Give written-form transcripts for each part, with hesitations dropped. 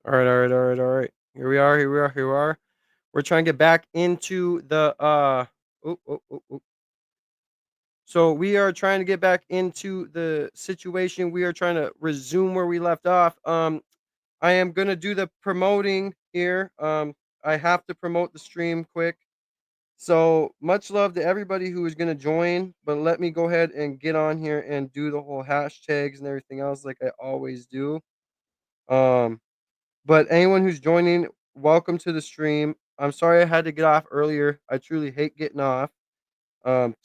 All right. Here we are. We're trying to get back into the oh, oh, oh, oh. So we are trying to get back into the situation. We are trying to resume where we left off. I am gonna do the promoting here. I have to promote the stream quick. So much love to everybody who is gonna join, but let me go ahead and get on here and do the whole hashtags and everything else like I always do. Um, But anyone who's joining, welcome to the stream. I'm sorry I had to get off earlier. I truly hate getting off. Um,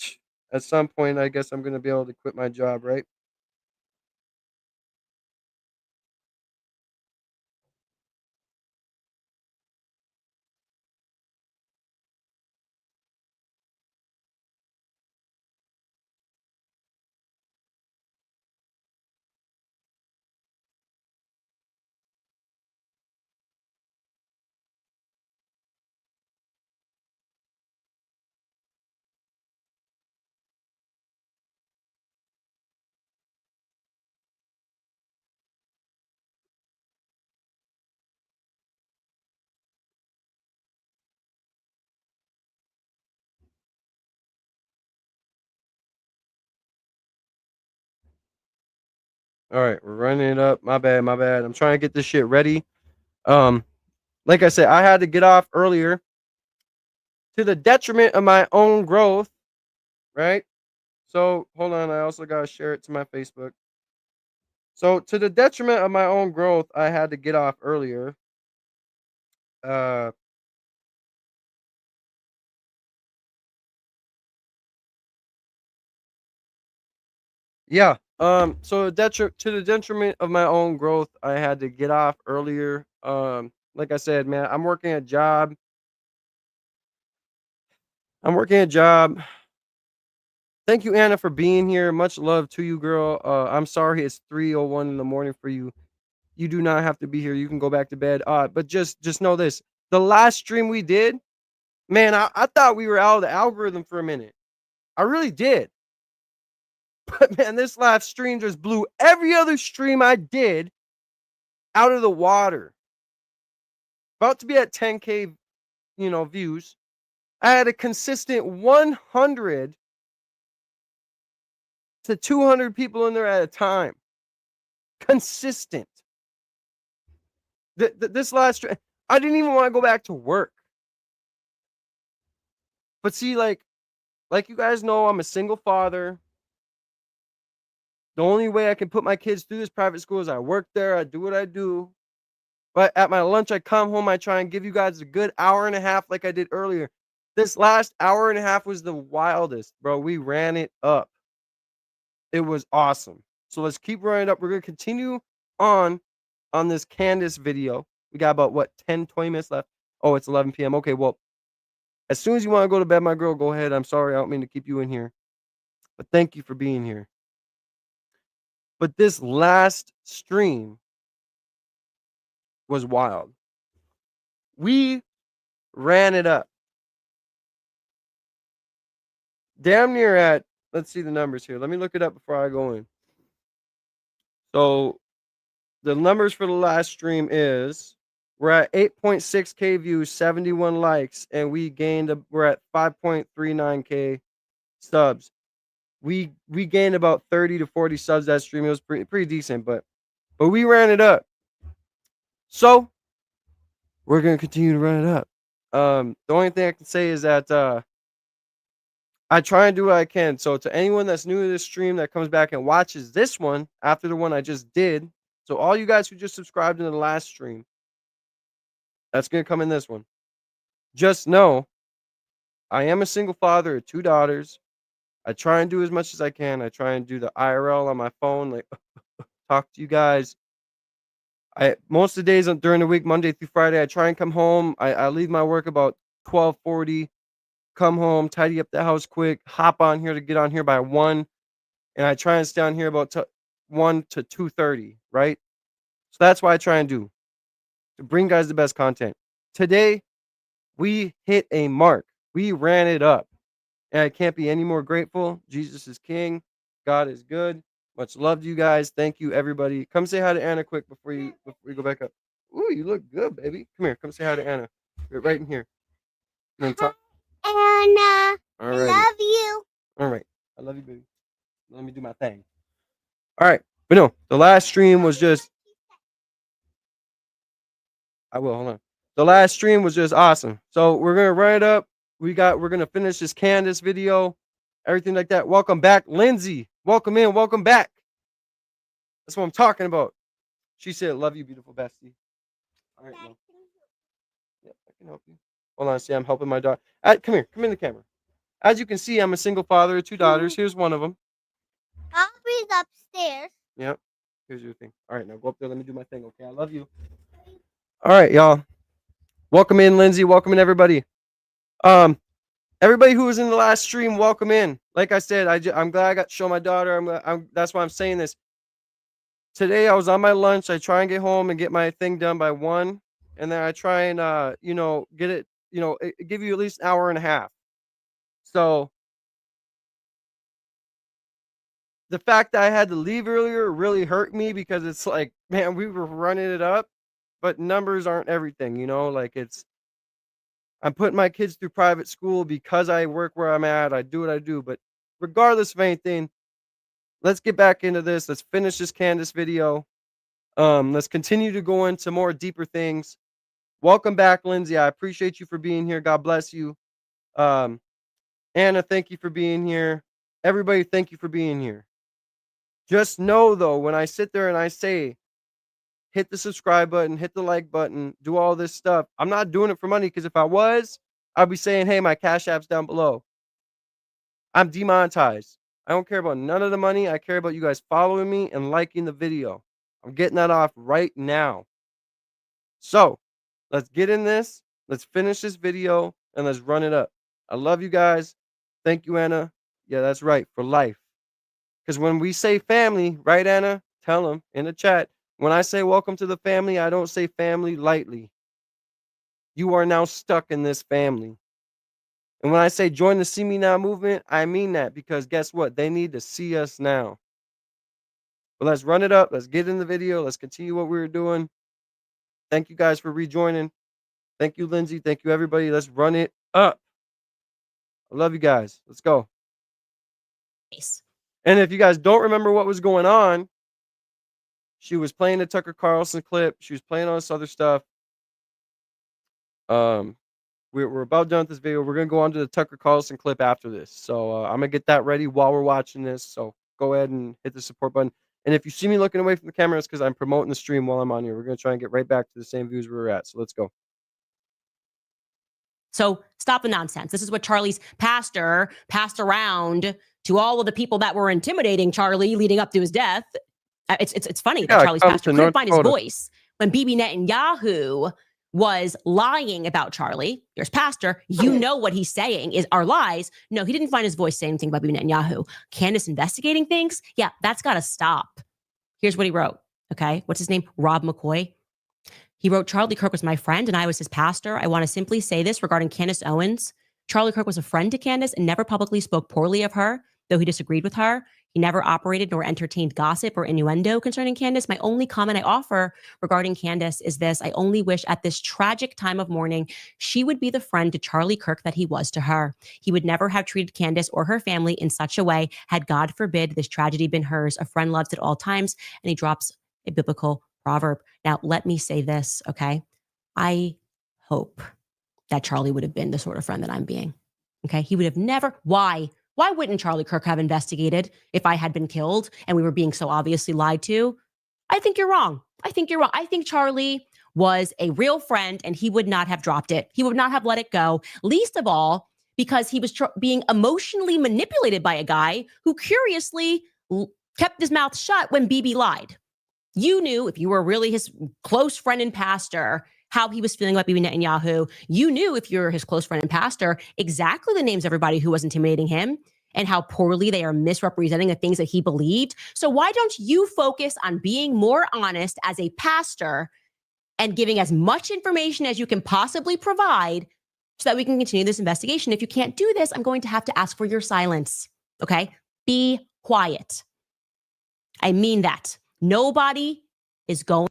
at some point, I guess I'm gonna be able to quit my job, right? All right, we're running it up. My bad. I'm trying to get this shit ready. Um, like I said, I had to get off earlier to the detriment of my own growth, right? So hold on, I also gotta share it to my Facebook. So to the detriment of my own growth, I had to get off earlier. Uh, Yeah. So to the detriment of my own growth, I had to get off earlier. Like I said, man, I'm working a job. I'm working a job. Thank you, Anna, for being here. Much love to you, girl. I'm sorry it's 3:01 in the morning for you. You do not have to be here. You can go back to bed. But just know this. The last stream we did, man, I thought we were out of the algorithm for a minute. I really did. But man, this last stream just blew every other stream I did out of the water. About to be at 10K, views. I had a consistent 100 to 200 people in there at a time. Consistent. This last, I didn't even want to go back to work. But see, like you guys know, I'm a single father. The only way I can put my kids through this private school is I work there. I do what I do. But at my lunch, I come home. I try and give you guys a good hour and a half, like I did earlier. This last hour and a half was the wildest, bro. We ran it up. It was awesome. So let's keep running up. We're gonna continue on this Candace video. We got about what 10, 20 minutes left. Oh, it's 11 p.m. Okay, well, as soon as you want to go to bed, my girl, go ahead. I'm sorry, I don't mean to keep you in here, but thank you for being here. But this last stream was wild. We ran it up. Damn near at, let's see the numbers here. Let me look it up before I go in. So the numbers for the last stream is we're at 8.6K views, 71 likes, and we're at 5.39K subs. We gained about 30 to 40 subs that stream. It was pretty decent, but we ran it up. So we're gonna continue to run it up. The only thing I can say is that I try and do what I can. So to anyone that's new to this stream that comes back and watches this one after the one I just did, so all you guys who just subscribed in the last stream, that's gonna come in this one. Just know I am a single father of two daughters. I try and do as much as I can. I try and do the IRL on my phone, like talk to you guys. I most of the days during the week, Monday through Friday, I try and come home. I leave my work about 12:40, come home, tidy up the house quick, hop on here to get on here by 1, and I try and stay on here about 1 to 2:30, right? So that's what I try and do to bring guys the best content. Today, we hit a mark. We ran it up. And I can't be any more grateful. Jesus is king. God is good. Much love to you guys. Thank you, everybody. Come say hi to Anna quick before you go back up. Ooh, you look good, baby. Come here. Come say hi to Anna. Right in here. And then talk. Anna, All I right. love you. All right. I love you, baby. Let me do my thing. All right. But no, the last stream was just. I will. Hold on. The last stream was just awesome. So we're gonna run it up. We're gonna finish this Candace video, everything like that. Welcome back, Lindsay. Welcome in. Welcome back. That's what I'm talking about. She said, "Love you, beautiful bestie." All right, no. Yeah, I can help you. Hold on. See, I'm helping my daughter. Come here. Come in the camera. As you can see, I'm a single father of 2 daughters. Here's one of them. Aubrey's upstairs. Yep. Here's your thing. All right, now go up there. Let me do my thing. Okay, I love you. All right, y'all. Welcome in, Lindsay. Welcome in, everybody. Everybody who was in the last stream, welcome in. Like I said, I'm glad I got to show my daughter. That's why I'm saying this. Today I was on my lunch. I try and get home and get my thing done by 1, and then I try and get it. Give you at least an hour and a half. So the fact that I had to leave earlier really hurt me because it's like, man, we were running it up, but numbers aren't everything. I'm putting my kids through private school because I work where I'm at. I do what I do, but regardless of anything, let's get back into this. Let's finish this Candace video. Let's continue to go into more deeper things. Welcome back, Lindsay. I appreciate you for being here. God bless you. Anna, thank you for being here. Everybody, thank you for being here. Just know, though, when I sit there and I say, hit the subscribe button, hit the like button, do all this stuff, I'm not doing it for money, because if I was, I'd be saying, hey, my Cash App's down below. I'm demonetized. I don't care about none of the money. I care about you guys following me and liking the video. I'm getting that off right now. So, let's get in this. Let's finish this video and let's run it up. I love you guys. Thank you, Anna. Yeah, that's right. For life. Because when we say family, right, Anna? Tell them in the chat. When I say welcome to the family, I don't say family lightly. You are now stuck in this family. And when I say join the See Me Now movement, I mean that, because guess what? They need to see us now. But let's run it up. Let's get in the video. Let's continue what we were doing. Thank you guys for rejoining. Thank you, Lindsay. Thank you, everybody. Let's run it up. I love you guys. Let's go. And if you guys don't remember what was going on, she was playing the Tucker Carlson clip. She was playing all this other stuff. We're about done with this video. We're going to go on to the Tucker Carlson clip after this. So I'm going to get that ready while we're watching this. So go ahead and hit the support button. And if you see me looking away from the camera, it's because I'm promoting the stream while I'm on here. We're going to try and get right back to the same views we were at. So let's go. So stop the nonsense. This is what Charlie's pastor passed around to all of the people that were intimidating Charlie leading up to his death. It's funny that Charlie's pastor couldn't find his voice when Bibi Netanyahu was lying about Charlie. There's pastor, you know what he's saying are lies. No, he didn't find his voice saying anything about Bibi Netanyahu. Candace investigating things? Yeah, that's got to stop. Here's what he wrote. Okay, what's his name? Rob McCoy. He wrote, Charlie Kirk was my friend and I was his pastor. I want to simply say this regarding Candace Owens. Charlie Kirk was a friend to Candace and never publicly spoke poorly of her, though he disagreed with her. He never operated nor entertained gossip or innuendo concerning Candace. My only comment I offer regarding Candace is this. I only wish at this tragic time of mourning, she would be the friend to Charlie Kirk that he was to her. He would never have treated Candace or her family in such a way had, God forbid, this tragedy been hers. A friend loves at all times. And he drops a biblical proverb. Now, let me say this, okay? I hope that Charlie would have been the sort of friend that I'm being, okay? He would have never, why? Why wouldn't Charlie Kirk have investigated if I had been killed and we were being so obviously lied to? I think you're wrong. I think you're wrong. I think Charlie was a real friend and he would not have dropped it. He would not have let it go, least of all because he was being emotionally manipulated by a guy who curiously kept his mouth shut when Bibi lied. You knew, if you were really his close friend and pastor, how he was feeling about Bibi Netanyahu. You knew, if you're his close friend and pastor, exactly the names of everybody who was intimidating him and how poorly they are misrepresenting the things that he believed. So why don't you focus on being more honest as a pastor and giving as much information as you can possibly provide so that we can continue this investigation? If you can't do this, I'm going to have to ask for your silence, okay? Be quiet. I mean that. Nobody is going.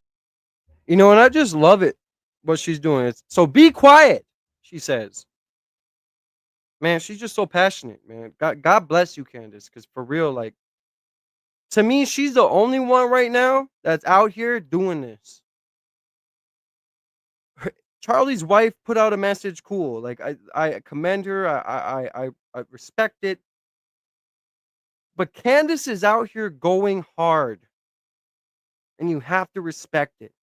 You know, and I just love it, what she's doing. So be quiet, she says. Man, she's just so passionate, man. God bless you, Candace, because for real, like, to me, she's the only one right now that's out here doing this. Charlie's wife put out a message, cool. Like, I commend her. I respect it. But Candace is out here going hard, and you have to respect it.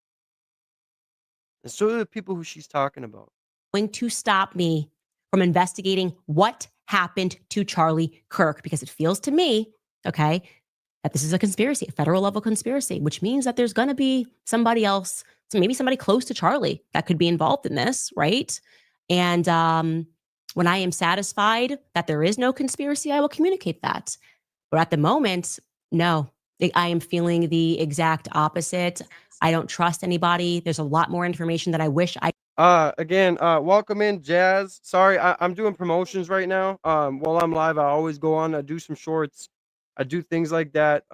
And so are the people who she's talking about. Going to stop me from investigating what happened to Charlie Kirk, because it feels to me, okay, that this is a conspiracy, a federal level conspiracy, which means that there's going to be somebody else, so maybe somebody close to Charlie that could be involved in this, right? And when I am satisfied that there is no conspiracy, I will communicate that. But at the moment, no, I am feeling the exact opposite. I don't trust anybody. There's a lot more information that I wish I. Again, welcome in, Jazz. Sorry, I'm doing promotions right now. While I'm live, I always go on. I do some shorts. I do things like that.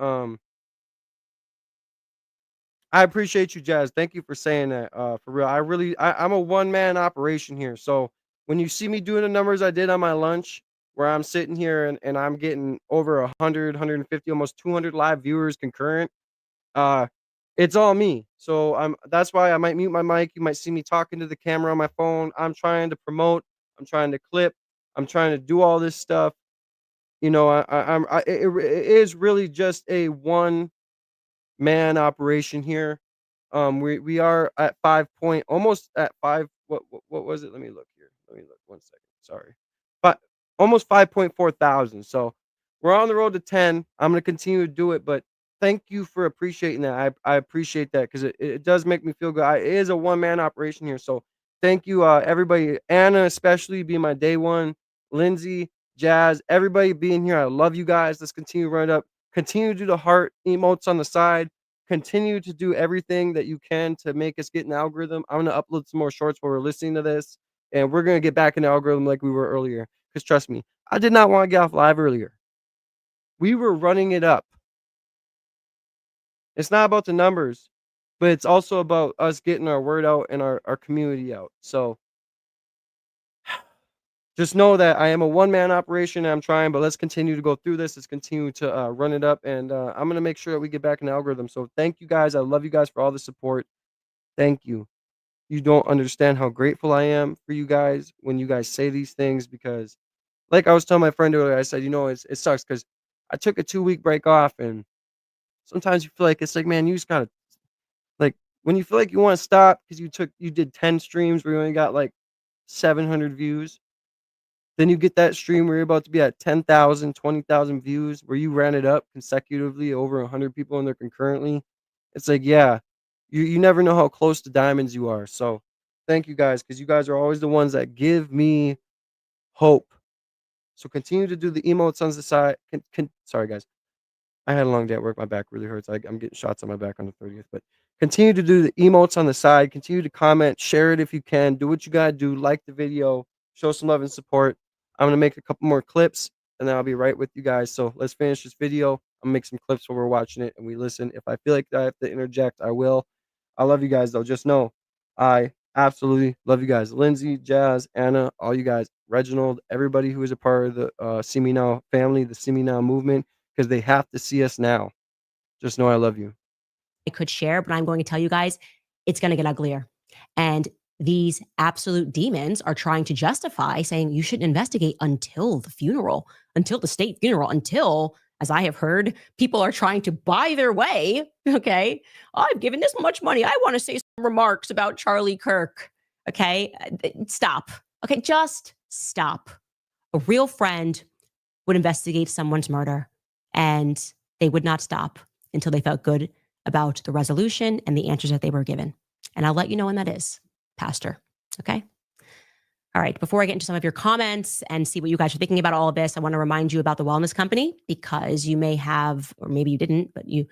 I appreciate you, Jazz. Thank you for saying that. For real, I'm a one-man operation here. So when you see me doing the numbers I did on my lunch, where I'm sitting here and I'm getting over 100, 150, almost 200 live viewers concurrent, it's all me. So that's why I might mute my mic. You might see me talking to the camera on my phone. I'm trying to promote. I'm trying to clip. I'm trying to do all this stuff. You know, it is really just a one man operation here. We are at almost at five. What was it? Let me look here. Let me look 1 second. Sorry, but almost 5.4 thousand. So we're on the road to 10. I'm gonna continue to do it, but thank you for appreciating that. I appreciate that because it does make me feel good. It is a one man operation here. So thank you, everybody. Anna, especially being my day one. Lindsay, Jazz, everybody being here. I love you guys. Let's continue to run it up. Continue to do the heart emotes on the side. Continue to do everything that you can to make us get an algorithm. I'm gonna upload some more shorts while we're listening to this, and we're gonna get back in the algorithm like we were earlier. Because trust me, I did not want to get off live earlier. We were running it up. It's not about the numbers, but it's also about us getting our word out and our community out. So just know that I am a one-man operation. I'm trying, but let's continue to go through this. Let's continue to run it up, and I'm going to make sure that we get back in the algorithm. So thank you guys. I love you guys for all the support. Thank you. You don't understand how grateful I am for you guys when you guys say these things, because like I was telling my friend earlier, I said, you know, it sucks because I took a 2-week break off, and sometimes you feel like it's like, man, you just got to, like, when you feel like you want to stop because you did 10 streams where you only got like 700 views. Then you get that stream where you're about to be at 10,000, 20,000 views, where you ran it up consecutively, over 100 people in there concurrently. It's like, yeah, you never know how close to diamonds you are. So thank you guys, because you guys are always the ones that give me hope. So continue to do the emotes on the side. Sorry, guys. I had a long day at work. My back really hurts. I'm getting shots on my back on the 30th. But continue to do the emotes on the side. Continue to comment. Share it if you can. Do what you got to do. Like the video. Show some love and support. I'm going to make a couple more clips, and then I'll be right with you guys. So let's finish this video. I'm going to make some clips while we're watching it, and we listen. If I feel like I have to interject, I will. I love you guys, though. Just know I absolutely love you guys. Lindsay, Jazz, Anna, all you guys. Reginald, everybody who is a part of the See Me Now family, the See Me Now movement, because they have to see us now. Just know I love you. I could share, but I'm going to tell you guys, it's going to get uglier. And these absolute demons are trying to justify saying you should investigate until the funeral, until the state funeral, until, as I have heard, people are trying to buy their way. Okay. I've given this much money. I want to say some remarks about Charlie Kirk. Okay. Stop. Okay. Just stop. A real friend would investigate someone's murder, and they would not stop until they felt good about the resolution and the answers that they were given. And I'll let you know when that is, Pastor. Okay? All right. Before I get into some of your comments and see what you guys are thinking about all of this, I want to remind you about the wellness company, because you may have, or maybe you didn't, but if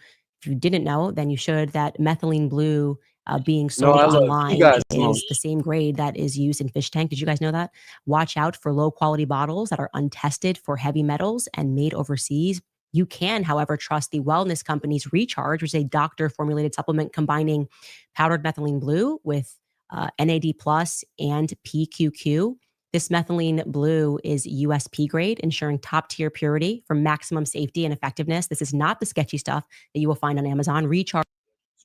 you didn't know, then you should, that methylene blue being sold online is the same grade that is used in fish tank. Did you guys know that? Watch out for low quality bottles that are untested for heavy metals and made overseas You can, however, trust the wellness company's Recharge, which is a doctor-formulated supplement combining powdered methylene blue with NAD plus and PQQ. This methylene blue is USP grade, ensuring top-tier purity for maximum safety and effectiveness. This is not the sketchy stuff that you will find on Amazon. Recharge.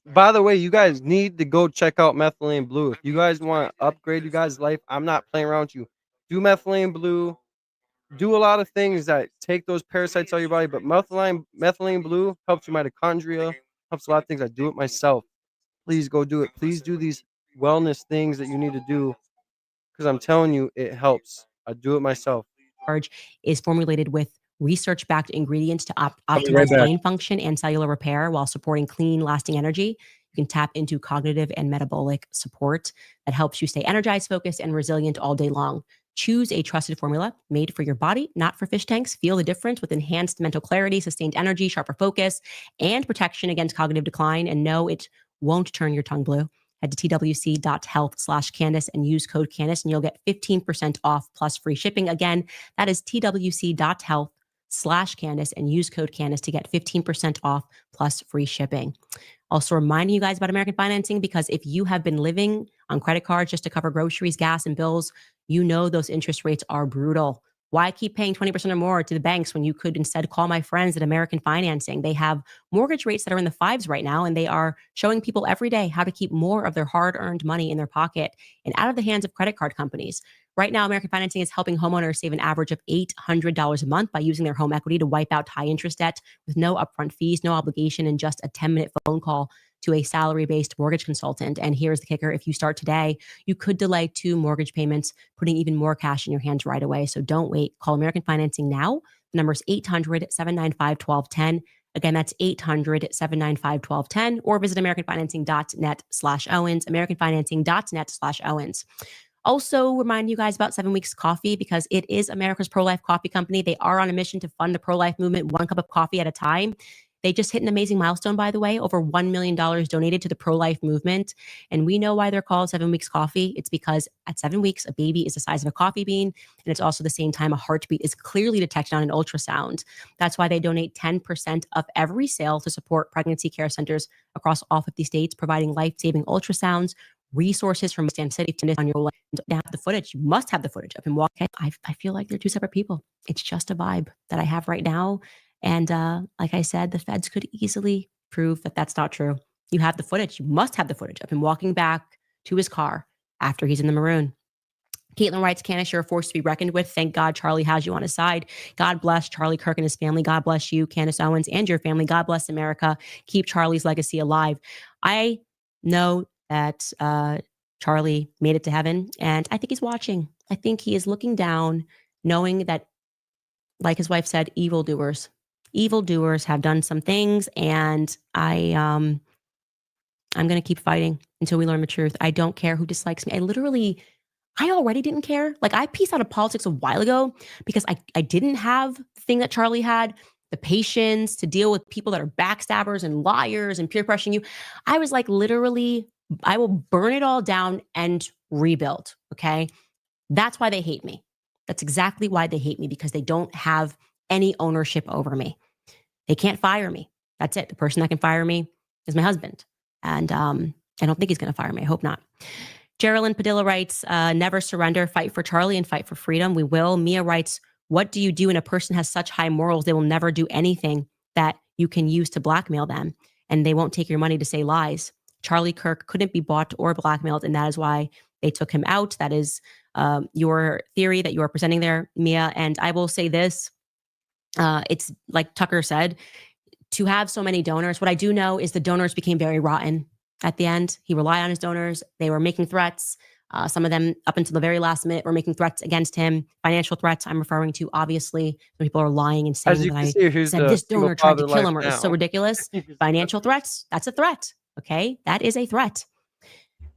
By the way, you guys need to go check out Methylene Blue. If you guys want to upgrade you guys' life, I'm not playing around with you. Do Methylene Blue. Do a lot of things that take those parasites out of your body, but methylene blue helps your mitochondria, helps a lot of things. I do it myself. Please go do it. Please do these wellness things that you need to do, because I'm telling you, it helps. I do it myself. Is formulated with research-backed ingredients to I'll be optimize right back. brain function and cellular repair while supporting clean, lasting energy. You can tap into cognitive and metabolic support that helps you stay energized, focused, and resilient all day long. Choose a trusted formula made for your body, not for fish tanks. Feel the difference with enhanced mental clarity, sustained energy, sharper focus, and protection against cognitive decline. And no, it won't turn your tongue blue. Head to twc.health/Candace and use code Candace, and you'll get 15% off plus free shipping. Again, that is twc.health/Candace and use code Candace to get 15% off plus free shipping. Also reminding you guys about American financing, because if you have been living on credit cards just to cover groceries, gas, and bills, you know those interest rates are brutal. Why keep paying 20% or more to the banks when you could instead call my friends at American Financing? They have mortgage rates that are in the 5s right now, and they are showing people every day how to keep more of their hard-earned money in their pocket and out of the hands of credit card companies. Right now, American Financing is helping homeowners save an average of $800 a month by using their home equity to wipe out high interest debt with no upfront fees, no obligation, and just a 10-minute phone call to a salary-based mortgage consultant. And here's the kicker. If you start today, you could delay 2 mortgage payments, putting even more cash in your hands right away. So don't wait. Call American Financing now. The number is 800-795-1210. Again, that's 800-795-1210, or visit americanfinancing.net/Owens, americanfinancing.net/Owens. Also remind you guys about 7 Weeks Coffee, because it is America's pro-life coffee company. They are on a mission to fund the pro-life movement 1 cup of coffee at a time. They just hit an amazing milestone, by the way, over $1 million donated to the pro-life movement. And we know why they're called 7 Weeks Coffee. It's because at 7 weeks, a baby is the size of a coffee bean. And it's also the same time a heartbeat is clearly detected on an ultrasound. That's why they donate 10% of every sale to support pregnancy care centers across all 50 states, providing life-saving ultrasounds, resources from Stand City on your life. To have the footage, you must have the footage of him walking. I feel like they're 2 separate people. It's just a vibe that I have right now. And like I said, the feds could easily prove that that's not true. You have the footage. You must have the footage of him walking back to his car after he's in the maroon. Caitlin writes, Candace, you're a force to be reckoned with. Thank God Charlie has you on his side. God bless Charlie Kirk and his family. God bless you, Candace Owens, and your family. God bless America. Keep Charlie's legacy alive. I know that Charlie made it to heaven, and I think he's watching. I think he is looking down, knowing that, like his wife said, evildoers have done some things, and I'm going to keep fighting until we learn the truth. I don't care who dislikes me. I already didn't care. Like, I pieced out of politics a while ago because I didn't have the thing that Charlie had, the patience to deal with people that are backstabbers and liars and peer pressuring you. I was like, literally, I will burn it all down and rebuild. Okay. That's why they hate me. That's exactly why they hate me, because they don't have any ownership over me. They can't fire me. That's it. The person that can fire me is my husband. And I don't think he's going to fire me. I hope not. Geraldine Padilla writes, never surrender, fight for Charlie and fight for freedom. We will. Mia writes, what do you do when a person has such high morals? They will never do anything that you can use to blackmail them, and they won't take your money to say lies. Charlie Kirk couldn't be bought or blackmailed, and that is why they took him out. That is your theory that you are presenting there, Mia. And I will say this, it's like Tucker said, to have so many donors, what I do know is the donors became very rotten at the end. He relied on his donors. They were making threats. Some of them, up until the very last minute, were making threats against him, financial threats. I'm referring to, obviously, when people are lying and saying that I said this donor tried to kill him, or it's so ridiculous. Financial threats, that's a threat. Okay, that is a threat.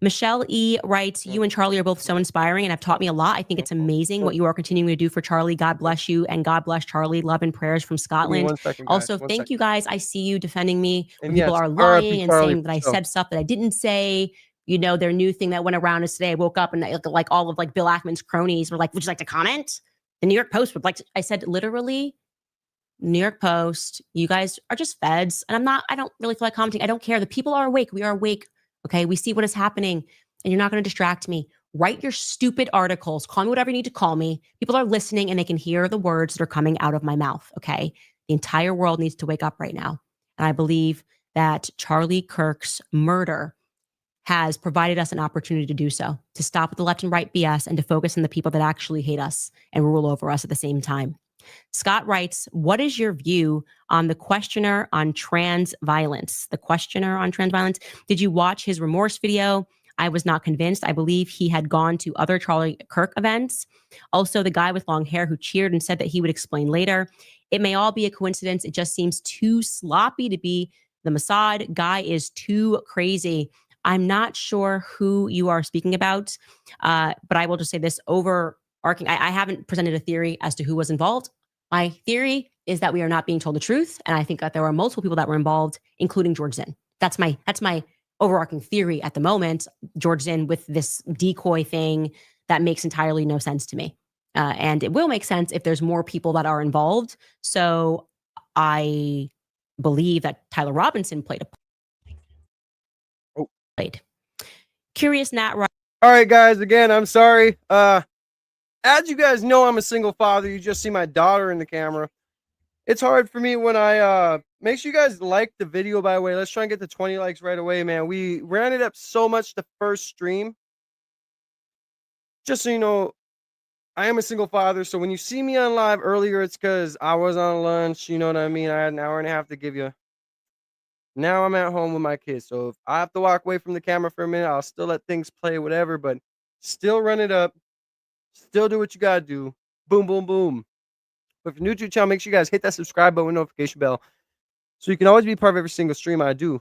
Michelle E. writes, you and Charlie are both so inspiring and have taught me a lot. I think it's amazing what you are continuing to do for Charlie. God bless you, and God bless Charlie. Love and prayers from Scotland. Also, thank you guys. I see you defending me when people are lying and saying that I said stuff that I didn't say. You know, their new thing that went around is today I woke up and like all of like Bill Ackman's cronies were like, would you like to comment? The New York Post would like to, I said, literally, New York Post, you guys are just feds. And I don't really feel like commenting. I don't care. The people are awake. We are awake. Okay. We see what is happening and you're not going to distract me. Write your stupid articles. Call me whatever you need to call me. People are listening and they can hear the words that are coming out of my mouth. Okay. The entire world needs to wake up right now. And I believe that Charlie Kirk's murder has provided us an opportunity to do so, to stop with the left and right BS and to focus on the people that actually hate us and rule over us at the same time. Scott writes, what is your view on the questioner on trans violence? The questioner on trans violence. Did you watch his remorse video? I was not convinced. I believe he had gone to other Charlie Kirk events. Also, the guy with long hair who cheered and said that he would explain later. It may all be a coincidence. It just seems too sloppy to be the Mossad. Guy is too crazy. I'm not sure who you are speaking about, but I will just say this overarching. I haven't presented a theory as to who was involved. My theory is that we are not being told the truth, and I think that there were multiple people that were involved, including George Zinn. That's my overarching theory at the moment. George Zinn with this decoy thing that makes entirely no sense to me, and it will make sense if there's more people that are involved. So I believe that Tyler Robinson played a played. Curious Nat. All right, guys. Again, I'm sorry. As you guys know, I'm a single father. You just see my daughter in the camera. It's hard for me when I make sure you guys like the video, by the way. Let's try and get the 20 likes right away, man. We ran it up so much the first stream. Just so you know, I am a single father. So when you see me on live earlier, it's because I was on lunch. You know what I mean? I had an hour and a half to give you. Now I'm at home with my kids. So if I have to walk away from the camera for a minute, I'll still let things play, whatever, but still run it up. Still do what you gotta do. Boom, boom, boom. But if you're new to the channel, make sure you guys hit that subscribe button with notification bell so you can always be part of every single stream I do.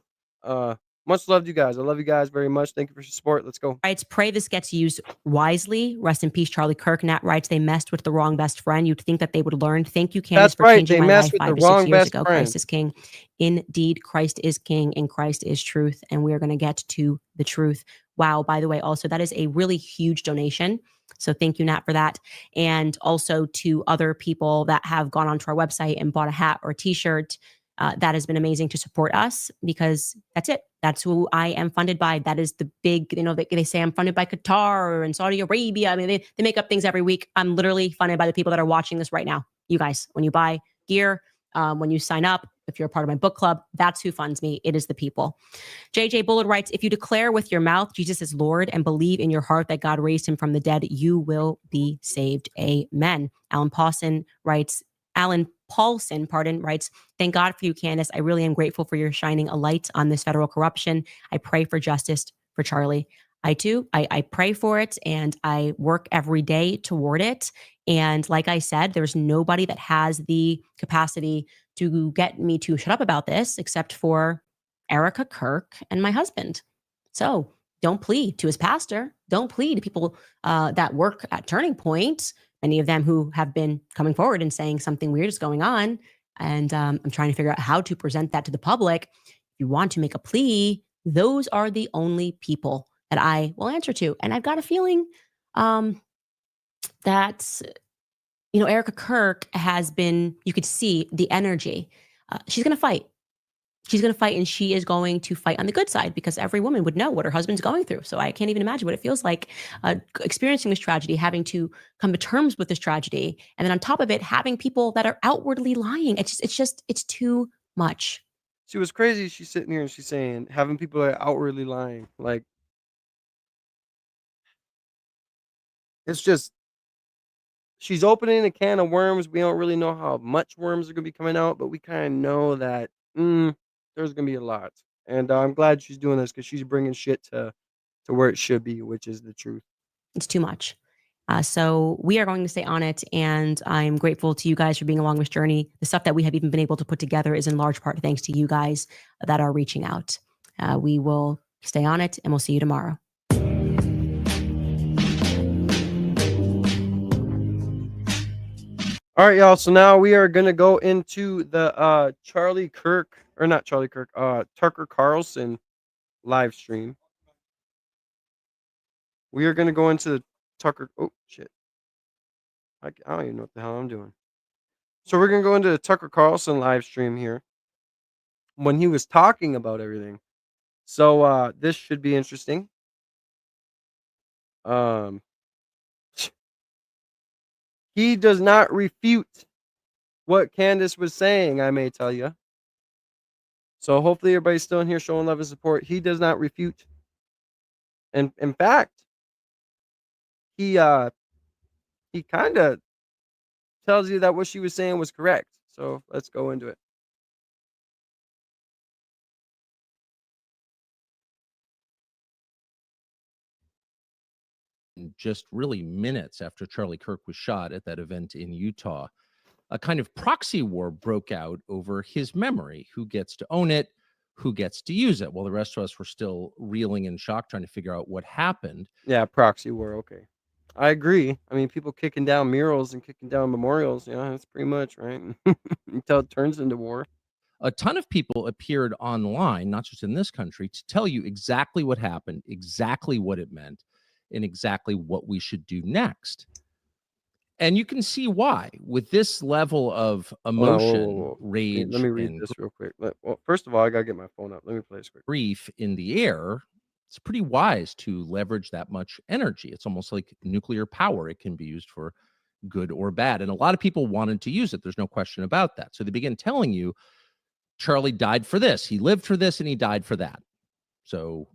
Much love to you guys. I love you guys very much. Thank you for your support. Let's go. Writes, pray this gets used wisely. Rest in peace, Charlie Kirk. Nat writes, they messed with the wrong best friend. You'd think that they would learn. Thank you, Candace, for changing my life 5 to 6 years ago. Christ is king. Indeed, Christ is king and Christ is truth. And we are going to get to the truth. Wow. By the way, also, that is a really huge donation. So thank you, Nat, for that. And also to other people that have gone onto our website and bought a hat or a t-shirt. That has been amazing to support us because that's it. That's who I am funded by. That is the big, they say I'm funded by Qatar and Saudi Arabia. I mean, they make up things every week. I'm literally funded by the people that are watching this right now. You guys, when you buy gear, when you sign up, if you're a part of my book club, that's who funds me. It is the people. JJ Bullard writes, if you declare with your mouth Jesus is Lord and believe in your heart that God raised him from the dead, you will be saved. Amen. Alan Paulson writes, thank God for you, Candace. I really am grateful for your shining a light on this federal corruption. I pray for justice for Charlie. I too, I pray for it and I work every day toward it. And like I said, there's nobody that has the capacity to get me to shut up about this except for Erica Kirk and my husband. So don't plead to his pastor. Don't plead to people that work at Turning Point. Many of them who have been coming forward and saying something weird is going on. And I'm trying to figure out how to present that to the public. If you want to make a plea, those are the only people that I will answer to. And I've got a feeling that, Erica Kirk has been, you could see the energy. She's going to fight. She's going to fight and she is going to fight on the good side because every woman would know what her husband's going through. So I can't even imagine what it feels like experiencing this tragedy, having to come to terms with this tragedy. And then on top of it, having people that are outwardly lying. It's too much. She was crazy. She's sitting here and she's saying, having people that are outwardly lying. Like, it's just, she's opening a can of worms. We don't really know how much worms are going to be coming out, but we kind of know that there's going to be a lot. And I'm glad she's doing this because she's bringing shit to where it should be, which is the truth. It's too much. So we are going to stay on it. And I'm grateful to you guys for being along this journey. The stuff that we have even been able to put together is in large part thanks to you guys that are reaching out. We will stay on it and we'll see you tomorrow. All right, y'all. So now we are going to go into the Tucker Carlson live stream. We are going to go into the Tucker. Oh, shit. I don't even know what the hell I'm doing. So we're gonna go into the Tucker Carlson live stream here when he was talking about everything. So this should be interesting. Um, he does not refute what Candace was saying, I may tell you. So hopefully everybody's still in here showing love and support. He does not refute. And in fact, he kind of tells you that what she was saying was correct. So let's go into it. Just really minutes after Charlie Kirk was shot at that event in Utah, a kind of proxy war broke out over his memory. Who gets to own it? Who gets to use it? Well, the rest of us were still reeling in shock, trying to figure out what happened. Yeah, proxy war. Okay. I agree. I mean, people kicking down murals and kicking down memorials, that's pretty much, right? Until it turns into war. A ton of people appeared online, not just in this country, to tell you exactly what happened, exactly what it meant, and exactly what we should do next. And you can see why, with this level of emotion, rage, let me read this real quick. Well, first of all, I gotta get my phone up. Let me play this quick. Grief in the air. It's pretty wise to leverage that much energy. It's almost like nuclear power. It can be used for good or bad. And a lot of people wanted to use it. There's no question about that. So they begin telling you, Charlie died for this, he lived for this, and he died for that. So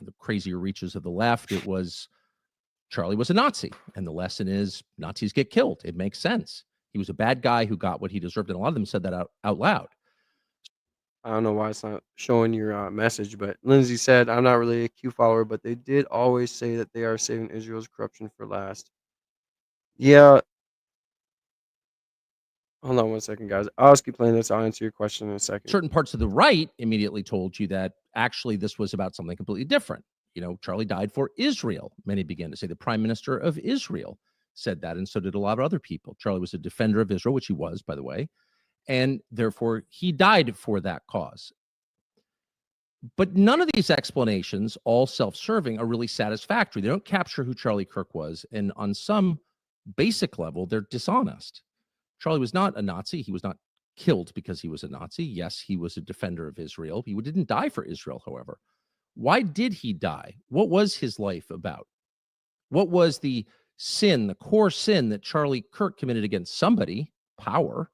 the crazier reaches of the left, it was Charlie was a Nazi. And the lesson is Nazis get killed. It makes sense. He was a bad guy who got what he deserved. And a lot of them said that out loud. I don't know why it's not showing your message, but Lindsay said, I'm not really a Q follower, but they did always say that they are saving Israel's corruption for last. Yeah. Hold on one second, guys. I'll just keep playing this. I'll answer your question in a second. Certain parts of the right immediately told you that actually this was about something completely different. Charlie died for Israel. Many began to say the prime minister of Israel said that, and so did a lot of other people. Charlie was a defender of Israel, which he was, by the way, and therefore he died for that cause. But none of these explanations, all self-serving, are really satisfactory. They don't capture who Charlie Kirk was, and on some basic level, they're dishonest. Charlie was not a Nazi. He was not killed because he was a Nazi. Yes, he was a defender of Israel. He didn't die for Israel, however. Why did he die? What was his life about? What was the sin, the core sin that Charlie Kirk committed against somebody, power,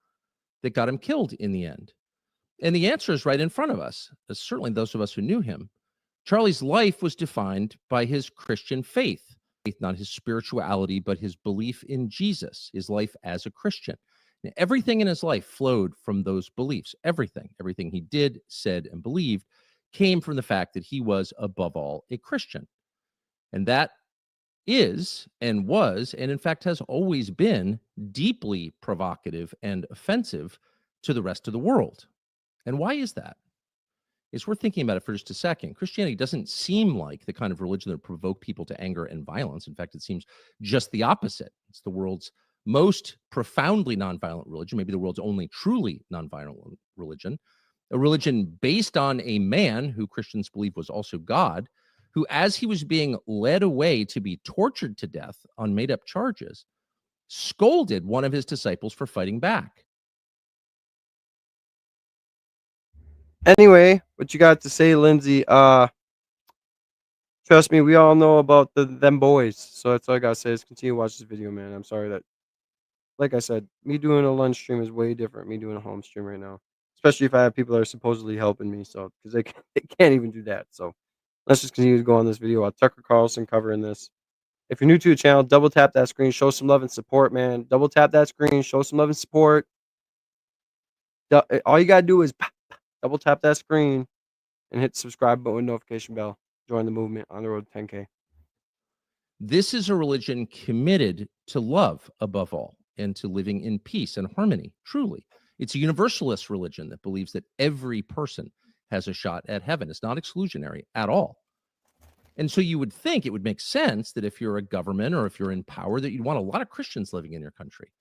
that got him killed in the end? And the answer is right in front of us, certainly those of us who knew him. Charlie's life was defined by his Christian faith, not his spirituality, but his belief in Jesus, his life as a Christian. And everything in his life flowed from those beliefs. Everything he did, said, and believed came from the fact that he was, above all, a Christian. And that is and was, and in fact has always been, deeply provocative and offensive to the rest of the world. And why is that? It's worth thinking about it for just a second. Christianity doesn't seem like the kind of religion that provoke people to anger and violence. In fact, it seems just the opposite. It's the world's most profoundly nonviolent religion, maybe the world's only truly nonviolent religion, a religion based on a man who Christians believe was also God, who, as he was being led away to be tortured to death on made-up charges, scolded one of his disciples for fighting back. Anyway, what you got to say, Lindsay? Trust me, we all know about them boys. So that's all I gotta say is continue to watch this video, man. I'm sorry that, like I said, me doing a lunch stream is way different. Me doing a home stream right now, especially if I have people that are supposedly helping me. So because they can't even do that. So let's just continue to go on this video. Tucker Carlson covering this. If you're new to the channel, double tap that screen, show some love and support, man. Double tap that screen, show some love and support. All you gotta do is double tap that screen and hit the subscribe button, notification bell. Join the movement on the road to 10K. This is a religion committed to love above all and to living in peace and harmony, truly. It's a universalist religion that believes that every person has a shot at heaven. It's not exclusionary at all. And so you would think it would make sense that if you're a government or if you're in power, that you'd want a lot of Christians living in your country,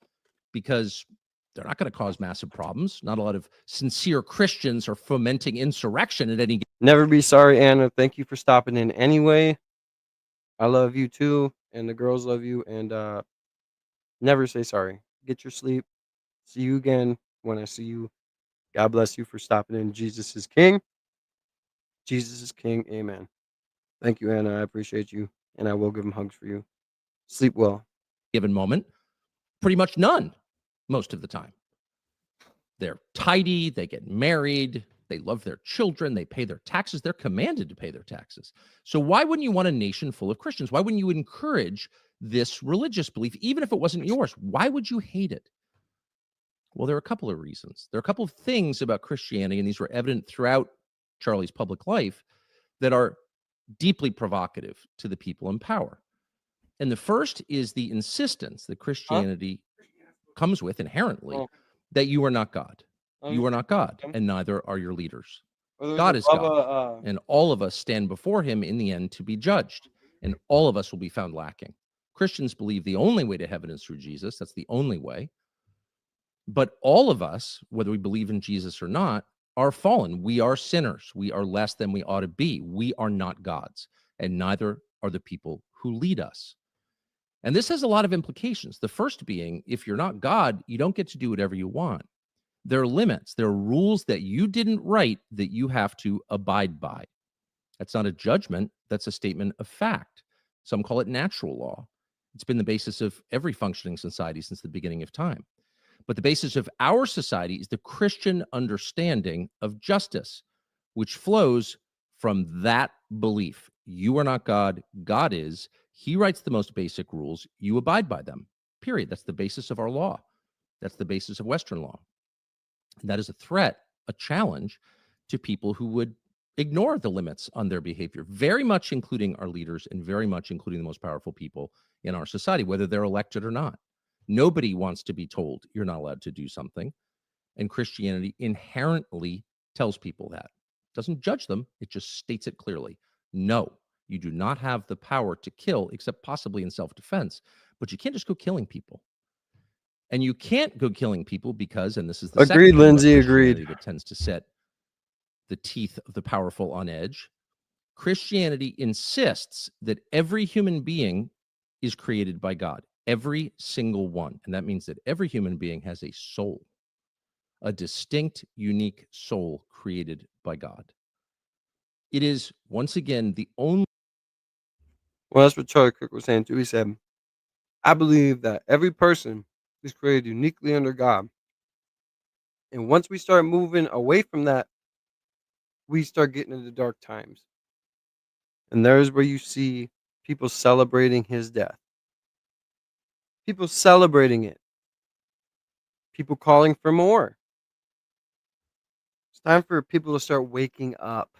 because they're not going to cause massive problems. Not a lot of sincere Christians are fomenting insurrection at any. Never be sorry, Anna. Thank you for stopping in anyway. I love you too, and the girls love you. And never say sorry. Get your sleep. See you again when I see you. God bless you for stopping in. Jesus is King. Jesus is King. Amen. Thank you, Anna. I appreciate you. And I will give him hugs for you. Sleep well. Given moment, pretty much none, most of the time. They're tidy, they get married, they love their children, they pay their taxes, they're commanded to pay their taxes. So why wouldn't you want a nation full of Christians? Why wouldn't you encourage this religious belief, even if it wasn't yours? Why would you hate it? Well, there are a couple of reasons. There are a couple of things about Christianity, and these were evident throughout Charlie's public life, that are deeply provocative to the people in power. And the first is the insistence that Christianity comes with inherently that you are not God. You are not God, and neither are your leaders. God is God, and all of us stand before him in the end to be judged, and all of us will be found lacking. Christians believe the only way to heaven is through Jesus. That's the only way. But all of us, whether we believe in Jesus or not, are fallen. We are sinners. We are less than we ought to be. We are not gods, and neither are the people who lead us. And this has a lot of implications. The first being, if you're not God, you don't get to do whatever you want. There are limits. There are rules that you didn't write that you have to abide by. That's not a judgment. That's a statement of fact. Some call it natural law. It's been the basis of every functioning society since the beginning of time. But the basis of our society is the Christian understanding of justice, which flows from that belief. You are not God. God is. He writes the most basic rules. You abide by them, period. That's the basis of our law. That's the basis of Western law. And that is a threat, a challenge to people who would ignore the limits on their behavior, very much including our leaders and very much including the most powerful people in our society, whether they're elected or not. Nobody wants to be told you're not allowed to do something. And Christianity inherently tells people that. It doesn't judge them. It just states it clearly. No, you do not have the power to kill, except possibly in self-defense. But you can't just go killing people. And you can't go killing people because, and this is the agreed, second Lindsay, agreed, that tends to set the teeth of the powerful on edge. Christianity insists that every human being is created by God, every single one. And that means that every human being has a soul, a distinct, unique soul created by God. It is, once again, the only... Well, that's what Charlie Kirk was saying too. He said, I believe that every person is created uniquely under God. And once we start moving away from that, we start getting into dark times. And there's where you see people celebrating his death. People celebrating it. People calling for more. It's time for people to start waking up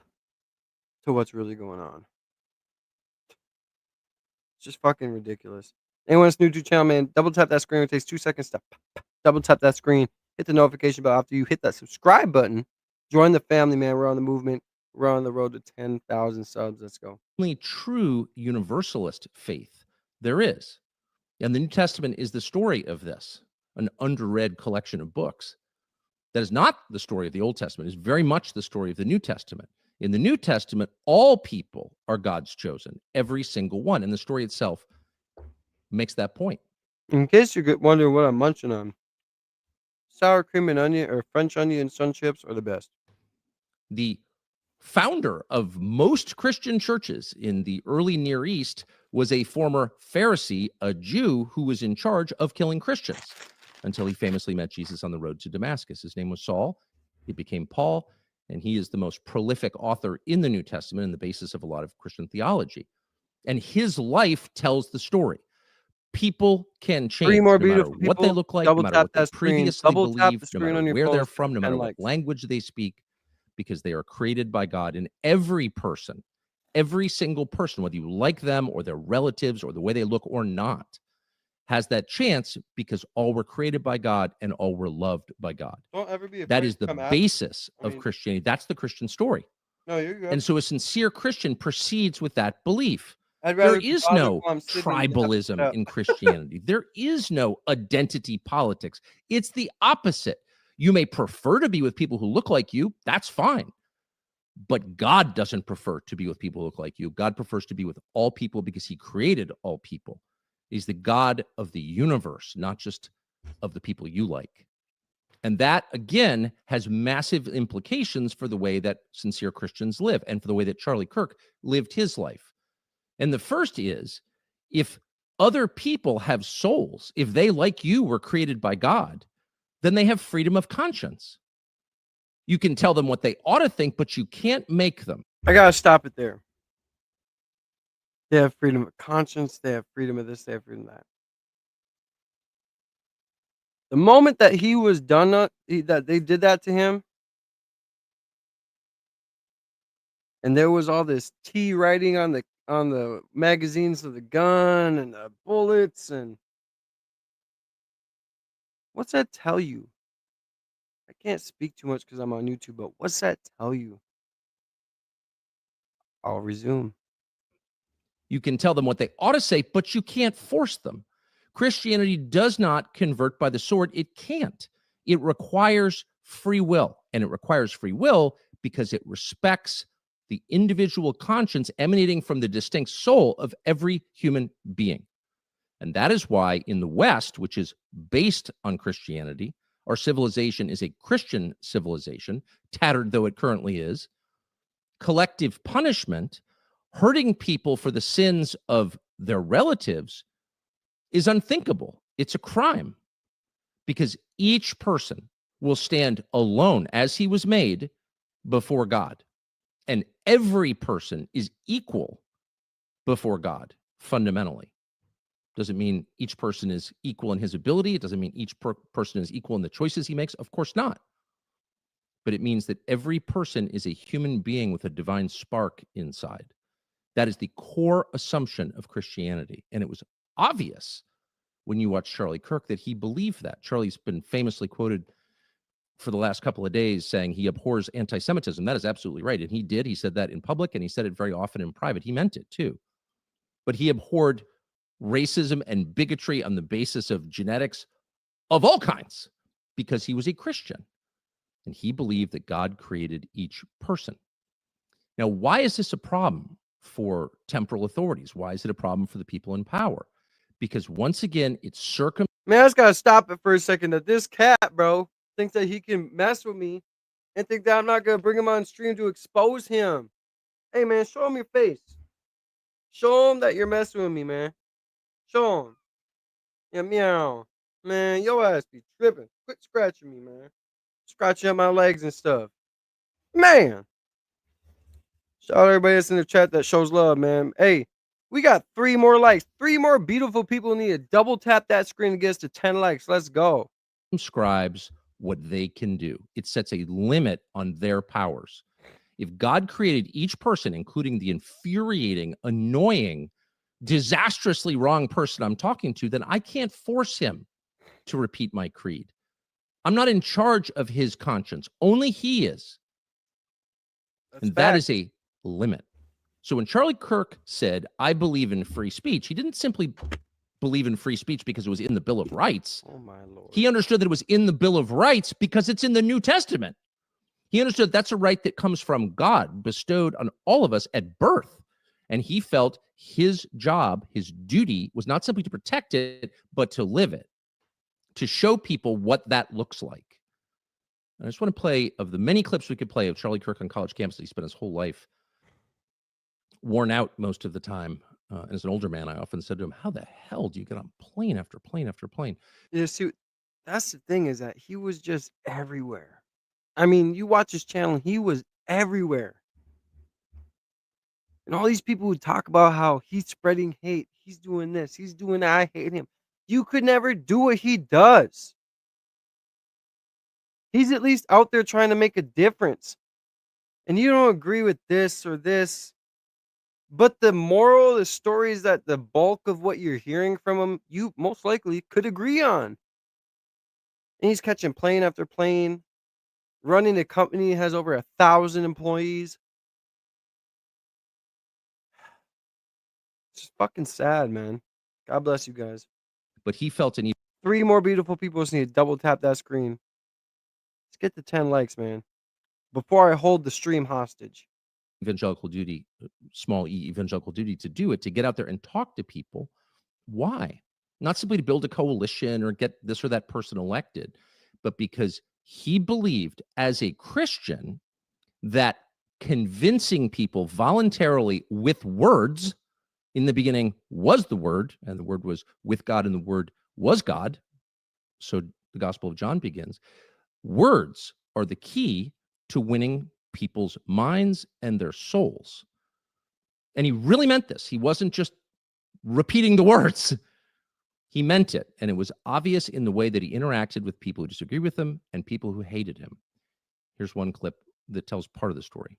to what's really going on. It's just fucking ridiculous. Anyone that's new to the channel, man, double tap that screen. It takes 2 seconds to double tap that screen. Hit the notification bell after you hit that subscribe button. Join the family, man. We're on the movement. We're on the road to 10,000 subs. Let's go. Only true universalist faith there is. And the New Testament is the story of this, an underread collection of books. That is not the story of the Old Testament. It's very much the story of the New Testament. In the New Testament, all people are God's chosen, every single one. And the story itself makes that point. In case you're wondering what I'm munching on, sour cream and onion or French onion sun chips are the best. The founder of most Christian churches in the early Near East was a former Pharisee, a Jew who was in charge of killing Christians until he famously met Jesus on the road to Damascus. His name was Saul. He became Paul, and he is the most prolific author in the New Testament and the basis of a lot of Christian theology. And his life tells the story. People can change no matter what they look like, no matter what they previously believed, no matter where they're from, no matter what language they speak, because they are created by God. And every person, every single person, whether you like them or their relatives or the way they look or not, has that chance because all were created by God and all were loved by God. Don't ever be afraid. That is the basis of Christianity. That's the Christian story. No, you're good. And so a sincere Christian proceeds with that belief. There is no tribalism in Christianity. There is no identity politics. It's the opposite. You may prefer to be with people who look like you. That's fine. But God doesn't prefer to be with people who look like you. God prefers to be with all people because he created all people. He's the God of the universe, not just of the people you like. And that, again, has massive implications for the way that sincere Christians live and for the way that Charlie Kirk lived his life. And the first is, if other people have souls, if they, like you, were created by God, then they have freedom of conscience. You can tell them what they ought to think, but you can't make them. I got to stop it there. They have freedom of conscience. They have freedom of this. They have freedom of that. The moment that he was done, that they did that to him, and there was all this T writing on the magazines of the gun and the bullets, and what's that tell you? I can't speak too much because I'm on YouTube, but what's that tell you? I'll resume. You can tell them what they ought to say, but you can't force them. Christianity does not convert by the sword. It can't. It requires free will, and it requires free will because it respects the individual conscience emanating from the distinct soul of every human being. And that is why in the West, which is based on Christianity, our civilization is a Christian civilization, tattered though it currently is. Collective punishment, hurting people for the sins of their relatives, is unthinkable. It's a crime because each person will stand alone as he was made before God. And every person is equal before God, fundamentally. Doesn't mean each person is equal in his ability. It doesn't mean each person is equal in the choices he makes. Of course not. But it means that every person is a human being with a divine spark inside. That is the core assumption of Christianity. And it was obvious when you watch Charlie Kirk that he believed that. Charlie's been famously quoted for the last couple of days saying he abhors anti-Semitism. That is absolutely right. And he did. He said that in public, and he said it very often in private. He meant it too. But he abhorred racism and bigotry on the basis of genetics of all kinds because he was a Christian. And he believed that God created each person. Now, why is this a problem for temporal authorities? Why is it a problem for the people in power? Because once again, it's Man, I just gotta stop it for a second. That this cat, bro, thinks that he can mess with me and think that I'm not gonna bring him on stream to expose him. Hey, man, show him your face. Show him that you're messing with me, man. Show him. Yeah, meow. Man, your ass be tripping. Quit scratching me, man. Scratching up my legs and stuff. Man. Shout out everybody that's in the chat that shows love, man. Hey, we got 3 more likes. 3 more beautiful people need to double tap that screen to get us to 10 likes. Let's go. Circumscribes what they can do. It sets a limit on their powers. If God created each person, including the infuriating, annoying, disastrously wrong person I'm talking to, then I can't force him to repeat my creed. I'm not in charge of his conscience. Only he is. And that is a limit. So when Charlie Kirk said, I believe in free speech, he didn't simply believe in free speech because it was in the Bill of Rights. Oh, my Lord. He understood that it was in the Bill of Rights because it's in the New Testament. He understood that's a right that comes from God, bestowed on all of us at birth. And he felt his job, his duty, was not simply to protect it, but to live it, to show people what that looks like. And I just want to play, of the many clips we could play of Charlie Kirk on college campus, he spent his whole life worn out most of the time. As an older man, I often said to him, how the hell do you get on plane after plane after plane? Yeah, see, that's the thing, is that he was just everywhere. I mean, you watch his channel, he was everywhere. And all these people who talk about how he's spreading hate, he's doing this, he's doing that, I hate him. You could never do what he does. He's at least out there trying to make a difference. And you don't agree with this or this. But the moral, the stories that the bulk of what you're hearing from him, you most likely could agree on. And he's catching plane after plane, running a company that has over 1,000 employees. It's just fucking sad, man. God bless you guys. But he felt an 3 more beautiful people just need to double tap that screen. Let's get to 10 likes, man. Before I hold the stream hostage. Evangelical duty, small e evangelical duty to do it, to get out there and talk to people. Why? Not simply to build a coalition or get this or that person elected, but because He believed as a Christian that convincing people voluntarily with words, in the beginning was the Word, and the Word was with God, and the Word was God. So the Gospel of John begins. Words are the key to winning people's minds and their souls. And he really meant this. He wasn't just repeating the words. He meant it. And it was obvious in the way that he interacted with people who disagreed with him and people who hated him. Here's one clip that tells part of the story.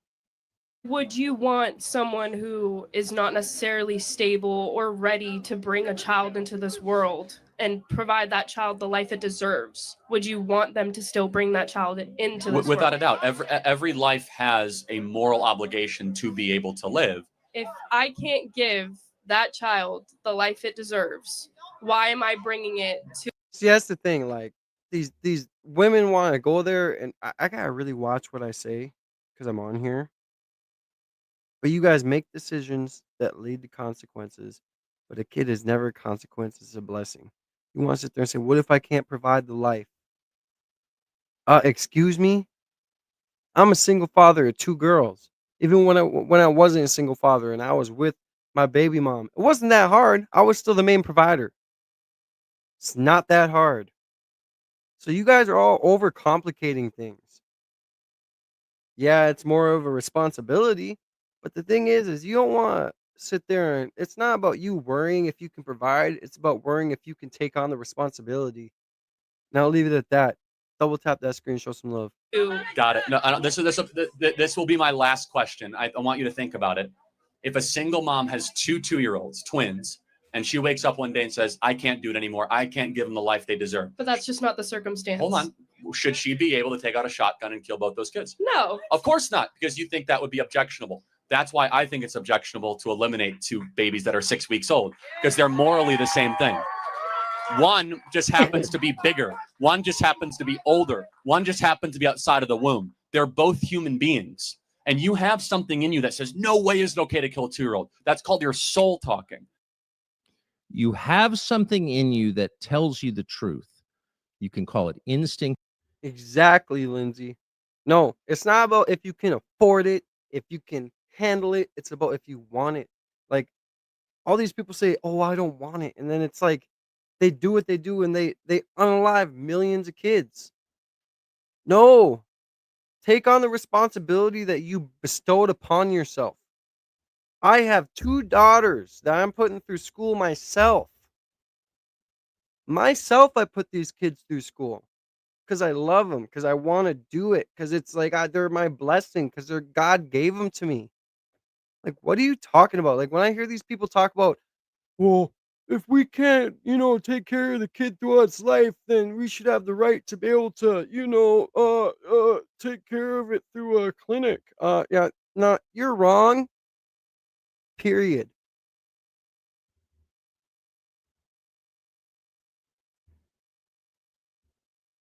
Would you want someone who is not necessarily stable or ready to bring a child into this world and provide that child the life it deserves? Would you want them to still bring that child into this Without world? a doubt, every life has a moral obligation to be able to live. If I can't give that child the life it deserves, why am I bringing it to? See, that's the thing. Like these women want to go there, and I gotta really watch what I say because I'm on here. But you guys make decisions that lead to consequences. But a kid is never a consequence; it's a blessing. You want to sit there and say, "What if I can't provide the life?" Excuse me. I'm a single father of 2 girls. Even when I wasn't a single father and I was with my baby mom, it wasn't that hard. I was still the main provider. It's not that hard. So you guys are all overcomplicating things. Yeah, it's more of a responsibility, but the thing is you don't want to sit there and it's not about you worrying if you can provide. It's about worrying if you can take on the responsibility. Now I'll leave it at that. Double tap that screen, show some love. Got it. No, this will be my last question. I want you to think about it. If a single mom has 2 2-year-olds, twins, and she wakes up one day and says, I can't do it anymore. I can't give them the life they deserve. But that's just not the circumstance. Hold on. Should she be able to take out a shotgun and kill both those kids? No. Of course not, because you think that would be objectionable. That's why I think it's objectionable to eliminate 2 babies that are 6 weeks old, because they're morally the same thing. One just happens to be bigger. One just happens to be older. One just happens to be outside of the womb. They're both human beings. And you have something in you that says, no way is it okay to kill a 2-year-old. That's called your soul talking. You have something in you that tells you the truth. You can call it instinct. Exactly, Lindsay. No, it's not about if you can afford it, if you can handle it. It's about if you want it. Like, all these people say, oh, I don't want it. And then it's like, they do what they do and they unalive millions of kids. No. Take on the responsibility that you bestowed upon yourself. I have 2 daughters that I'm putting through school myself. I put these kids through school because I love them, because I want to do it, because it's like they're my blessing, because God gave them to me. Like, what are you talking about? Like, when I hear these people talk about, well, if we can't, take care of the kid throughout its life, then we should have the right to be able to, take care of it through a clinic. Yeah, no, you're wrong. Period.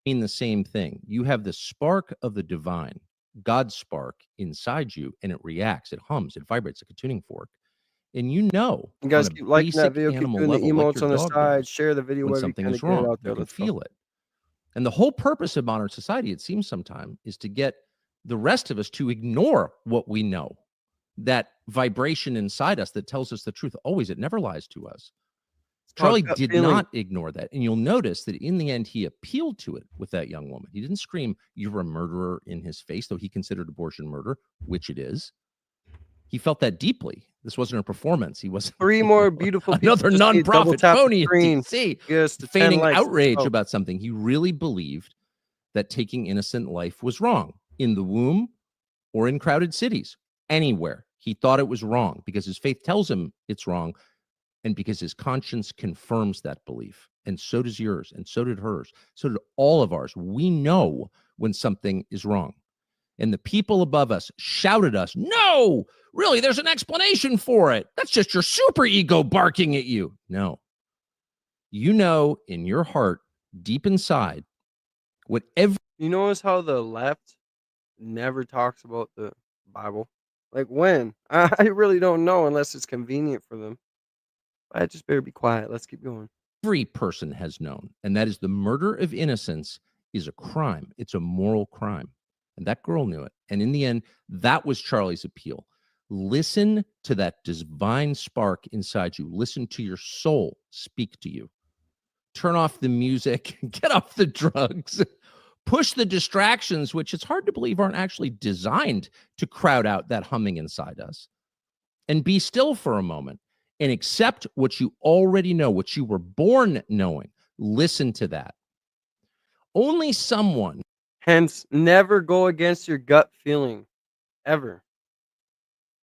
Mean the same thing. You have the spark of the divine, God's spark inside you, and it reacts, it hums, it vibrates like a tuning fork. And you guys on a keep liking that basic video, keep animal doing the level, like emotes your on the dog side, does, share the video when where we something kind is of get it wrong, out there. you can Let's go. feel it. And the whole purpose of modern society, it seems sometimes, is to get the rest of us to ignore what we know, that vibration inside us that tells us the truth. Always, it never lies to us. Charlie did not ignore that. And you'll notice that in the end, he appealed to it with that young woman. He didn't scream, you're a murderer in his face, though he considered abortion murder, which it is. He felt that deeply. This wasn't a performance. He wasn't 3 more beautiful people. another nonprofit phony in DC feigning outrage about something. He really believed that taking innocent life was wrong in the womb or in crowded cities, anywhere. He thought it was wrong because his faith tells him it's wrong, and because his conscience confirms that belief. And so does yours, and so did hers. So did all of ours. We know when something is wrong. And the people above us shouted us, no, really, there's an explanation for it. That's just your super ego barking at you. No. You know in your heart, deep inside, whatever. You notice how the left never talks about the Bible? Like, when? I really don't know unless it's convenient for them. I just better be quiet. Let's keep going. Every person has known, and that is the murder of innocence is a crime. It's a moral crime. And that girl knew it. And in the end, that was Charlie's appeal. Listen to that divine spark inside you. Listen to your soul speak to you. Turn off the music, get off the drugs, push the distractions, which it's hard to believe aren't actually designed to crowd out that humming inside us. And be still for a moment and accept what you already know, what you were born knowing. Listen to that. Only someone. Hence, never go against your gut feeling, ever.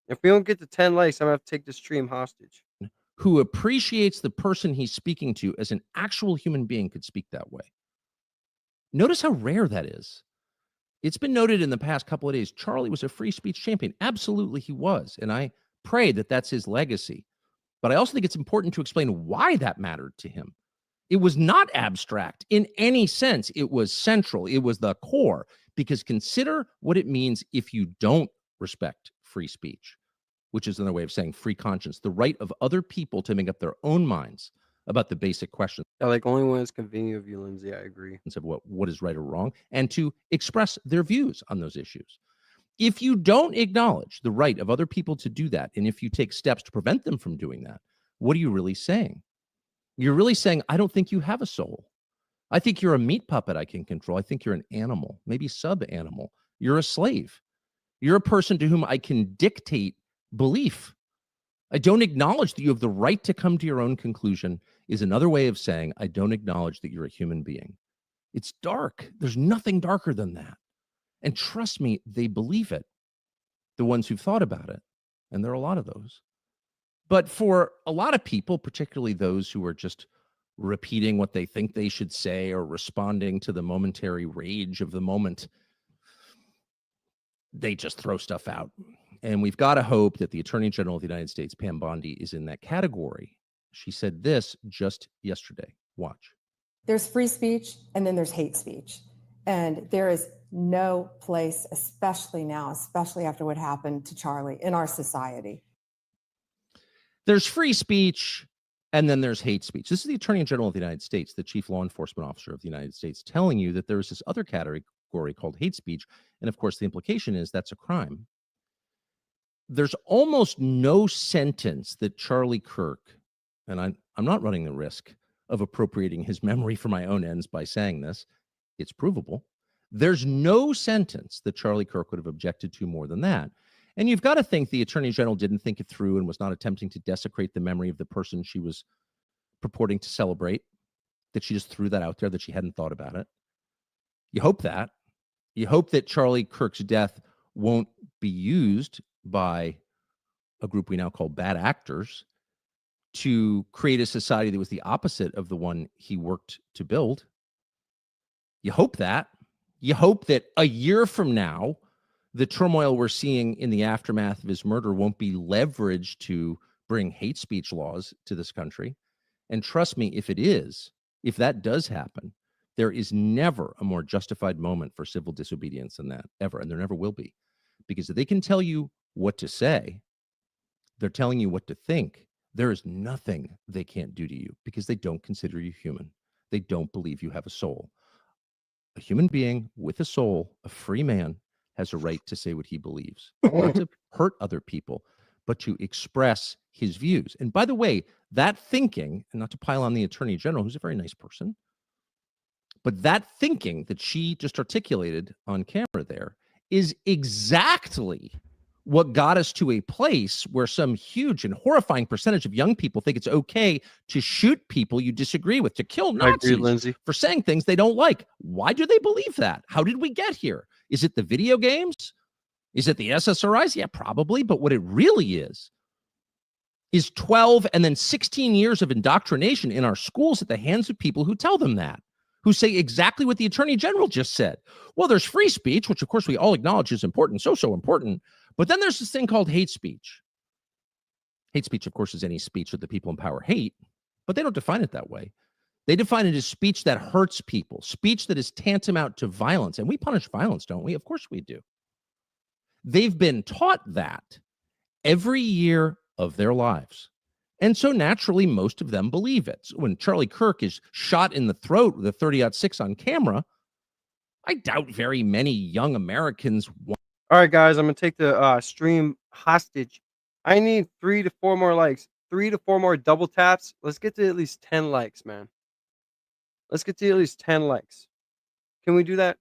If we don't get to 10 likes, I'm going to have to take this stream hostage. Who appreciates the person he's speaking to as an actual human being could speak that way. Notice how rare that is. It's been noted in the past couple of days, Charlie was a free speech champion. Absolutely, he was. And I pray that that's his legacy. But I also think it's important to explain why that mattered to him. It was not abstract in any sense. It was central. It was the core. Because consider what it means if you don't respect free speech, which is another way of saying free conscience, the right of other people to make up their own minds about the basic questions. Yeah, like only when it's convenient of you, Lindsay. I agree. Of what is right or wrong, and to express their views on those issues. If you don't acknowledge the right of other people to do that, and if you take steps to prevent them from doing that, what are you really saying? You're really saying, I don't think you have a soul. I think you're a meat puppet I can control. I think you're an animal, maybe sub-animal. You're a slave. You're a person to whom I can dictate belief. I don't acknowledge that you have the right to come to your own conclusion is another way of saying, I don't acknowledge that you're a human being. It's dark. There's nothing darker than that. And trust me, they believe it. The ones who've thought about it. And there are a lot of those. But for a lot of people, particularly those who are just repeating what they think they should say or responding to the momentary rage of the moment, they just throw stuff out. And we've got to hope that the Attorney General of the United States, Pam Bondi, is in that category. She said this just yesterday. Watch. There's free speech and then there's hate speech. And there is no place, especially now, especially after what happened to Charlie, in our society. There's free speech and then there's hate speech. This is the Attorney General of the United States, the Chief Law Enforcement Officer of the United States, telling you that there is this other category called hate speech. And of course, the implication is that's a crime. There's almost no sentence that Charlie Kirk, and I'm not running the risk of appropriating his memory for my own ends by saying this, it's provable. There's no sentence that Charlie Kirk would have objected to more than that. And you've got to think the Attorney General didn't think it through and was not attempting to desecrate the memory of the person she was purporting to celebrate, that she just threw that out there, that she hadn't thought about it. You hope that. You hope that Charlie Kirk's death won't be used by a group we now call bad actors to create a society that was the opposite of the one he worked to build. You hope that. You hope that a year from now, the turmoil we're seeing in the aftermath of his murder won't be leveraged to bring hate speech laws to this country. And trust me, if it is, if that does happen, there is never a more justified moment for civil disobedience than that, ever. And there never will be. Because if they can tell you what to say, they're telling you what to think. There is nothing they can't do to you because they don't consider you human. They don't believe you have a soul. A human being with a soul, a free man, has a right to say what he believes, not to hurt other people, but to express his views. And by the way, that thinking, and not to pile on the Attorney General, who's a very nice person, but that thinking that she just articulated on camera there is exactly what got us to a place where some huge and horrifying percentage of young people think it's okay to shoot people you disagree with, to kill Nazis for saying things they don't like. Why do they believe that? How did we get here? Is it the video games? Is it the SSRIs? Yeah, probably. But what it really is 12 and then 16 years of indoctrination in our schools at the hands of people who tell them that, who say exactly what the Attorney General just said. Well, there's free speech, which of course we all acknowledge is important, so important. But then there's this thing called hate speech. Hate speech, of course, is any speech that the people in power hate, but they don't define it that way. They define it as speech that hurts people, speech that is tantamount to violence. And we punish violence, don't we? Of course we do. They've been taught that every year of their lives. And so naturally, most of them believe it. So when Charlie Kirk is shot in the throat with a .30-06 on camera, I doubt very many young Americans want. All right, guys, I'm gonna take the stream hostage. I need 3 to 4 more likes, 3 to 4 more double taps. Let's get to at least 10 likes, man. Let's get to at least 10 likes. Can we do that?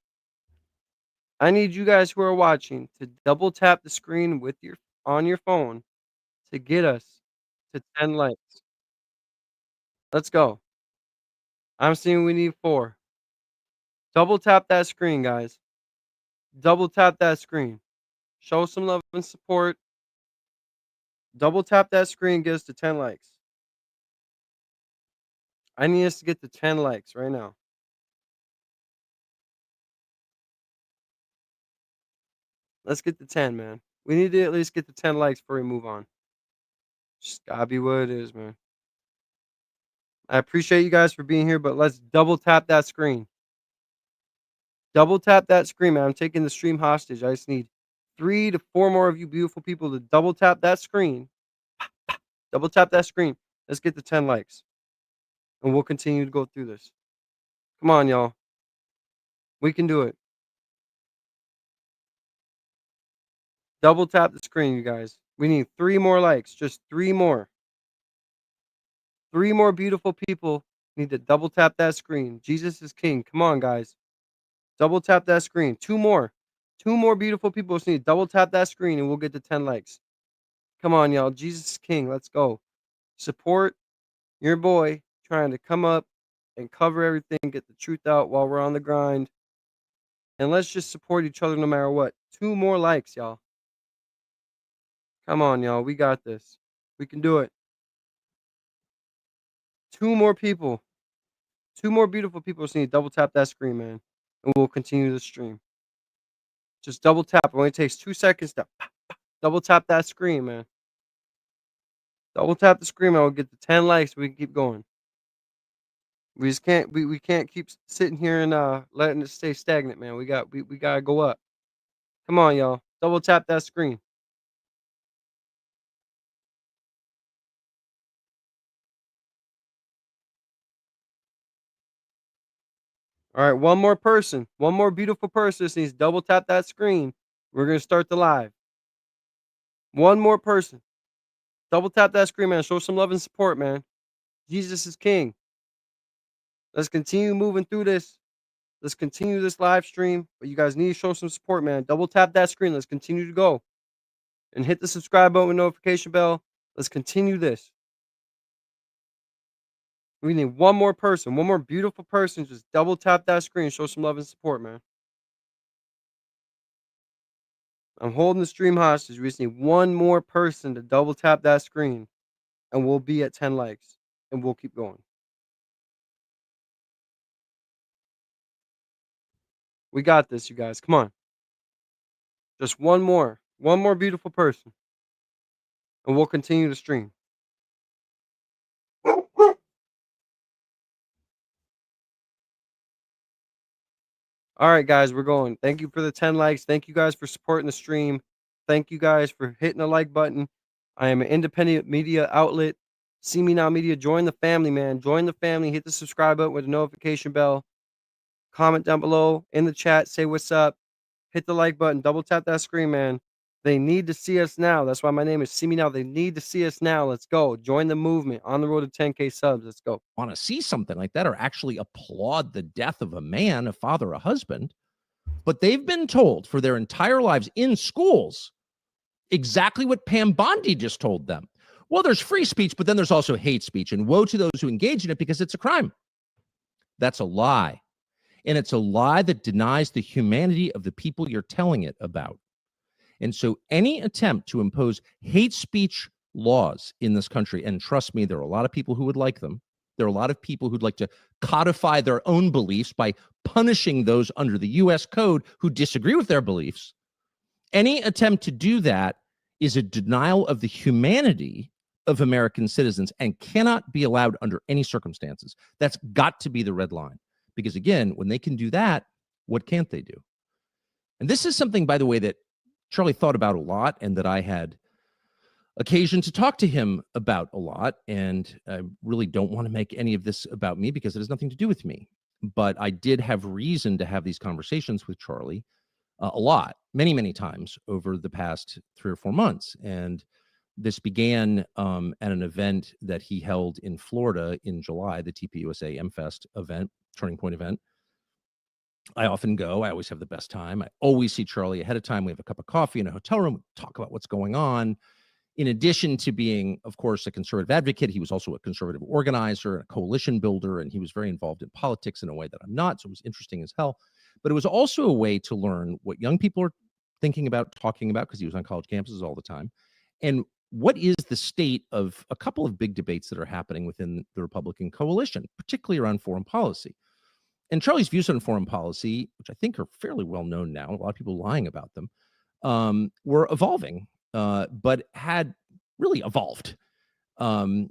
I need you guys who are watching to double tap the screen with your on your phone to get us to 10 likes. Let's go. I'm seeing we need 4. Double tap that screen, guys. Double tap that screen. Show some love and support. Double tap that screen, get us to 10 likes. I need us to get to 10 likes right now. Let's get to 10, man. We need to at least get to 10 likes before we move on. Just gotta be what it is, man. I appreciate you guys for being here, but let's double tap that screen. Double tap that screen, man. I'm taking the stream hostage. I just need 3 to 4 more of you beautiful people to double tap that screen. Double tap that screen. Let's get to 10 likes. And we'll continue to go through this. Come on, y'all. We can do it. Double tap the screen, you guys. We need 3 more likes. Just 3 more. 3 more beautiful people need to double tap that screen. Jesus is King. Come on, guys. Double tap that screen. 2 more. 2 more beautiful people just need to double tap that screen and we'll get to 10 likes. Come on, y'all. Jesus is King. Let's go. Support your boy trying to come up and cover everything, get the truth out while we're on the grind. And let's just support each other no matter what. 2 more likes, y'all. Come on, y'all. We got this. We can do it. 2 more people. 2 more beautiful people just need to double tap that screen, man. And we'll continue the stream. Just double tap. It only takes 2 seconds to double tap that screen, man. Double tap the screen, man. We'll get to 10 likes. We can keep going. We just can't. We can't keep sitting here and letting it stay stagnant, man. We gotta go up. Come on, y'all. Double tap that screen. All right, one more person. One more beautiful person just needs to double tap that screen. We're gonna start the live. One more person. Double tap that screen, man. Show some love and support, man. Jesus is King. Let's continue moving through this. Let's continue this live stream. But you guys need to show some support, man. Double tap that screen. Let's continue to go. And hit the subscribe button with notification bell. Let's continue this. We need one more person, one more beautiful person. Just double tap that screen. Show some love and support, man. I'm holding the stream hostage. We just need one more person to double tap that screen. And we'll be at 10 likes. And we'll keep going. We got this, you guys. Come on. Just one more. One more beautiful person. And we'll continue to stream. All right, guys, we're going. Thank you for the 10 likes. Thank you guys for supporting the stream. Thank you guys for hitting the like button. I am an independent media outlet. See Me Now Media. Join the family, man. Join the family. Hit the subscribe button with the notification bell. Comment down below in the chat. Say what's up. Hit the like button. Double tap that screen, man. They need to see us now. That's why my name is See Me Now. They need to see us now. Let's go. Join the movement. On the road to 10K subs. Let's go. Want to see something like that or actually applaud the death of a man, a father, a husband. But they've been told for their entire lives in schools exactly what Pam Bondi just told them. Well, there's free speech, but then there's also hate speech. And woe to those who engage in it because it's a crime. That's a lie. And it's a lie that denies the humanity of the people you're telling it about. And so any attempt to impose hate speech laws in this country, and trust me, there are a lot of people who would like them. There are a lot of people who'd like to codify their own beliefs by punishing those under the U.S. code who disagree with their beliefs. Any attempt to do that is a denial of the humanity of American citizens and cannot be allowed under any circumstances. That's got to be the red line. Because again, when they can do that, what can't they do? And this is something, by the way, that Charlie thought about a lot and that I had occasion to talk to him about a lot. And I really don't want to make any of this about me because it has nothing to do with me. but I did have reason to have these conversations with Charlie a lot, many, many times over the past 3 or 4 months. And this began at an event that he held in Florida in July, the TPUSA MFest event, Turning Point event. I often go. I always have the best time. I always see Charlie ahead of time. We have a cup of coffee in a hotel room. We talk about what's going on. In addition to being, of course, a conservative advocate, he was also a conservative organizer, a coalition builder, and he was very involved in politics in a way that I'm not. So it was interesting as hell. But it was also a way to learn what young people are thinking about, talking about, because he was on college campuses all the time. And what is the state of a couple of big debates that are happening within the Republican coalition, particularly around foreign policy. And Charlie's views on foreign policy, which I think are fairly well known now, a lot of people lying about them, were evolving, but had really evolved. And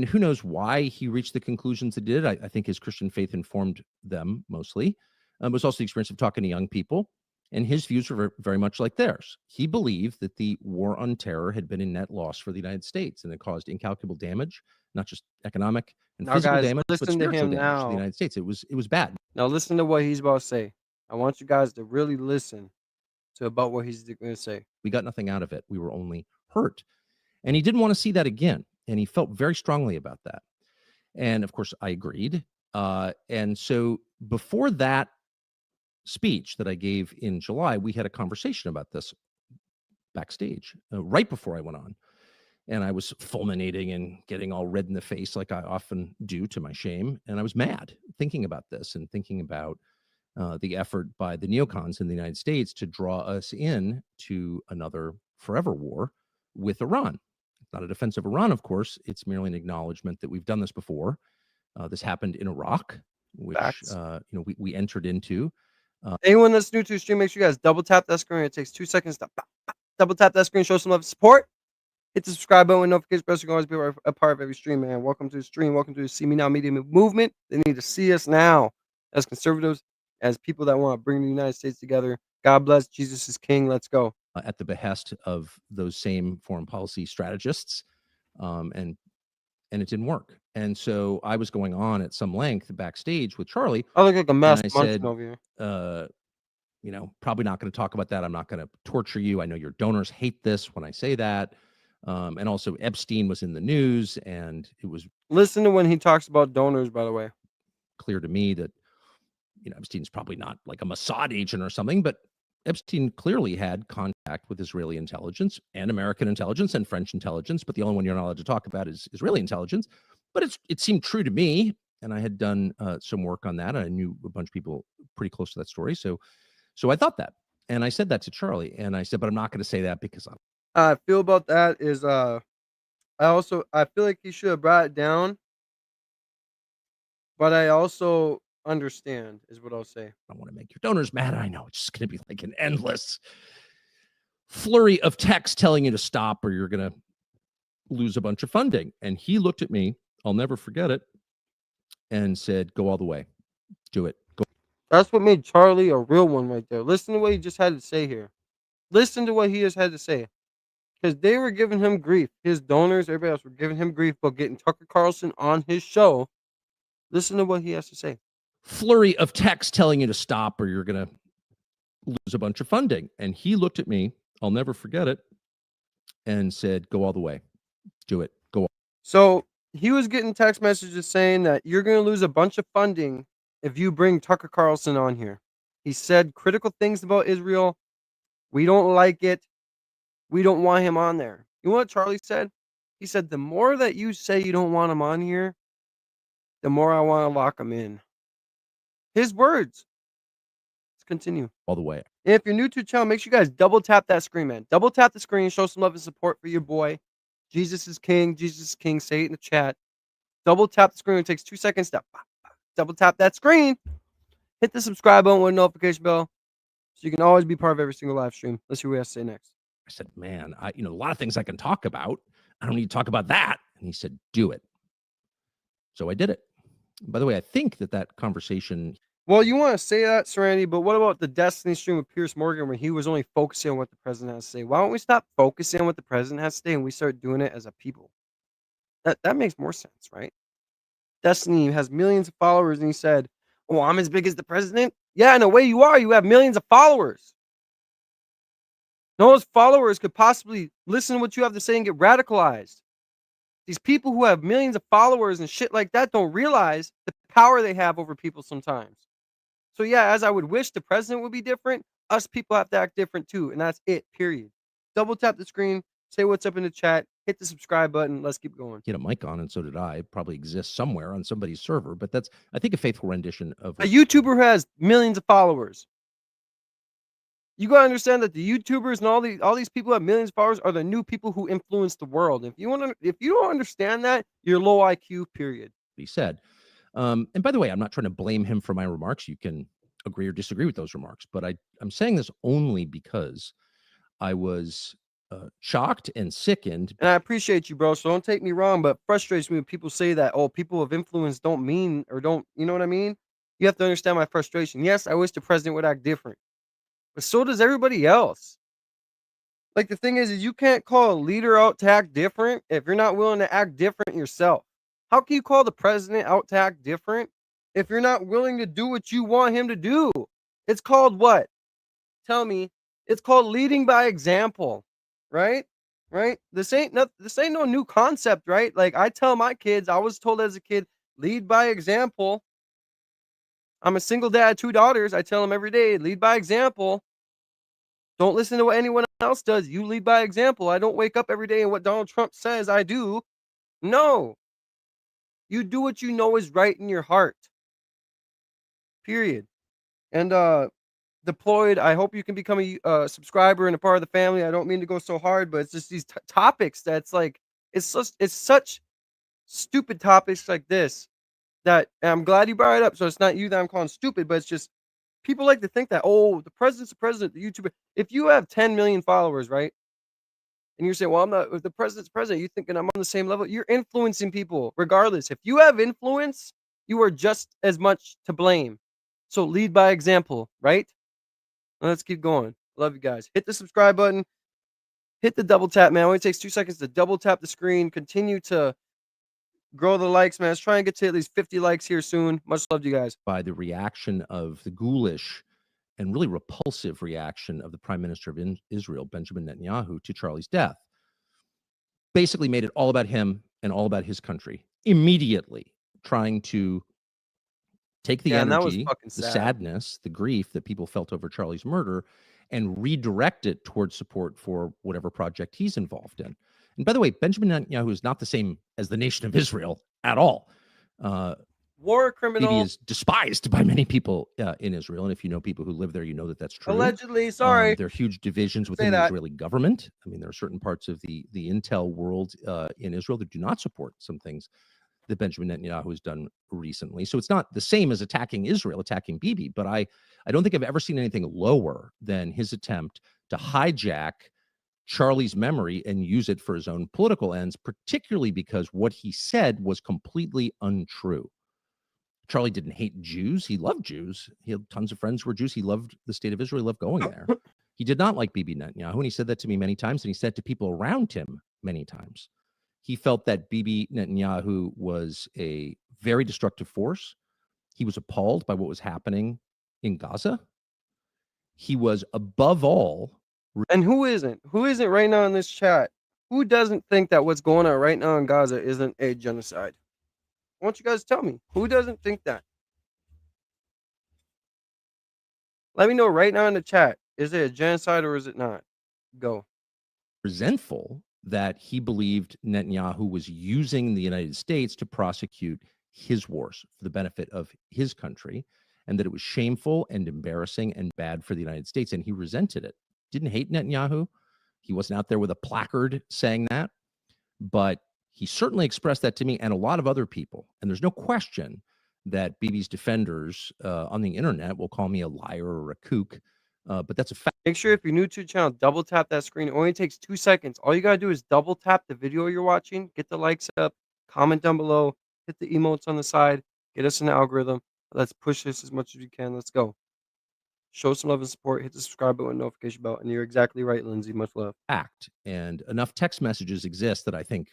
who knows why he reached the conclusions he did. I think his Christian faith informed them mostly. It was also the experience of talking to young people, and his views were very much like theirs. He believed that the war on terror had been a net loss for the United States, and it caused incalculable damage, not just economic and Now, physical guys, damage, but listen to spiritual him damage to the now. United States. It was bad. Now listen to what he's about to say. I want you guys to really listen to about what he's going to say. We got nothing out of it. We were only hurt. And he didn't want to see that again. And he felt very strongly about that. And of course, I agreed. And so before that speech that I gave in July, we had a conversation about this backstage right before I went on. And I was fulminating and getting all red in the face like I often do, to my shame. And I was mad thinking about this and thinking about the effort by the neocons in the United States to draw us in to another forever war with Iran. It's not a defense of Iran, of course. It's merely an acknowledgement that we've done this before. This happened in Iraq, which we entered into. Anyone that's new to the stream, make sure you guys double tap that screen. It takes 2 seconds to double tap that screen, show some love and support. Hit the subscribe button with notifications bell so you can always be a part of every stream, man. Welcome to the stream. Welcome to the See Me Now Media movement. They need to see us now as conservatives, as people that want to bring the United States together. God bless. Jesus is King. Let's go. At the behest of those same foreign policy strategists, and it didn't work. And so I was going on at some length backstage with Charlie. I look like a mess. And I said, over here. Probably not going to talk about that. I'm not going to torture you. I know your donors hate this when I say that. And also Epstein was in the news, and it was listen to when he talks about donors, by the way. Clear to me that Epstein's probably not like a Mossad agent or something, but Epstein clearly had contact with Israeli intelligence and American intelligence and French intelligence, but the only one you're not allowed to talk about is Israeli intelligence. But it seemed true to me, and I had done some work on that. And I knew a bunch of people pretty close to that story, so I thought that, and I said that to Charlie, and I said, but I'm not going to say that because I feel about that is I feel like he should have brought it down, but I also understand is what I'll say. I want to make your donors mad. I know it's just going to be like an endless flurry of text telling you to stop or you're going to lose a bunch of funding. And he looked at me, I'll never forget it, and said, go all the way. Do it. Go. That's what made Charlie a real one right there. Listen to what he just had to say here. Listen to what he just had to say. Because they were giving him grief. His donors, everybody else were giving him grief about getting Tucker Carlson on his show. Listen to what he has to say. Flurry of text telling you to stop or you're going to lose a bunch of funding. And he looked at me, I'll never forget it, and said, go all the way. Do it. Go. So he was getting text messages saying that you're going to lose a bunch of funding if you bring Tucker Carlson on here. He said critical things about Israel. We don't like it. We don't want him on there. You know what Charlie said? He said, the more that you say you don't want him on here, the more I want to lock him in. His words. Let's continue. All the way. And if you're new to the channel, make sure you guys double tap that screen, man. Double tap the screen. Show some love and support for your boy. Jesus is King. Jesus is King. Say it in the chat. Double tap the screen. It takes 2 seconds to double tap that screen. Hit the subscribe button with a notification bell so you can always be part of every single live stream. Let's see what he has to say next. I said, man, a lot of things I can talk about. I don't need to talk about that. And he said, do it. So I did it. By the way, I think that conversation. Well, you want to say that, Serenity, but what about the Destiny stream with Pierce Morgan where he was only focusing on what the president has to say? Why don't we stop focusing on what the president has to say and we start doing it as a people? That makes more sense, right? Destiny has millions of followers and he said, Oh, I'm as big as the president? Yeah, in a way you are. You have millions of followers. Those followers could possibly listen to what you have to say and get radicalized. These people who have millions of followers and shit like that don't realize the power they have over people sometimes. So yeah, as I would wish the president would be different, us people have to act different too, and that's it, period. Double tap the screen, say what's up in the chat, hit the subscribe button, let's keep going. He had a mic on, and so did I. It probably exists somewhere on somebody's server, but that's, I think, a faithful rendition of A YouTuber who has millions of followers. You gotta understand that the YouTubers and all these people who have millions of followers are the new people who influence the world. If you don't understand that, you're low IQ, period. he said. And by the way, I'm not trying to blame him for my remarks. You can agree or disagree with those remarks, but I'm saying this only because I was shocked and sickened. And I appreciate you, bro. So don't take me wrong, but it frustrates me when people say that, oh, people of influence don't mean or don't, you know what I mean? You have to understand my frustration. Yes, I wish the president would act different, but so does everybody else. Like the thing is you can't call a leader out to act different if you're not willing to act different yourself. How can you call the president out to act different if you're not willing to do what you want him to do? It's called what? Tell me. It's called leading by example, right? Right? This ain't no new concept, right? Like I tell my kids, I was told as a kid, lead by example. I'm a single dad, 2 daughters. I tell them every day, lead by example. Don't listen to what anyone else does. You lead by example. I don't wake up every day and what Donald Trump says I do. No. You do what you know is right in your heart. Period. And Deployed, I hope you can become a subscriber and a part of the family. I don't mean to go so hard, but it's just these topics that's like it's such stupid topics like this that and I'm glad you brought it up. So it's not you that I'm calling stupid, but it's just people like to think that, oh, the president's the president, the YouTuber. If you have 10 million followers, right? And you're saying, well, I'm not, if the president's president, you thinking I'm on the same level. You're influencing people regardless. If you have influence, you are just as much to blame. So lead by example, right? Let's keep going. Love you guys. Hit the subscribe button. Hit the double tap, man. It only takes 2 seconds to double tap the screen. Continue to grow the likes, man. Let's try and get to at least 50 likes here soon. Much love to you guys. By the reaction of the ghoulish and really repulsive reaction of the Prime Minister of Israel, Benjamin Netanyahu, to Charlie's death. Basically made it all about him and all about his country. Immediately trying to take the energy, the sadness, the grief that people felt over Charlie's murder and redirect it towards support for whatever project he's involved in. And by the way, Benjamin Netanyahu is not the same as the nation of Israel at all. War criminal. Bibi is despised by many people in Israel. And if you know people who live there, you know that that's true. Allegedly, sorry. There are huge divisions within the Israeli government. I mean, there are certain parts of the intel world in Israel that do not support some things that Benjamin Netanyahu has done recently. So it's not the same as attacking Israel, attacking Bibi, but I don't think I've ever seen anything lower than his attempt to hijack Charlie's memory and use it for his own political ends, particularly because what he said was completely untrue. Charlie didn't hate Jews. He loved Jews. He had tons of friends who were Jews. He loved the state of Israel. He loved going there. He did not like Bibi Netanyahu, and he said that to me many times, and he said it to people around him many times. He felt that Bibi Netanyahu was a very destructive force. He was appalled by what was happening in Gaza. He was above all. And who isn't? Who isn't right now in this chat? Who doesn't think that what's going on right now in Gaza isn't a genocide? I want you guys to tell me. Who doesn't think that? Let me know right now in the chat. Is it a genocide or is it not? Go. Resentful that he believed Netanyahu was using the United States to prosecute his wars for the benefit of his country, and that it was shameful and embarrassing and bad for the United States, and he resented it. Didn't hate Netanyahu. He wasn't out there with a placard saying that, but he certainly expressed that to me and a lot of other people. And there's no question that Bibi's defenders on the internet will call me a liar or a kook, but that's a fact. Make sure if you're new to the channel, double tap that screen. It only takes 2 seconds. All you got to do is double tap the video you're watching, get the likes up, comment down below, hit the emotes on the side, get us in the algorithm. Let's push this as much as we can. Let's go. Show some love and support. Hit the subscribe button, notification bell. And you're exactly right, Lindsay. Much love. And enough text messages exist that I think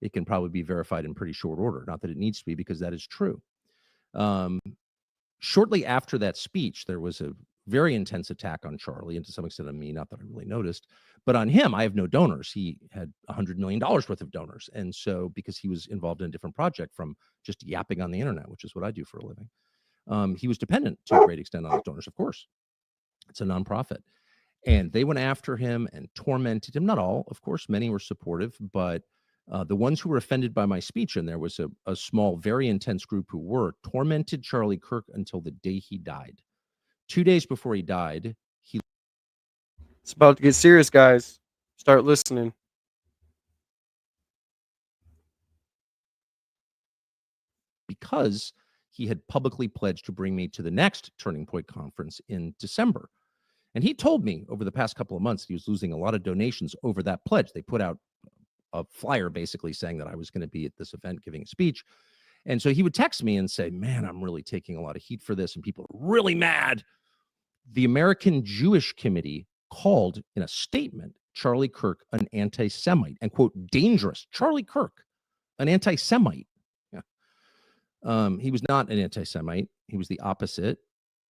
it can probably be verified in pretty short order. Not that it needs to be, because that is true. shortly after that speech, there was a very intense attack on Charlie, and to some extent on me, not that I really noticed, but on him, I have no donors. He had $100 million worth of donors. And so because he was involved in a different project from just yapping on the internet, which is what I do for a living, he was dependent to a great extent on his donors, of course. It's a nonprofit. And they went after him and tormented him. Not all, of course, many were supportive, but the ones who were offended by my speech, and there was a small, very intense group who were, tormented Charlie Kirk until the day he died. 2 days before he died, It's about to get serious, guys. Start listening. Because he had publicly pledged to bring me to the next Turning Point conference in December. And he told me over the past couple of months that he was losing a lot of donations over that pledge. They put out a flyer basically saying that I was going to be at this event giving a speech. And so he would text me and say, man, I'm really taking a lot of heat for this, and people are really mad. The American Jewish Committee called in a statement Charlie Kirk an anti-Semite and, quote, dangerous. Charlie Kirk, an anti-Semite. Yeah. He was not an anti-Semite. He was the opposite,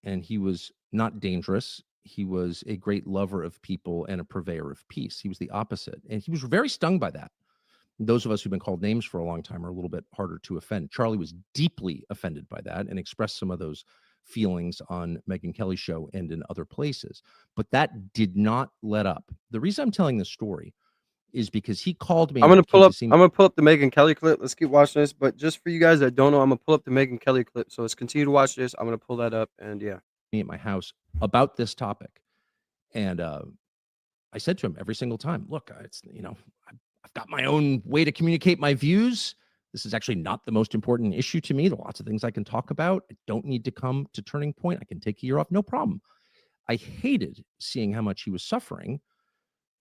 and he was not dangerous. He was a great lover of people and a purveyor of peace. He was the opposite, and he was very stung by that. Those of us who've been called names for a long time are a little bit harder to offend. Charlie was deeply offended by that and expressed some of those feelings on Megyn Kelly's show and in other places. But that did not let up. The reason I'm telling this story is because he called me. I'm gonna pull up the Megyn Kelly clip. Let's keep watching this. But just for you guys that don't know, I'm gonna pull up the Megyn Kelly clip. So let's continue to watch this. I'm gonna pull that up, and yeah. Me at my house about this topic. And I said to him every single time, look, it's, you know, I've got my own way to communicate my views. This is actually not the most important issue to me. There are lots of things I can talk about. I don't need to come to Turning Point. I can take a year off, no problem. I hated seeing how much he was suffering,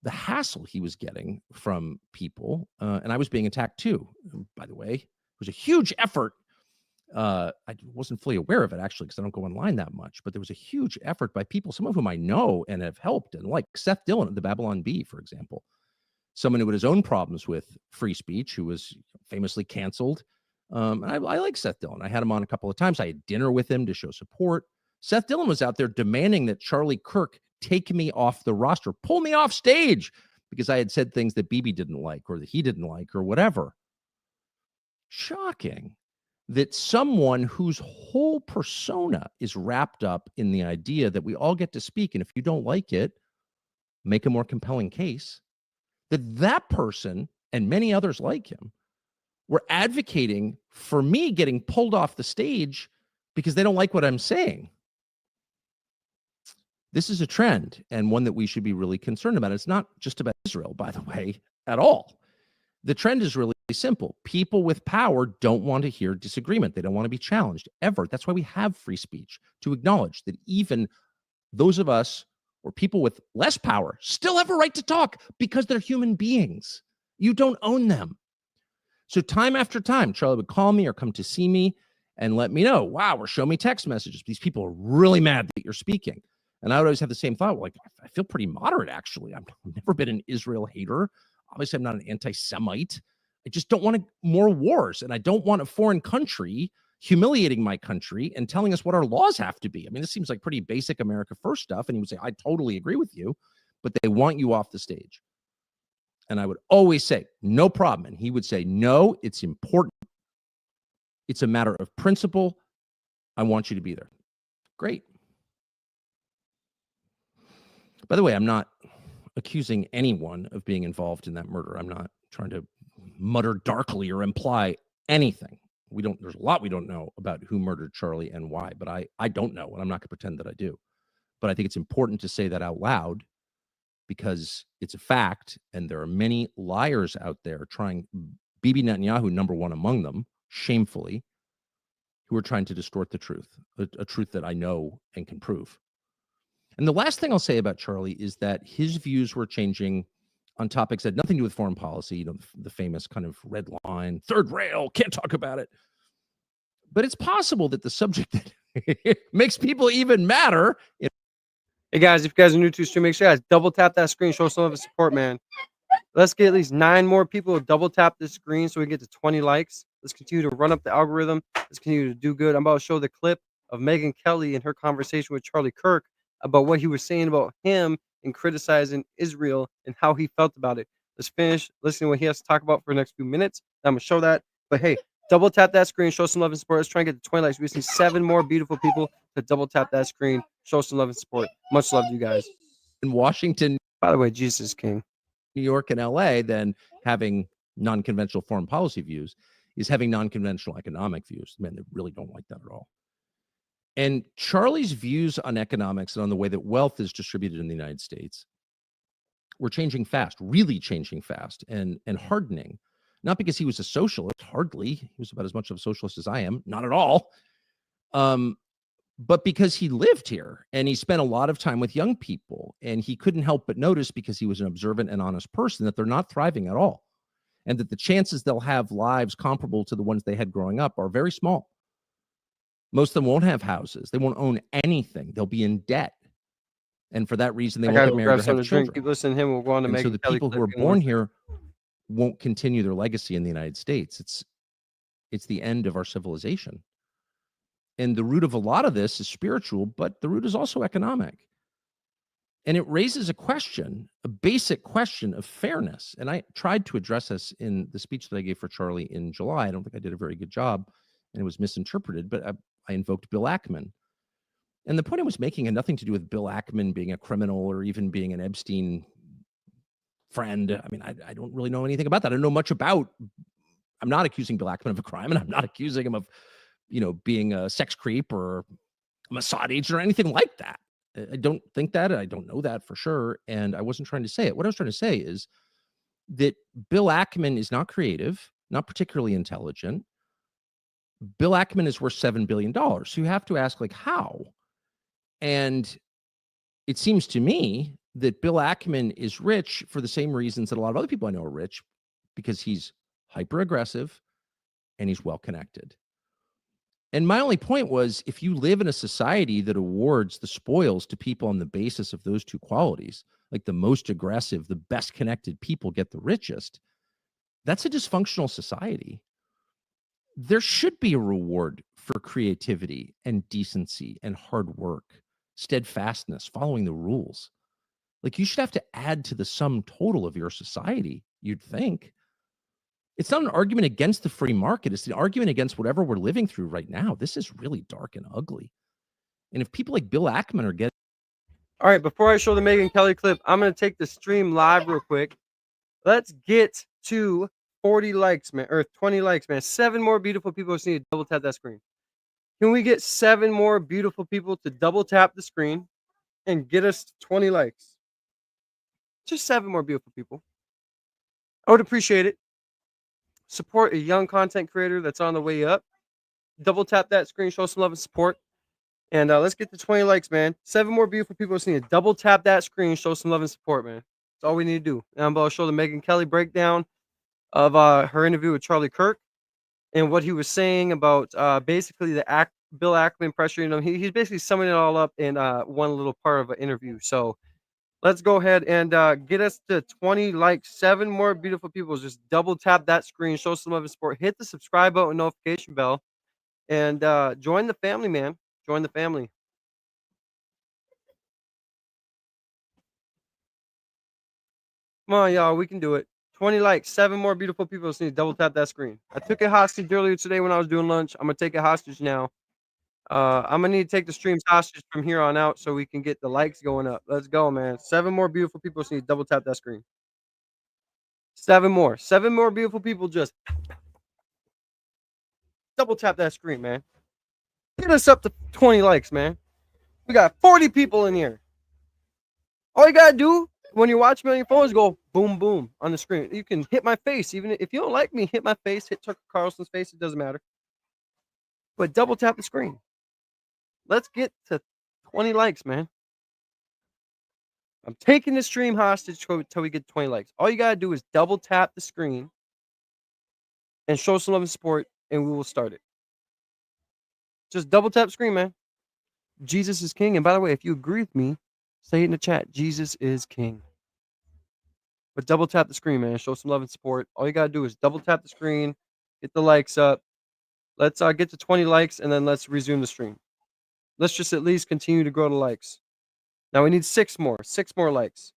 the hassle he was getting from people, and I was being attacked too. By the way, it was a huge effort. I wasn't fully aware of it, actually, because I don't go online that much, but there was a huge effort by people, some of whom I know and have helped, and like Seth Dillon at the Babylon Bee, for example, someone who had his own problems with free speech, who was famously canceled. And I like Seth Dillon. I had him on a couple of times. I had dinner with him to show support. Seth Dillon was out there demanding that Charlie Kirk take me off the roster, pull me off stage, because I had said things that Bibi didn't like or that he didn't like or whatever. Shocking that someone whose whole persona is wrapped up in the idea that we all get to speak, and if you don't like it, make a more compelling case, that person and many others like him were advocating for me getting pulled off the stage because they don't like what I'm saying. This is a trend, and one that we should be really concerned about. It's not just about Israel, by the way, at all. The trend is really simple. People with power don't want to hear disagreement. They don't want to be challenged ever. That's why we have free speech, to acknowledge that even those of us or people with less power still have a right to talk because they're human beings. You don't own them. So time after time, Charlie would call me or come to see me and let me know, wow, or show me text messages. These people are really mad that you're speaking. And I would always have the same thought, like, I feel pretty moderate, actually. I've never been an Israel hater. Obviously, I'm not an anti-Semite. I just don't want more wars, and I don't want a foreign country humiliating my country and telling us what our laws have to be. I mean, this seems like pretty basic America First stuff, and he would say, I totally agree with you, but they want you off the stage. And I would always say, no problem. And he would say, no, it's important. It's a matter of principle. I want you to be there. Great. By the way, I'm not accusing anyone of being involved in that murder. I'm not trying to mutter darkly or imply anything. There's a lot we don't know about who murdered Charlie and why, but I don't know, and I'm not going to pretend that I do. But I think it's important to say that out loud because it's a fact, and there are many liars out there trying, Bibi Netanyahu, number one among them, shamefully, who are trying to distort the truth, a truth that I know and can prove. And the last thing I'll say about Charlie is that his views were changing on topics that had nothing to do with foreign policy, you know, the famous kind of red line, third rail, can't talk about it. But it's possible that the subject that makes people even madder. Hey guys, if you guys are new to the stream, make sure you guys double tap that screen, show some of the support, man. Let's get at least 9 more people to double tap this screen so we get to 20 likes. Let's continue to run up the algorithm. Let's continue to do good. I'm about to show the clip of Megyn Kelly and her conversation with Charlie Kirk about what he was saying about him and criticizing Israel and how he felt about it. Let's finish listening to what he has to talk about for the next few minutes. I'm going to show that. But hey, double tap that screen, show some love and support. Let's try and get to 20 likes. We see 7 more beautiful people to double tap that screen, show some love and support. Much love to you guys. In Washington, by the way, Jesus is king. New York and LA, then having non-conventional foreign policy views is having non-conventional economic views. Man, they really don't like that at all. And Charlie's views on economics and on the way that wealth is distributed in the United States were changing fast, really changing fast and hardening. Not because he was a socialist, hardly. He was about as much of a socialist as I am, not at all. But because he lived here and he spent a lot of time with young people, and he couldn't help but notice, because he was an observant and honest person, that they're not thriving at all, and that the chances they'll have lives comparable to the ones they had growing up are very small. Most of them won't have houses. They won't own anything. They'll be in debt. And for that reason, they won't get married or have children. Keep listening to him. We'll go on to and so the people who are born here won't continue their legacy in the United States. It's the end of our civilization. And the root of a lot of this is spiritual, but the root is also economic. And it raises a question, a basic question of fairness. And I tried to address this in the speech that I gave for Charlie in July. I don't think I did a very good job, and it was misinterpreted, but I invoked Bill Ackman. And the point I was making had nothing to do with Bill Ackman being a criminal or even being an Epstein friend. I mean, I don't really know anything about that. I don't know much about. I'm not accusing Bill Ackman of a crime, and I'm not accusing him of, being a sex creep or a Mossad agent or anything like that. I don't think that. I don't know that for sure. And I wasn't trying to say it. What I was trying to say is that Bill Ackman is not creative, not particularly intelligent. Bill Ackman is worth $7 billion. So you have to ask, how? And it seems to me that Bill Ackman is rich for the same reasons that a lot of other people I know are rich, because he's hyper aggressive and he's well connected. And my only point was, if you live in a society that awards the spoils to people on the basis of those two qualities, like the most aggressive, the best connected people get the richest, that's a dysfunctional society. There should be a reward for creativity and decency and hard work, steadfastness, following the rules. You should have to add to the sum total of your society, you'd think. It's not an argument against the free market. It's the argument against whatever we're living through right now. This is really dark and ugly. And if people like Bill Ackman are getting... All right, before I show the Megyn Kelly clip, I'm going to take the stream live real quick. Let's get to 40 likes, man, or 20 likes, man. 7 more beautiful people just need to double tap that screen. Can we get 7 more beautiful people to double tap the screen and get us 20 likes? Just 7 more beautiful people. I would appreciate it. Support a young content creator that's on the way up. Double tap that screen, show some love and support. And let's get to 20 likes, man. 7 more beautiful people just need to double tap that screen, show some love and support, man. That's all we need to do. And I'm about to show the Megyn Kelly breakdown of her interview with Charlie Kirk and what he was saying about basically the Bill Ackman pressure. He's basically summing it all up in one little part of an interview. So let's go ahead and get us to 20 likes. 7 more beautiful people. Just double tap that screen, show some love and support. Hit the subscribe button, notification bell, and join the family, man. Join the family. Come on, y'all. We can do it. 20 likes. 7 more beautiful people just need to double tap that screen. I took it hostage earlier today when I was doing lunch. I'm going to take it hostage now. I'm going to need to take the streams hostage from here on out so we can get the likes going up. Let's go, man. 7 more beautiful people just need to double tap that screen. 7 more. 7 more beautiful people just double tap that screen, man. Get us up to 20 likes, man. We got 40 people in here. All you got to do when you're watching me on your phone is go boom, boom on the screen. You can hit my face. Even if you don't like me, hit my face, hit Tucker Carlson's face. It doesn't matter. But double tap the screen. Let's get to 20 likes, man. I'm taking the stream hostage until we get 20 likes. All you got to do is double tap the screen and show some love and support, and we will start it. Just double tap the screen, man. Jesus is king. And by the way, if you agree with me, say it in the chat. Jesus is king. But double tap the screen, man. Show some love and support. All you got to do is double tap the screen, get the likes up. Let's get to 20 likes, and then let's resume the stream. Let's just at least continue to grow the likes. Now we need 6 more. 6 more likes.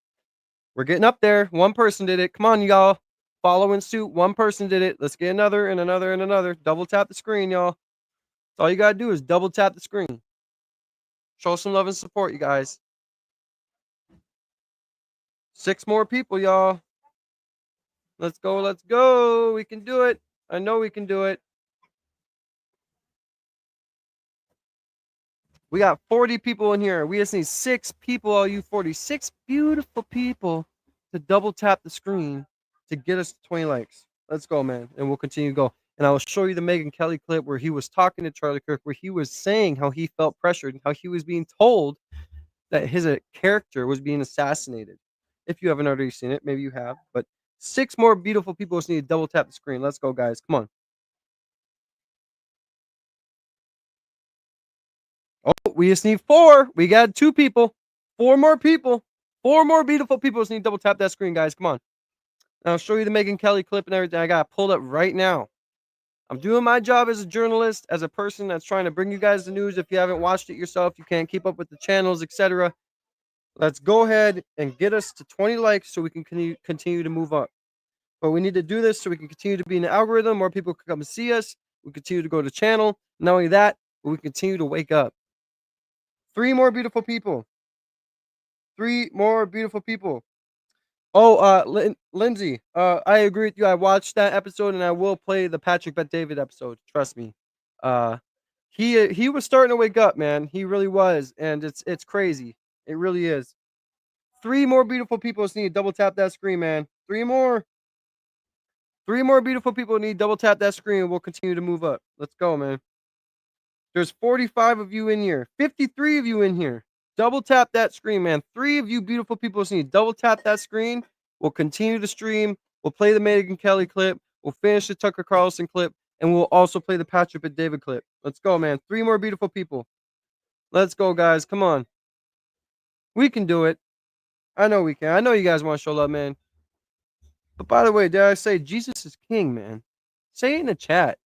We're getting up there. One person did it. Come on, y'all. Following suit. One person did it. Let's get another and another and another. Double tap the screen, y'all. All you got to do is double tap the screen. Show some love and support, you guys. 6 more people, y'all. Let's go. Let's go. We can do it. I know we can do it. We got 40 people in here. We just need 6 people, all you 46 beautiful people, to double tap the screen to get us to 20 likes. Let's go, man. And we'll continue to go. And I will show you the Megyn Kelly clip where he was talking to Charlie Kirk, where he was saying how he felt pressured and how he was being told that his character was being assassinated. If you haven't already seen it, maybe you have. But 6 more beautiful people just need to double tap the screen. Let's go, guys. Come on. Oh, we just need 4. We got 2 people. 4 more people. 4 more beautiful people just need to double tap that screen, guys. Come on. And I'll show you the Megyn Kelly clip and everything. I got it pulled up right now. I'm doing my job as a journalist, as a person that's trying to bring you guys the news. If you haven't watched it yourself, you can't keep up with the channels, etc. Let's go ahead and get us to 20 likes so we can continue to move up. But we need to do this so we can continue to be in the algorithm. More people can come and see us. We continue to go to the channel. Not only that, but we continue to wake up. 3 more beautiful people. 3 more beautiful people. Oh, Lindsay, I agree with you. I watched that episode, and I will play the Patrick Bet-David episode. Trust me. He was starting to wake up, man. He really was, and it's crazy. It really is. 3 more beautiful people just need to double tap that screen, man. 3 more. 3 more beautiful people need to double tap that screen, and we'll continue to move up. Let's go, man. There's 45 of you in here. 53 of you in here. Double tap that screen, man. 3 of you beautiful people just need to double tap that screen. We'll continue to stream. We'll play the Megyn Kelly clip. We'll finish the Tucker Carlson clip. And we'll also play the Patrick Bet-David clip. Let's go, man. 3 more beautiful people. Let's go, guys. Come on. We can do it. I know we can. I know you guys want to show love, man. But by the way, did I say Jesus is king, man? Say it in the chat.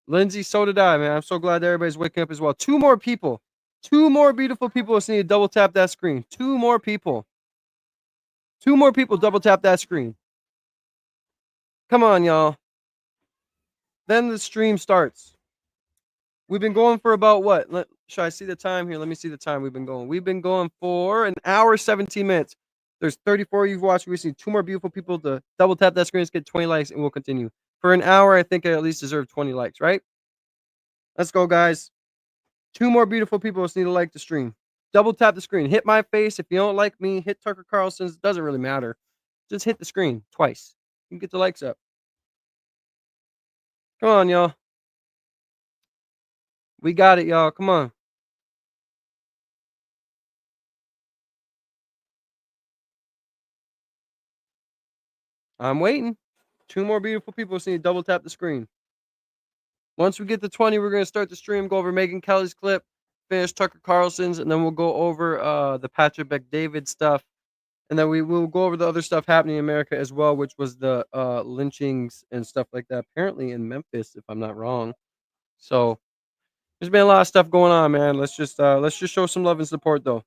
Lindsay, so did I, man. I'm so glad everybody's waking up as well. 2 more people. 2 more beautiful people just need to double tap that screen. 2 more people. 2 more people double tap that screen. Come on, y'all. Then the stream starts. We've been going for about what? Should I see the time here? Let me see the time we've been going. We've been going for an hour, 17 minutes. There's 34 of you watching. We see 2 more beautiful people to double tap that screen. Let's get 20 likes, and we'll continue. For an hour, I think I at least deserve 20 likes, right? Let's go, guys. 2 more beautiful people just need to like the stream. Double tap the screen. Hit my face. If you don't like me, hit Tucker Carlson's. It doesn't really matter. Just hit the screen twice. You can get the likes up. Come on, y'all. We got it, y'all. Come on. I'm waiting. 2 more beautiful people just need to double tap the screen. Once we get to 20, we're going to start the stream, go over Megyn Kelly's clip, finish Tucker Carlson's, and then we'll go over the Patrick Bet-David stuff. And then we will go over the other stuff happening in America as well, which was the lynchings and stuff like that, apparently in Memphis, if I'm not wrong. So there's been a lot of stuff going on, man. Let's just show some love and support, though.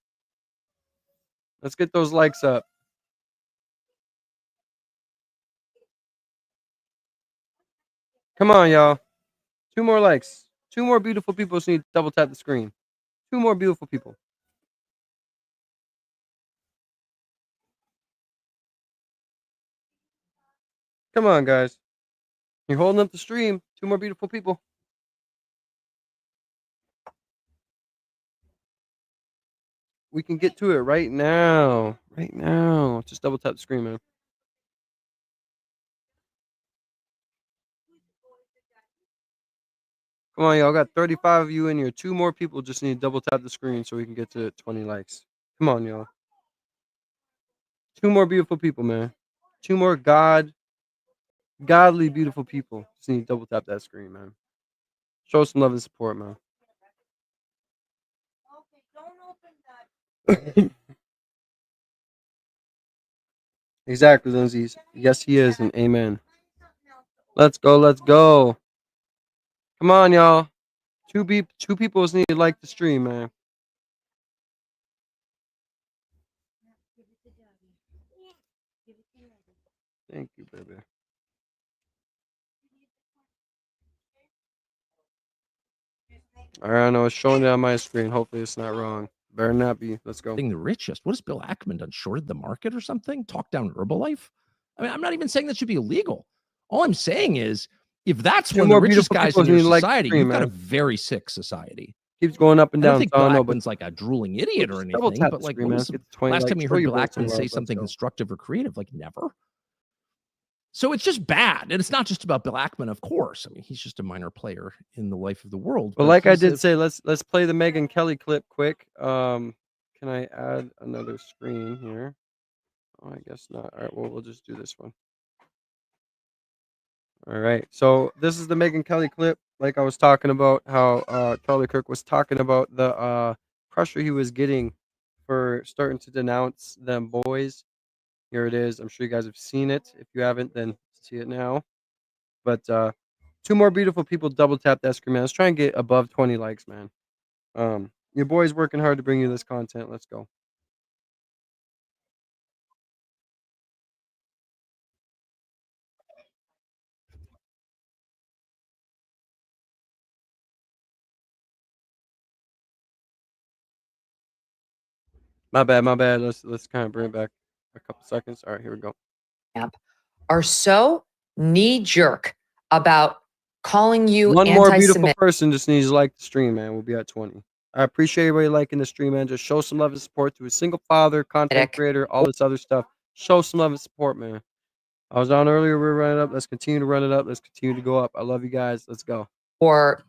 Let's get those likes up. Come on, y'all. 2 more likes. 2 more beautiful people just need to double tap the screen. 2 more beautiful people. Come on, guys. You're holding up the stream. 2 more beautiful people. We can get to it right now. Right now. Just double tap the screen, man. Come on, y'all. Got 35 of you in here. 2 more people just need to double tap the screen so we can get to 20 likes. Come on, y'all. 2 more beautiful people, man. 2 more godly, beautiful people. Just need to double tap that screen, man. Show some love and support, man. Exactly, Lindsay. Yes, he is, and amen. Let's go. Let's go. Come on, y'all. Two people need to like the stream, man. Thank you, baby. All right, I know it's showing it on my screen. Hopefully, it's not wrong. Better not be. Let's go. The richest. What has Bill Ackman done? Shorted the market or something? Talked down Herbalife? I mean, I'm not even saying that should be illegal. All I'm saying is, if that's one of the richest guys in your society, you've got a very sick society. Keeps going up and down. I don't think Bill Ackman's like a drooling idiot or anything, but like, when was the last time you heard Bill Ackman say something constructive or creative? Like, never. So it's just bad. And it's not just about Bill Ackman, of course. I mean, he's just a minor player in the life of the world. But like I did say, let's play the Megyn Kelly clip quick. Can I add another screen here? Oh, I guess not. All right, well, we'll just do this one. All right. So this is the Megyn Kelly clip. Like I was talking about how Charlie Kirk was talking about the pressure he was getting for starting to denounce them boys. Here it is. I'm sure you guys have seen it. If you haven't, then see it now. But two more beautiful people double tap that screen, man. Let's try and get above 20 likes, man. Your boy's working hard to bring you this content. Let's go. My bad. Let's kind of bring it back a couple seconds. All right, here we go. Are so knee-jerk about calling you One more beautiful anti-Semitic. person just needs to like the stream, man. We'll be at 20. I appreciate everybody liking the stream, man. Just show some love and support to a single father, content creator, all this other stuff. Show some love and support, man. I was on earlier. We're running up. Let's continue to run it up. Let's continue to go up. I love you guys. Let's go. Or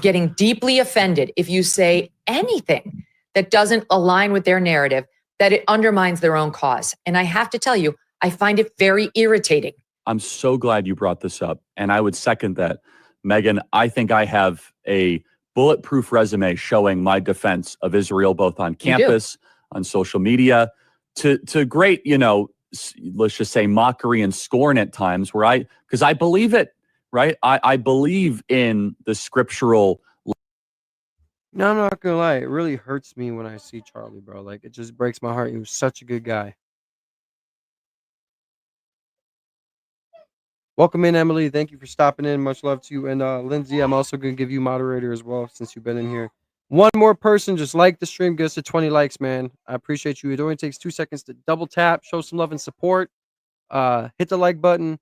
getting deeply offended if you say anything that doesn't align with their narrative, that it undermines their own cause. And I have to tell you, I find it very irritating. I'm so glad you brought this up. And I would second that. Megyn, I think I have a bulletproof resume showing my defense of Israel, both on campus, on social media, to great, let's just say mockery and scorn at times because I believe it, right? I believe in the scriptural. No, I'm not gonna lie. It really hurts me when I see Charlie, bro. Like, it just breaks my heart. He was such a good guy. Welcome in, Emily. Thank you for stopping in. Much love to you. And Lindsay, I'm also gonna give you moderator as well since you've been in here. One more person, just like the stream, get us to 20 likes, man. I appreciate you. It only takes 2 seconds to double tap, show some love and support. Hit the like button.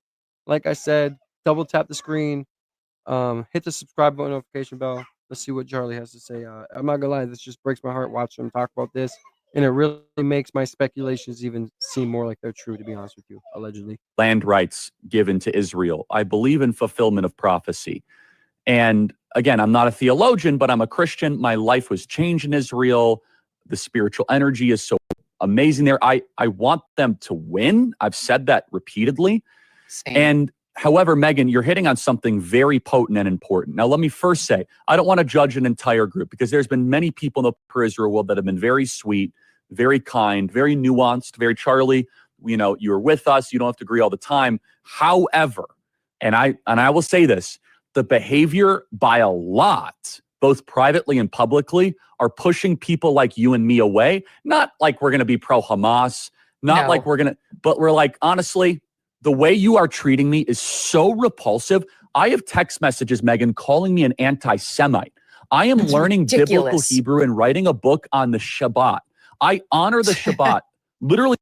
Like I said, double tap the screen. Hit the subscribe button, notification bell. Let's see what Charlie has to say. I'm not gonna lie, this just breaks my heart watching him talk about this, and it really makes my speculations even seem more like they're true, to be honest with you, allegedly. Land rights given to Israel. I believe in fulfillment of prophecy. And again, I'm not a theologian, but I'm a Christian. My life was changed in Israel. The spiritual energy is so amazing there. I want them to win. I've said that repeatedly. Same. And however, Megyn, you're hitting on something very potent and important. Now, let me first say, I don't want to judge an entire group because there's been many people in the pro-Israel world that have been very sweet, very kind, very nuanced, very Charlie, you're with us. You don't have to agree all the time. However, and I will say this, the behavior by a lot, both privately and publicly, are pushing people like you and me away. Not like we're going to be pro-Hamas, not like we're going to, but we're like, honestly, the way you are treating me is so repulsive. I have text messages, Megyn, calling me an anti-Semite. I am learning biblical Hebrew and writing a book on the Shabbat. I honor the Shabbat. Literally.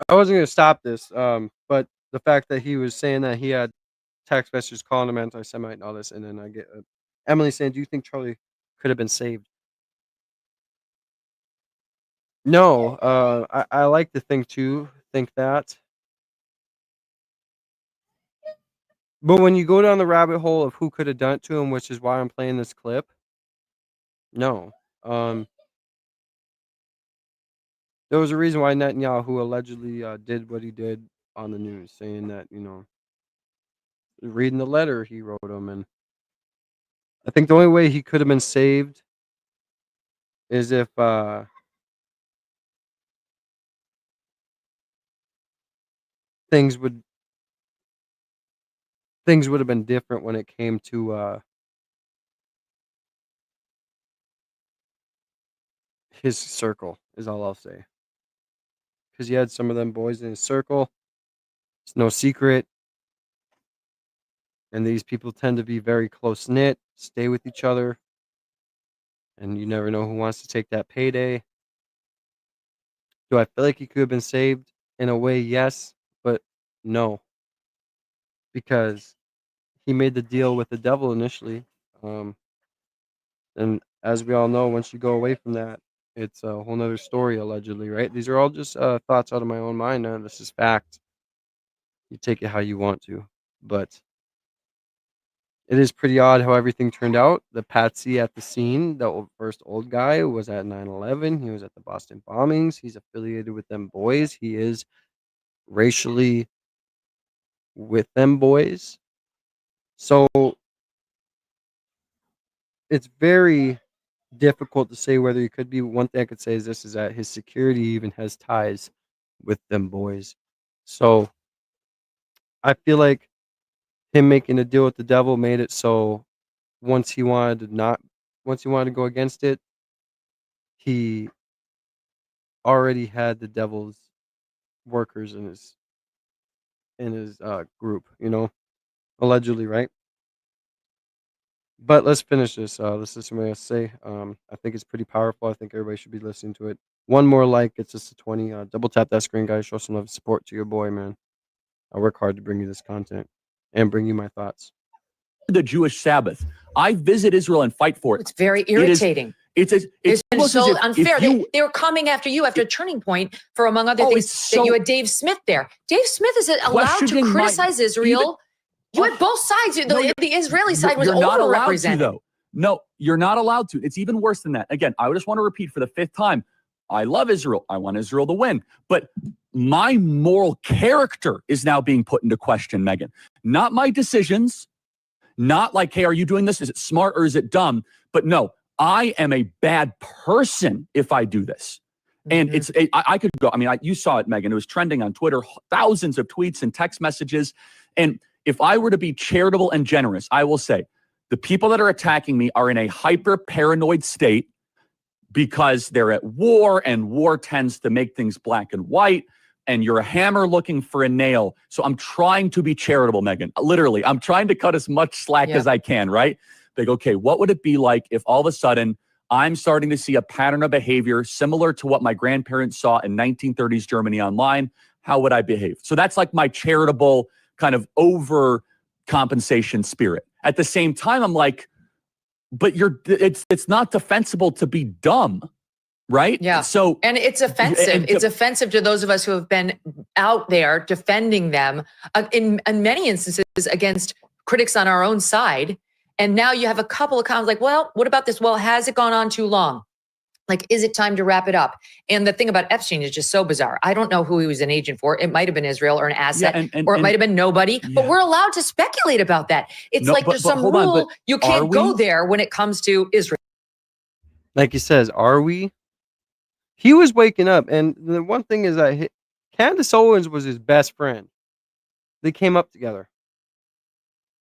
I wasn't going to stop this, but the fact that he was saying that he had text messages calling him anti-Semite and all this, and then I get Emily saying, do you think Charlie could have been saved? No, I like to think that. But when you go down the rabbit hole of who could have done it to him, which is why I'm playing this clip, no. There was a reason why Netanyahu allegedly did what he did on the news, saying that, reading the letter he wrote him. And I think the only way he could have been saved is if things would things would have been different when it came to his circle, is all I'll say. Because he had some of them boys in his circle. It's no secret. And these people tend to be very close knit, stay with each other. And you never know who wants to take that payday. Do I feel like he could have been saved? In a way, yes, but no. Because he made the deal with the devil initially. And as we all know, once you go away from that, it's a whole nother story, allegedly, right? These are all just thoughts out of my own mind. None of this is fact. You take it how you want to. But it is pretty odd how everything turned out. The patsy at the scene, the first old guy, was at 9/11. He was at the Boston bombings. He's affiliated with them boys. He is racially with them boys. So it's very difficult to say whether he could be. One thing I could say is this, is that his security even has ties with them boys. So I feel like him making a deal with the devil made it so once he wanted to go against it, he already had the devil's workers in his group, allegedly, right? But let's finish this. This is something I say. I think it's pretty powerful. I think everybody should be listening to it. One more like gets us to 20. Double tap that screen, guys. Show some love and support to your boy, man. I work hard to bring you this content and bring you my thoughts. The Jewish Sabbath. I visit Israel and fight for it. It's very irritating. It's It's been almost as so if unfair. you- They were coming after you after a turning point for, among other Oh, things, it's that so- you had Dave Smith there. Dave Smith is allowed to Questioning my- criticize Israel. You had both sides. No, The Israeli side was You're not allowed to, overrepresented. though. No, you're not allowed to. It's even worse than that. Again, I just want to repeat for the 5th time. I love Israel. I want Israel to win. But my moral character is now being put into question, Megan. Not my decisions. Not like, hey, are you doing this? Is it smart or is it dumb? But no, I am a bad person if I do this. And I could go, you saw it, Megan. It was trending on Twitter, thousands of tweets and text messages. And if I were to be charitable and generous, I will say the people that are attacking me are in a hyper paranoid state because they're at war, and war tends to make things black and white. And you're a hammer looking for a nail. So I'm trying to be charitable, Megan. Literally, I'm trying to cut as much slack as I can, right? Like, okay, what would it be like if all of a sudden I'm starting to see a pattern of behavior similar to what my grandparents saw in 1930s Germany online? How would I behave? So that's like my charitable kind of overcompensation spirit. At the same time, I'm like, but it's not defensible to be dumb. Right? Yeah. So, and it's offensive. It's offensive to those of us who have been out there defending them in many instances against critics on our own side. And now you have a couple of comments like, well, what about this? Well, has it gone on too long? Like, is it time to wrap it up? And the thing about Epstein is just so bizarre. I don't know who he was an agent for. It might have been Israel or an asset, or it might have been nobody. But we're allowed to speculate about that. It's there's some rule. You can't go there when it comes to Israel. Like he says, are we? He was waking up, and the one thing is that Candace Owens was his best friend. They came up together.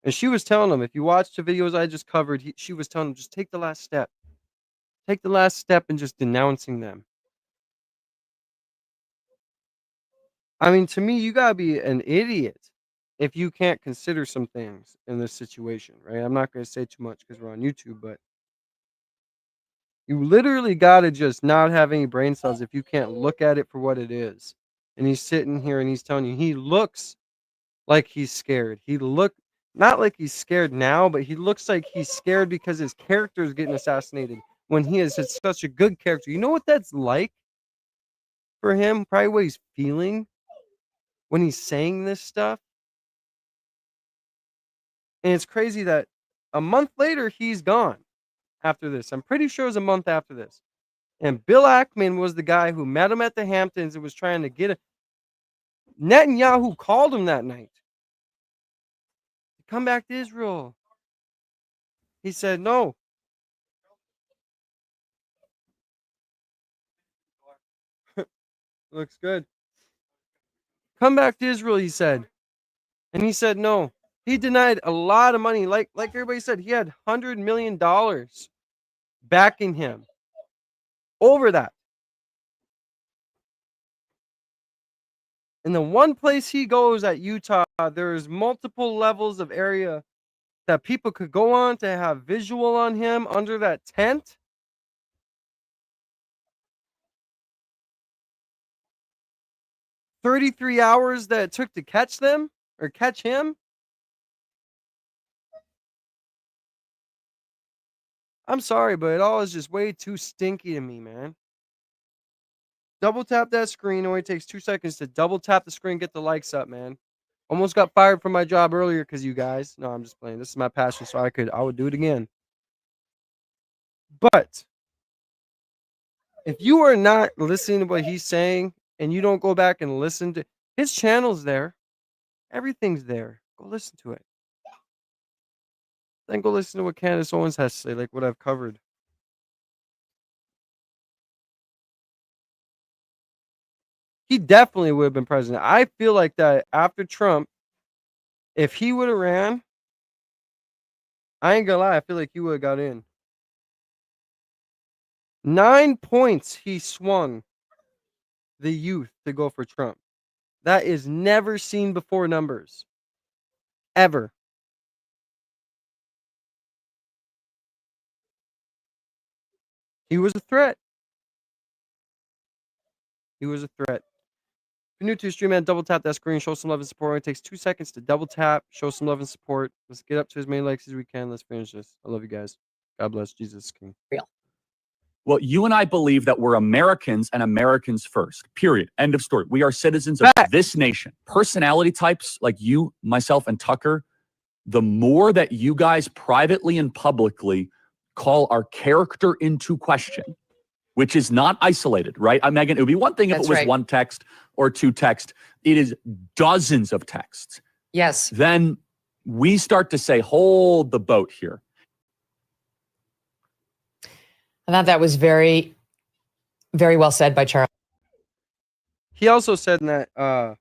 And she was telling him, if you watch the videos I just covered, she was telling him, just take the last step. Take the last step in just denouncing them. I mean, to me, you got to be an idiot if you can't consider some things in this situation, right? I'm not going to say too much because we're on YouTube, but you literally got to just not have any brain cells if you can't look at it for what it is. And he's sitting here and he's telling you, he looks like he's scared. Not like he's scared now, but he looks like he's scared because his character is getting assassinated when he is such a good character. You know what that's like for him? Probably what he's feeling when he's saying this stuff. And it's crazy that a month later, he's gone after this. I'm pretty sure it was a month after this. And Bill Ackman was the guy who met him at the Hamptons and was trying to get him. Netanyahu called him that night. Come back to Israel. He said no. Looks good. Come back to Israel, he said. And he said no. He denied a lot of money. Like everybody said, he had $100 million backing him over that. And the one place he goes at Utah, there's multiple levels of area that people could go on to have visual on him under that tent. "33 hours that it took to catch them or catch him." I'm sorry, but it all is just way too stinky to me, man. Double tap that screen. It only takes 2 seconds to double tap the screen, get the likes up, man. Almost got fired from my job earlier because you guys. No, I'm just playing. This is my passion, so I would do it again. But if you are not listening to what he's saying and you don't go back and listen to his channel's there, everything's there. Go listen to it. Then go listen to what Candace Owens has to say, like what I've covered. He definitely would have been president. I feel like that after Trump, if he would have ran, I ain't gonna lie, I feel like he would have got in. 9 points he swung the youth to go for Trump. That is never seen before numbers. Ever. He was a threat. He was a threat. If you're new to the stream, man, double tap that screen, show some love and support. It takes 2 seconds to double tap, show some love and support. Let's get up to as many likes as we can. Let's finish this. I love you guys. God bless. Jesus is King. Well, you and I believe that we're Americans and Americans first. Period. End of story. We are citizens of this nation. Personality types like you, myself, and Tucker, the more that you guys privately and publicly call our character into question, which is not isolated, right? Megan, it would be one thing if it was one text or two text. It is dozens of texts. Yes. Then we start to say, hold the boat here. I thought that was very, very well said by Charles. He also said in that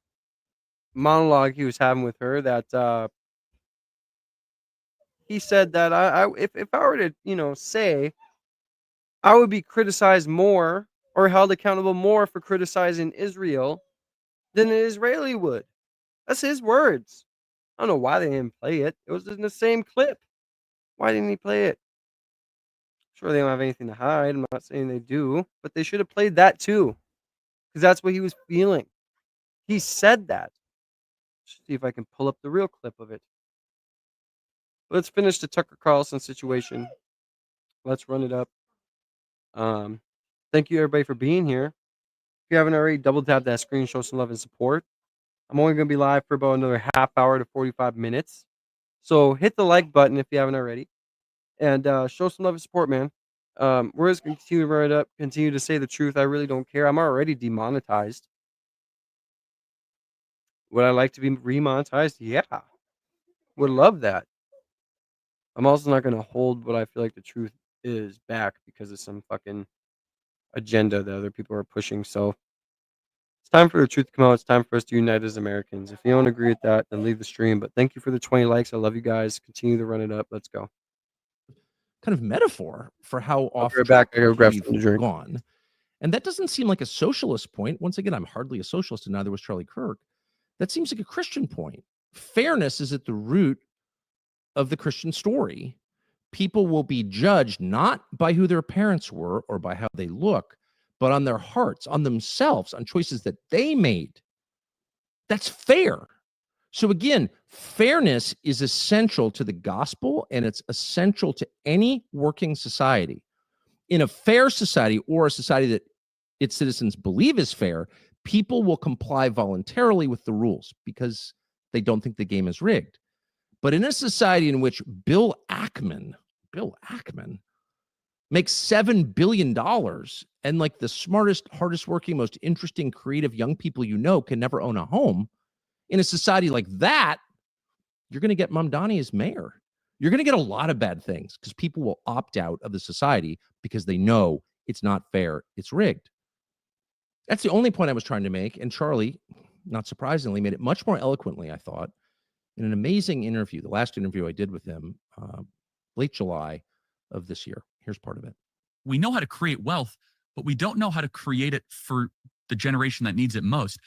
monologue he was having with her that he said that if I were to, say I would be criticized more or held accountable more for criticizing Israel than an Israeli would. That's his words. I don't know why they didn't play it. It was in the same clip. Why didn't he play it? Sure, they don't have anything to hide. I'm not saying they do, but they should have played that too, because that's what he was feeling. He said that. Let's see if I can pull up the real clip of it. Let's finish the Tucker Carlson situation. Let's run it up. Thank you everybody for being here. If you haven't already, double tap that screen, show some love and support. I'm only going to be live for about another half hour to 45 minutes. So hit the like button if you haven't already. And show some love and support, man. We're just going to continue to run it up, continue to say the truth. I really don't care. I'm already demonetized. Would I like to be remonetized? Yeah. Would love that. I'm also not going to hold what I feel like the truth is back because of some fucking agenda that other people are pushing. So it's time for the truth to come out. It's time for us to unite as Americans. If you don't agree with that, then leave the stream. But thank you for the 20 likes. I love you guys. Continue to run it up. Let's go. Kind of metaphor for how off track we've gone. And that doesn't seem like a socialist point. Once again, I'm hardly a socialist, and neither was Charlie Kirk. That seems like a Christian point. Fairness is at the root of the Christian story. People will be judged not by who their parents were or by how they look, but on their hearts, on themselves, on choices that they made. That's fair. So again, fairness is essential to the gospel, and it's essential to any working society. In a fair society, or a society that its citizens believe is fair, people will comply voluntarily with the rules because they don't think the game is rigged. But in a society in which Bill Ackman makes $7 billion, and like the smartest, hardest working, most interesting, creative young people you know can never own a home, in a society like that, you're going to get Mamdani as mayor. You're going to get a lot of bad things because people will opt out of the society because they know it's not fair, it's rigged. That's the only point I was trying to make. And Charlie, not surprisingly, made it much more eloquently, I thought. in an amazing interview, the last interview I did with him, late July of this year. Here's part of it. We know how to create wealth, but we don't know how to create it for the generation that needs it most.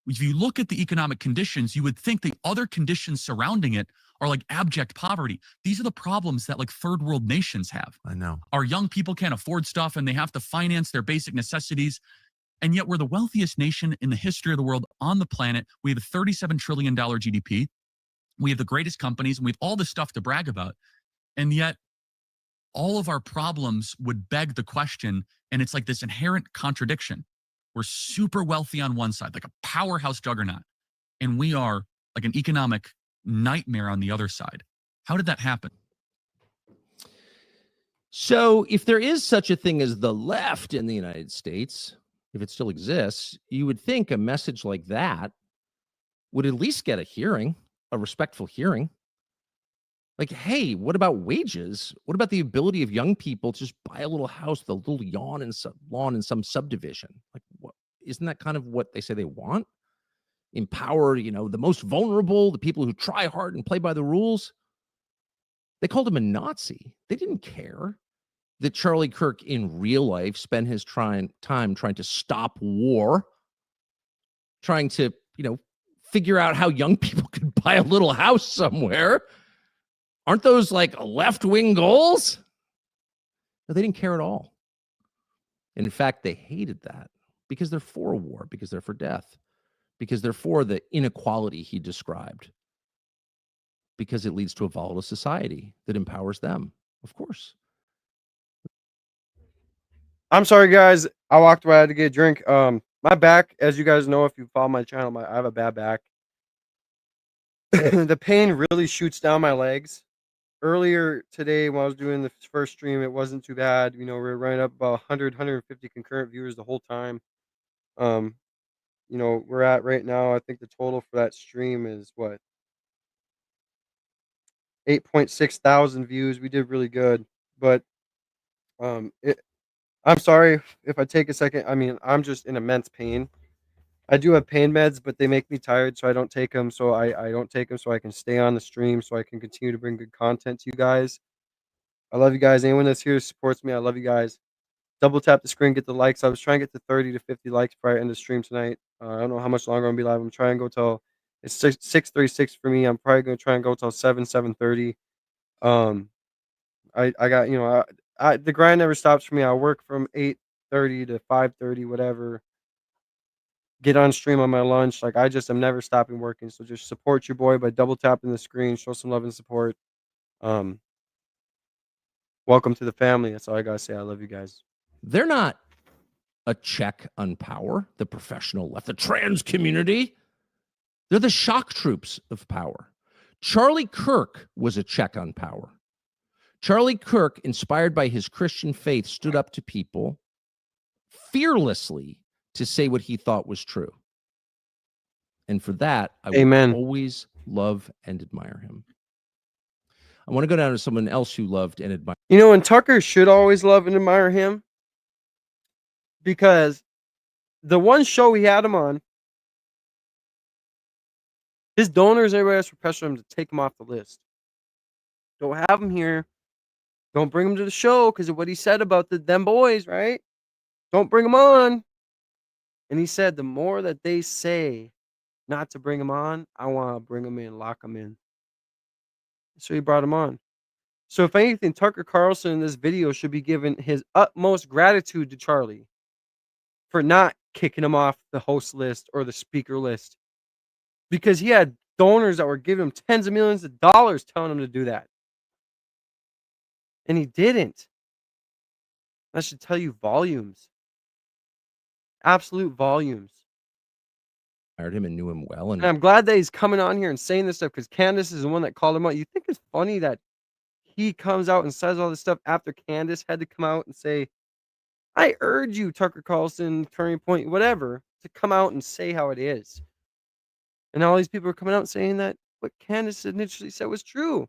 If you look at the economic conditions, you would think the other conditions surrounding it are like abject poverty. These are the problems that like third world nations have. I know. Our young people can't afford stuff and they have to finance their basic necessities. And yet we're the wealthiest nation in the history of the world on the planet. We have a $37 trillion GDP. We have the greatest companies and we have all this stuff to brag about. And yet all of our problems would beg the question, and it's like this inherent contradiction. We're super wealthy on one side, like a powerhouse juggernaut, and we are like an economic nightmare on the other side. How did that happen? So if there is such a thing as the left in the United States, if it still exists, you would think a message like that would at least get a hearing, a respectful hearing. Like, hey, what about wages? What about the ability of young people to just buy a little house with a little lawn in some subdivision? Like, what, isn't that kind of what they say they want? Empower, the most vulnerable, the people who try hard and play by the rules. They called him a Nazi. They didn't care that Charlie Kirk in real life spent his time trying to stop war, trying to, figure out how young people could buy a little house somewhere. Aren't those like left-wing goals? No, they didn't care at all. And in fact, they hated that because they're for war, because they're for death, because they're for the inequality he described, because it leads to a volatile society that empowers them, of course. I'm sorry, guys. I walked away. I had to get a drink. My back, as you guys know, if you follow my channel, I have a bad back. The pain really shoots down my legs. Earlier today, when I was doing the first stream, it wasn't too bad. We were running up about 100, 150 concurrent viewers the whole time. We're at right now, I think the total for that stream is what? 8.6 thousand views. We did really good. But I'm sorry if I take a second. I'm just in immense pain. I do have pain meds, but they make me tired, so I don't take them. So I don't take them so I can stay on the stream, so I can continue to bring good content to you guys. I love you guys. Anyone that's here supports me, I love you guys. Double tap the screen, get the likes. I was trying to get to 30 to 50 likes before I end the stream tonight. I don't know how much longer I'm going to be live. I'm trying to go till it's 6:36 for me. I'm probably going to try and go till 7:30. I got, the grind never stops for me. I work from 8:30 to 5:30, whatever. Get on stream on my lunch. Like, I just am never stopping working. So just support your boy by double tapping the screen. Show some love and support. Welcome to the family. That's all I gotta say. I love you guys. They're not a check on power, the professional left, the trans community. They're the shock troops of power. Charlie Kirk was a check on power. Charlie Kirk, inspired by his Christian faith, stood up to people fearlessly to say what he thought was true. And for that, I will always love and admire him. I want to go down to someone else who loved and admired. And Tucker should always love and admire him, because the one show we had him on, his donors, everybody else, pressure him to take him off the list. Don't have him here. Don't bring him to the show because of what he said about them boys, right? Don't bring him on. And he said, the more that they say not to bring him on, I want to bring him in, lock him in. So he brought him on. So if anything, Tucker Carlson in this video should be given his utmost gratitude to Charlie for not kicking him off the host list or the speaker list, because he had donors that were giving him tens of millions of dollars telling him to do that. And he didn't. That should tell you volumes. Absolute volumes. Hired him and knew him well. And I'm glad that he's coming on here and saying this stuff, because Candace is the one that called him out. You think it's funny that he comes out and says all this stuff after Candace had to come out and say, I urge you, Tucker Carlson, Turning Point, whatever, to come out and say how it is. And all these people are coming out saying that what Candace initially said was true.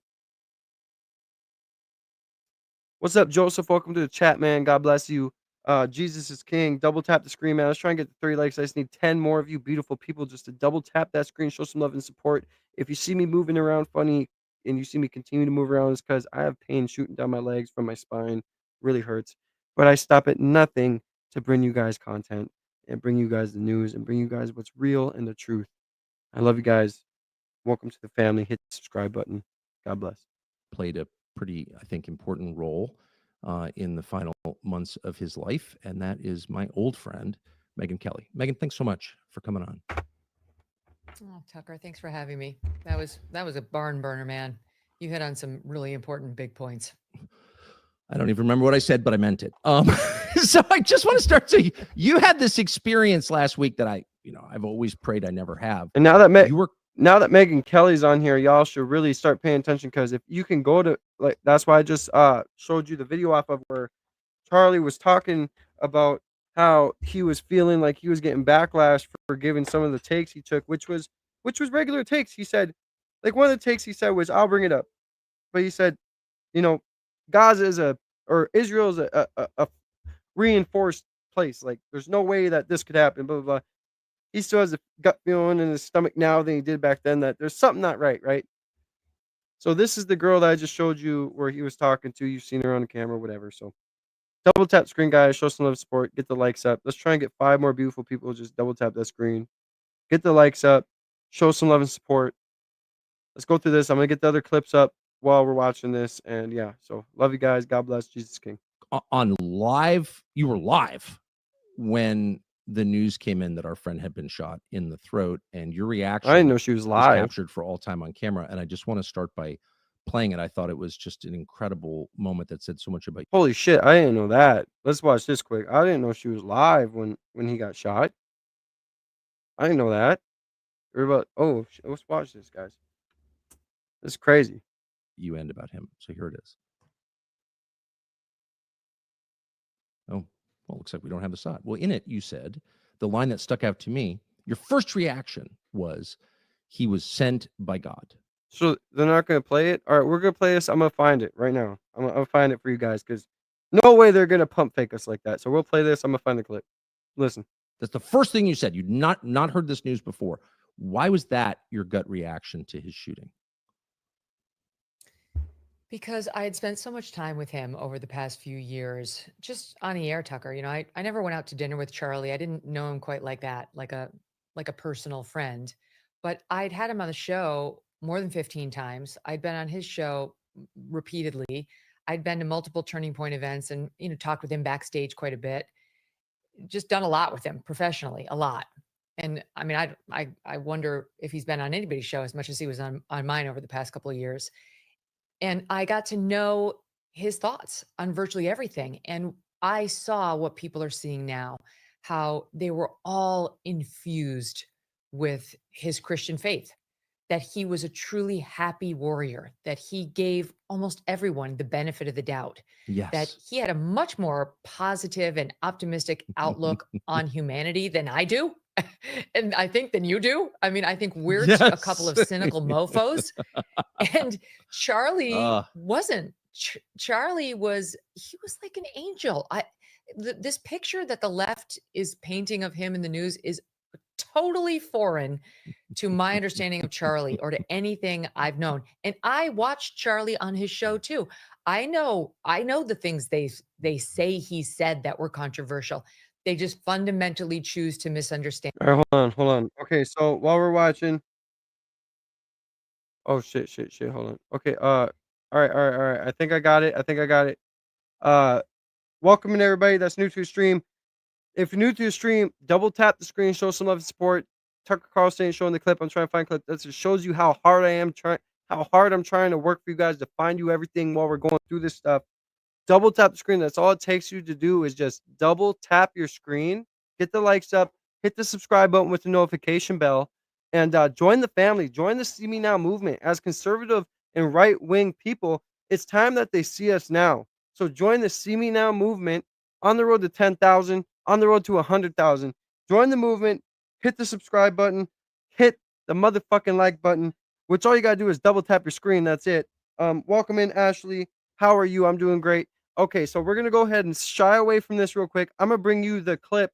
What's up, Joseph? Welcome to the chat, man. God bless you. Jesus is King. Double tap the screen, man. Let's try and get to 3 likes. I just need 10 more of you beautiful people just to double tap that screen, show some love and support. If you see me moving around funny and you see me continue to move around, it's because I have pain shooting down my legs from my spine. Really hurts. But I stop at nothing to bring you guys content and bring you guys the news and bring you guys what's real and the truth. I love you guys. Welcome to the family. Hit the subscribe button. God bless. Played a pretty, I think, important role in the final months of his life, and that is my old friend, Megan Kelly. Megan, thanks so much for coming on. Oh, Tucker, thanks for having me. That was a barn burner, man. You hit on some really important big points. I don't even remember what I said, but I meant it. So I just want to start. So you had this experience last week that I've always prayed I never have. And now that Megan Kelly's on here, y'all should really start paying attention, because if you can go to, like, that's why I just showed you the video off of where Charlie was talking about how he was feeling like he was getting backlash for giving some of the takes he took, which was regular takes. He said, like, one of the takes he said was, I'll bring it up, but he said, Gaza is Israel is a reinforced place. Like, there's no way that this could happen, blah, blah, blah. He still has a gut feeling in his stomach now than he did back then that there's something not right, right? So this is the girl that I just showed you where he was talking to. You've seen her on the camera, whatever. So double tap screen, guys. Show some love, support. Get the likes up. Let's try and get 5 more beautiful people. Just double tap that screen. Get the likes up. Show some love and support. Let's go through this. I'm going to get the other clips up while we're watching this. And yeah, so love you guys. God bless. Jesus King. On live, you were live when the news came in that our friend had been shot in the throat, and your reaction, I didn't know she was live, captured for all time on camera. And I just want to start by playing it. I thought it was just an incredible moment that said so much about you. Holy shit, I didn't know that. Let's watch this quick. I didn't know she was live when he got shot. I didn't know that. Let's watch this, guys. This is crazy. You end about him. So here it is. Oh, well, looks like we don't have the shot. Well, in it, you said the line that stuck out to me, your first reaction was he was sent by God. So they're not going to play it? All right, we're going to play this. I'm going to find it right now. I'm going to find it for you guys, because no way they're going to pump fake us like that. So we'll play this. I'm going to find the clip. Listen. That's the first thing you said. You'd not heard this news before. Why was that your gut reaction to his shooting? Because I had spent so much time with him over the past few years, just on the air, Tucker. I never went out to dinner with Charlie. I didn't know him quite like that, like a personal friend. But I'd had him on the show more than 15 times. I'd been on his show repeatedly. I'd been to multiple Turning Point events and, talked with him backstage quite a bit. Just done a lot with him professionally, a lot. And I mean, I wonder if he's been on anybody's show as much as he was on mine over the past couple of years. And I got to know his thoughts on virtually everything. And I saw what people are seeing now, how they were all infused with his Christian faith, that he was a truly happy warrior, that he gave almost everyone the benefit of the doubt, yes, that he had a much more positive and optimistic outlook on humanity than I do. And I think than you do. I mean, I think we're a couple of cynical mofos. And Charlie wasn't. Charlie was like an angel. This picture that the left is painting of him in the news is totally foreign to my understanding of Charlie or to anything I've known. And I watched Charlie on his show too. I know the things they say he said that were controversial. They just fundamentally choose to misunderstand. All right, hold on. Okay, so while we're watching, oh shit, hold on. Okay, all right. I think I got it. Welcome in everybody that's new to the stream. If you're new to the stream, double tap the screen, show some love and support. Tucker Carlson ain't showing the clip. I'm trying to find a clip. That just shows you how hard I'm trying to work for you guys to find you everything while we're going through this stuff. Double tap the screen. That's all it takes you to do is just double tap your screen, get the likes up, hit the subscribe button with the notification bell, and join the family. Join the See Me Now movement. As conservative and right-wing people, it's time that they see us now. So join the See Me Now movement on the road to 10,000, on the road to 100,000. Join the movement, hit the subscribe button, hit the motherfucking like button, which all you got to do is double tap your screen. That's it. Welcome in, Ashley. How are you? I'm doing great. Okay, so we're gonna go ahead and shy away from this real quick. I'm gonna bring you the clip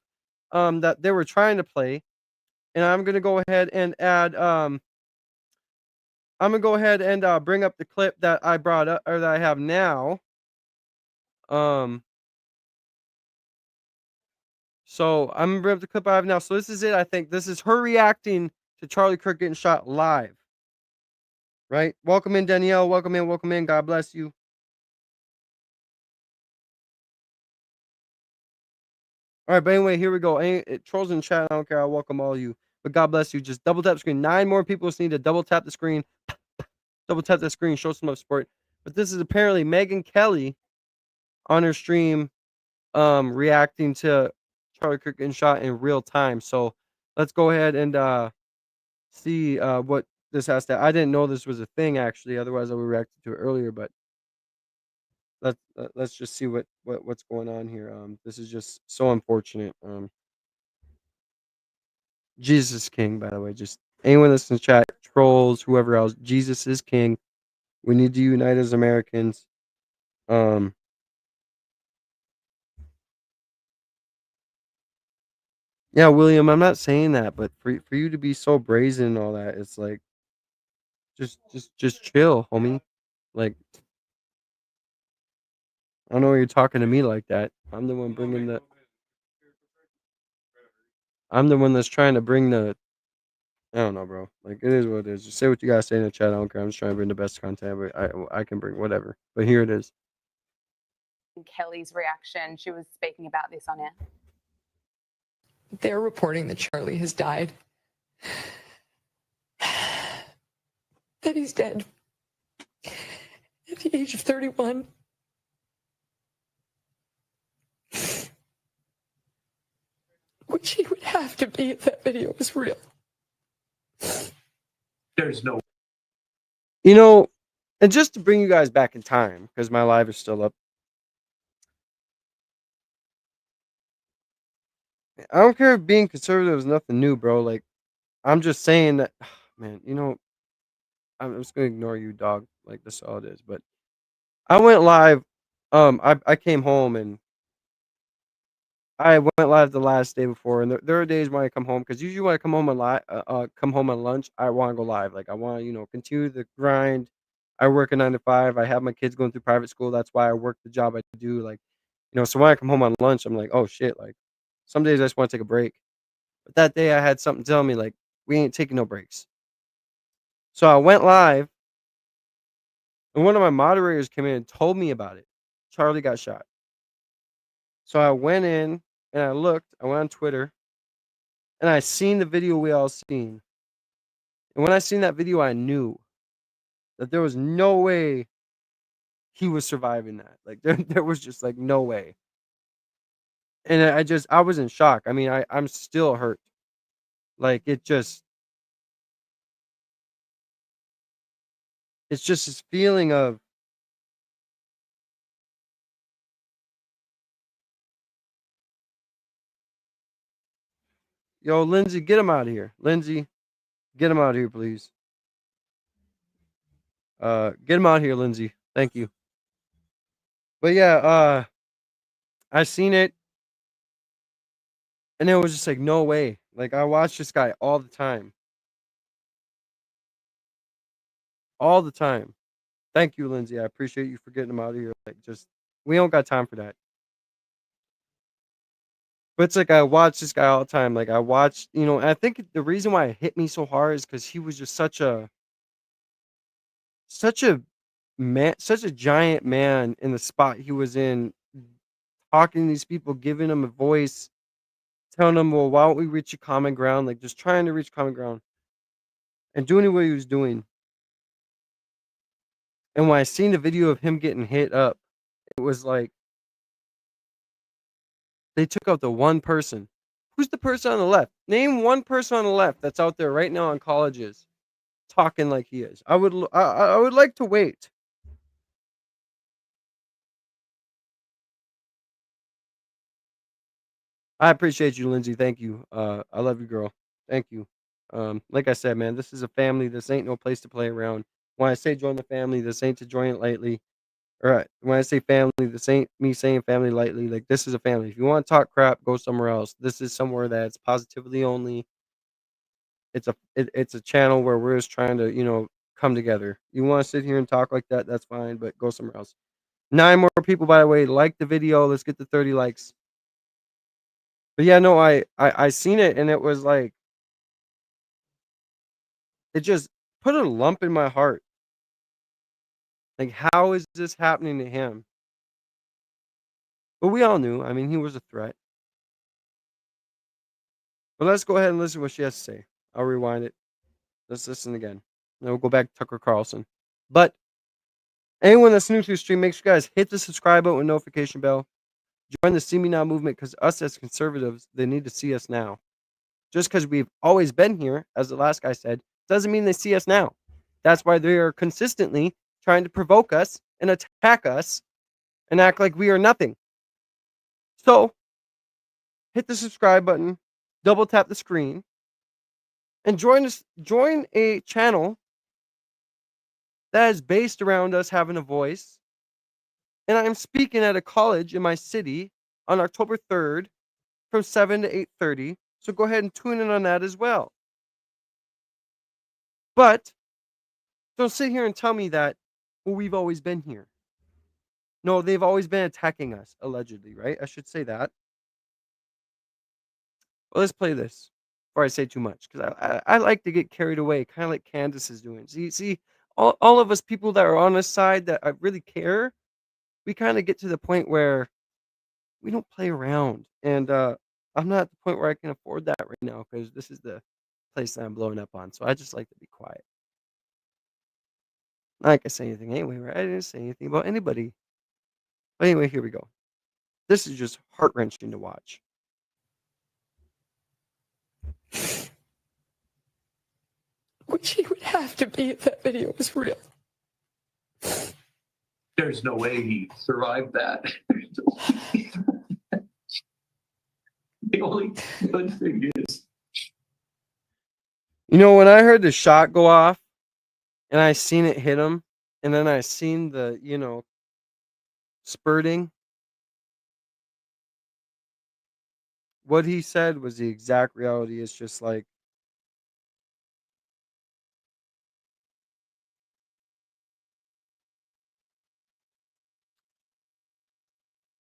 that they were trying to play, and I'm gonna go ahead and add I'm gonna go ahead and bring up the clip that I brought up or that I have now. Um so I'm gonna bring up the clip I have now. So this is it, I think. This is her reacting to Charlie Kirk getting shot live. Right? Welcome in, Danielle. Welcome in, welcome in. God bless you. All right, but anyway, here we go. Trolls in chat, I don't care. I welcome all of you. But God bless you. Just double tap the screen. 9 more people just need to double tap the screen. Double tap the screen. Show some love support. But this is apparently Megan Kelly on her stream reacting to Charlie Kirk getting shot in real time. So let's go ahead and see what this has to. I didn't know this was a thing actually. Otherwise, I would react to it earlier. But let's just see what's going on here. This is just so unfortunate. Jesus is king, by the way. Just anyone that's in the chat, trolls, whoever else. Jesus is king. We need to unite as Americans. Yeah, William, I'm not saying that, but for you to be so brazen and all that, it's like just chill, homie. Like I don't know why you're talking to me like that. I'm the one bringing the. I'm the one that's trying to bring the. I don't know, bro. Like it is what it is. Just say what you gotta say in the chat. I don't care. I'm just trying to bring the best content. But I can bring whatever. But here it is. Kelly's reaction. She was speaking about this on air. They're reporting that Charlie has died. That he's dead. At the age of 31. Which he would have to be if that video was real. There's no. You know, and just to bring you guys back in time, because my live is still up. I don't care if being conservative is nothing new, bro. Like, I'm just saying that, man, you know, I'm just gonna ignore you, dog. Like, that's all it is. But I went live. I came home and I went live the last day before, and there are days when I come home because usually when I come home on come home on lunch, I want to go live. Like, I want to, continue the grind. I work a 9 to 5. I have my kids going through private school. That's why I work the job I do. Like, so when I come home on lunch, I'm like, oh shit. Like, some days I just want to take a break. But that day I had something tell me like, we ain't taking no breaks. So I went live, and one of my moderators came in and told me about it. Charlie got shot. So I went in and I looked. I went on Twitter, and I seen the video we all seen. And when I seen that video, I knew that there was no way he was surviving that. Like there was just like no way. And I was in shock. I mean, I'm still hurt. Like it's just this feeling of yo, Lindsay, get him out of here. Lindsay, get him out of here, please. Get him out here, Lindsay. Thank you. But yeah, I seen it, and it was just like no way. Like I watch this guy all the time. All the time. Thank you, Lindsay. I appreciate you for getting him out of here. Like we don't got time for that. But it's like I watch this guy all the time. Like I watched, and I think the reason why it hit me so hard is because he was just such a man, such a giant man in the spot he was in, talking to these people, giving them a voice, telling them, well, why don't we reach a common ground? Like just trying to reach common ground and doing what he was doing. And when I seen the video of him getting hit up, it was like they took out the one person. Who's the person on the left? Name one person on the left that's out there right now in colleges talking like he is. I would like to wait. I appreciate you, Lindsay. Thank you. I love you, girl. Thank you. Like I said, man, this is a family. This ain't no place to play around. When I say join the family, this ain't to join it lightly. All right. When I say family, this ain't me saying family lightly. Like, this is a family. If you want to talk crap, go somewhere else. This is somewhere that's positively only. It's a channel where we're just trying to, come together. You want to sit here and talk like that, that's fine, but go somewhere else. 9 more people, by the way, like the video. Let's get to 30 likes. But yeah, no, I seen it and it was like, it just put a lump in my heart. Like, how is this happening to him? But we all knew. I mean, he was a threat. But let's go ahead and listen to what she has to say. I'll rewind it. Let's listen again. Then we'll go back to Tucker Carlson. But anyone that's new to the stream, make sure you guys hit the subscribe button with notification bell. Join the See Me Now movement, because us as conservatives, they need to see us now. Just because we've always been here, as the last guy said, doesn't mean they see us now. That's why they are consistently trying to provoke us and attack us and act like we are nothing. So, hit the subscribe button, double tap the screen, and join a channel that is based around us having a voice. And I'm speaking at a college in my city on October 3rd from 7 to 8:30. So go ahead and tune in on that as well. But don't sit here and tell me that, well, we've always been here. No, they've always been attacking us, allegedly, right? I should say that. Well, let's play this before I say too much, because I like to get carried away, kind of like Candace is doing. See, all of us people that are on this side that I really care, we kind of get to the point where we don't play around. And I'm not at the point where I can afford that right now, because this is the place that I'm blowing up on. So I just like to be quiet. Not like I say anything anyway, right? I didn't say anything about anybody. But anyway, here we go. This is just heart-wrenching to watch. What she would have to be if that video was real. There's no way he survived that. The only good thing is, When I heard the shot go off and I seen it hit him, and then I seen the, spurting, what he said was the exact reality. It's just like,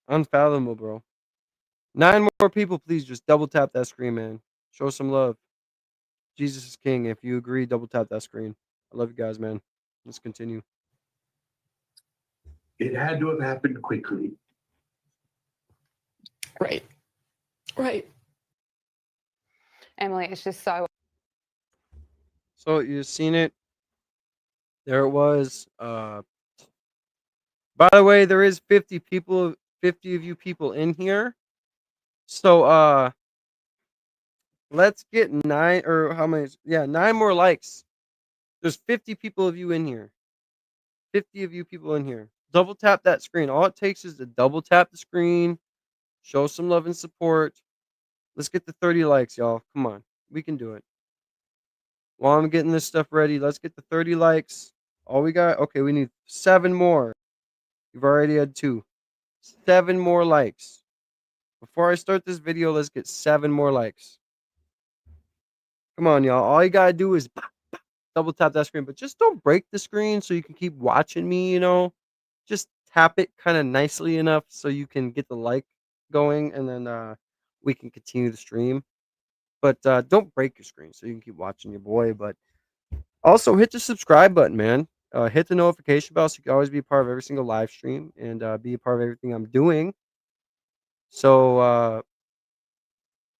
unfathomable, bro. 9 more people, please just double tap that screen, man. Show some love. Jesus is king. If you agree, double tap that screen. I love you guys, man. Let's continue. it had to have happened quickly. Right. Right. Emily, it's just so. So you've seen it. There it was. By the way, there is 50 people, 50 of you people in here. So let's get 9, or how many? Yeah, 9 more likes. There's 50 people of you in here. 50 of you people in here. Double tap that screen. All it takes is to double tap the screen. Show some love and support. Let's get to 30 likes, y'all. Come on. We can do it. While I'm getting this stuff ready, let's get to 30 likes. All we got, okay, we need 7 more. You've already had 2. 7 more likes. Before I start this video, let's get 7 more likes. Come on, y'all. All you gotta do is double tap that screen, but just don't break the screen so you can keep watching me, Just tap it kind of nicely enough so you can get the like going, and then we can continue the stream. But don't break your screen so you can keep watching your boy. But also hit the subscribe button, man. Hit the notification bell so you can always be a part of every single live stream and be a part of everything I'm doing. So,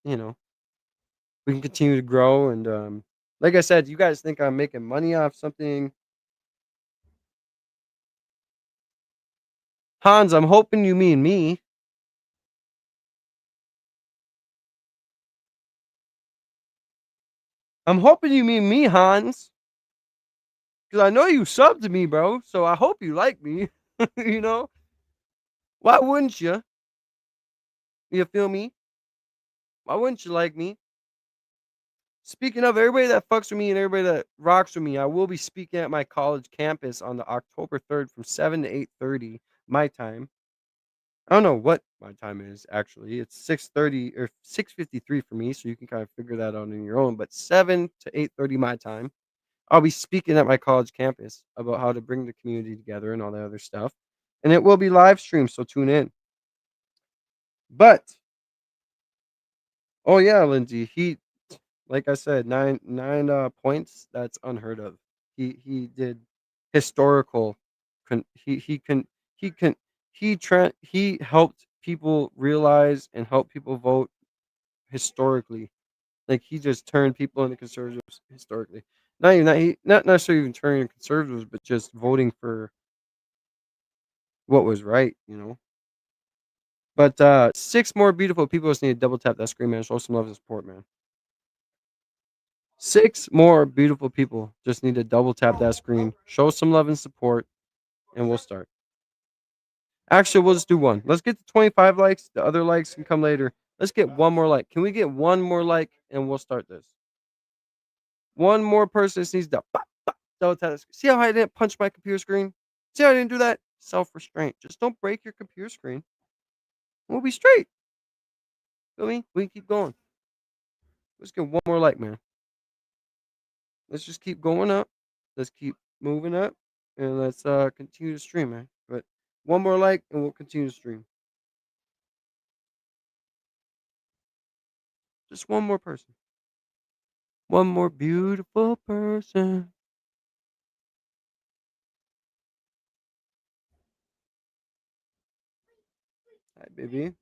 we can continue to grow. And like I said, you guys think I'm making money off something. Hans, I'm hoping you mean me. I'm hoping you mean me, Hans. Because I know you subbed to me, bro. So I hope you like me. Why wouldn't you? You feel me? Why wouldn't you like me? Speaking of everybody that fucks with me and everybody that rocks with me, I will be speaking at my college campus on the October 3rd from 7 to 8:30. my time. I don't know what my time is actually. It's 6:30 or 6:53 for me, so you can kind of figure that out on your own. But 7 to 8:30 my time, I'll be speaking at my college campus about how to bring the community together and all that other stuff. And it will be live streamed, so tune in. But oh yeah, Lindsay, he like I said, nine points. That's unheard of. He did historical. He can he can he helped people realize and help people vote historically. Like he just turned people into conservatives historically. Not necessarily even turning into conservatives, but just voting for what was right. But 6 more beautiful people just need to double tap that screen, man. Show some love and support, man. 6 more beautiful people just need to double tap that screen, show some love and support, and we'll start. Actually, we'll just do one. Let's get to 25 likes. The other likes can come later. Let's get one more like. Can we get one more like and we'll start this? One more person just needs to double tap the screen. See how I didn't punch my computer screen? See how I didn't do that? Self-restraint. Just don't break your computer screen. We'll be straight. Feel me? We can keep going. Let's get one more like, man. Let's just keep going up. Let's keep moving up. And let's continue to stream, man. But one more like and we'll continue to stream. Just one more person. One more beautiful person. Hi, baby.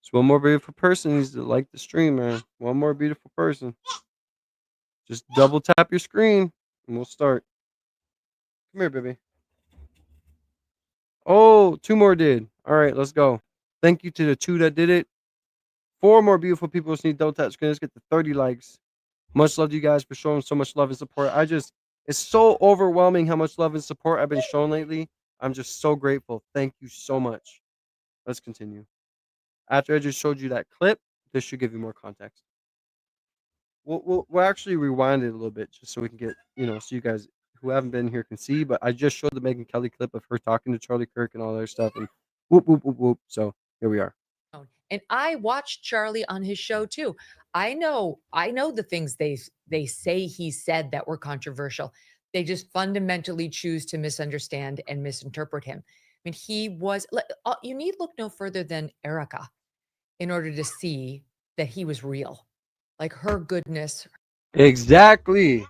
Just one more beautiful person needs to like the stream, man. One more beautiful person. Just double tap your screen and we'll start. Come here, baby. Oh, 2 more did. All right, let's go. Thank you to the 2 that did it. 4 more beautiful people just need double tap screen. Let's get to 30 likes. Much love to you guys for showing so much love and support. It's so overwhelming how much love and support I've been shown lately. I'm just so grateful. Thank you so much. Let's continue. After I just showed you that clip, this should give you more context. We'll actually rewind it a little bit just so we can get, so you guys who haven't been here can see. But I just showed the Megyn Kelly clip of her talking to Charlie Kirk and all that stuff. And whoop, whoop, whoop, whoop. So here we are. And I watched Charlie on his show too. I know the things they say he said that were controversial. They just fundamentally choose to misunderstand and misinterpret him. I mean, you need look no further than Erica in order to see that he was real. Like her goodness. Exactly.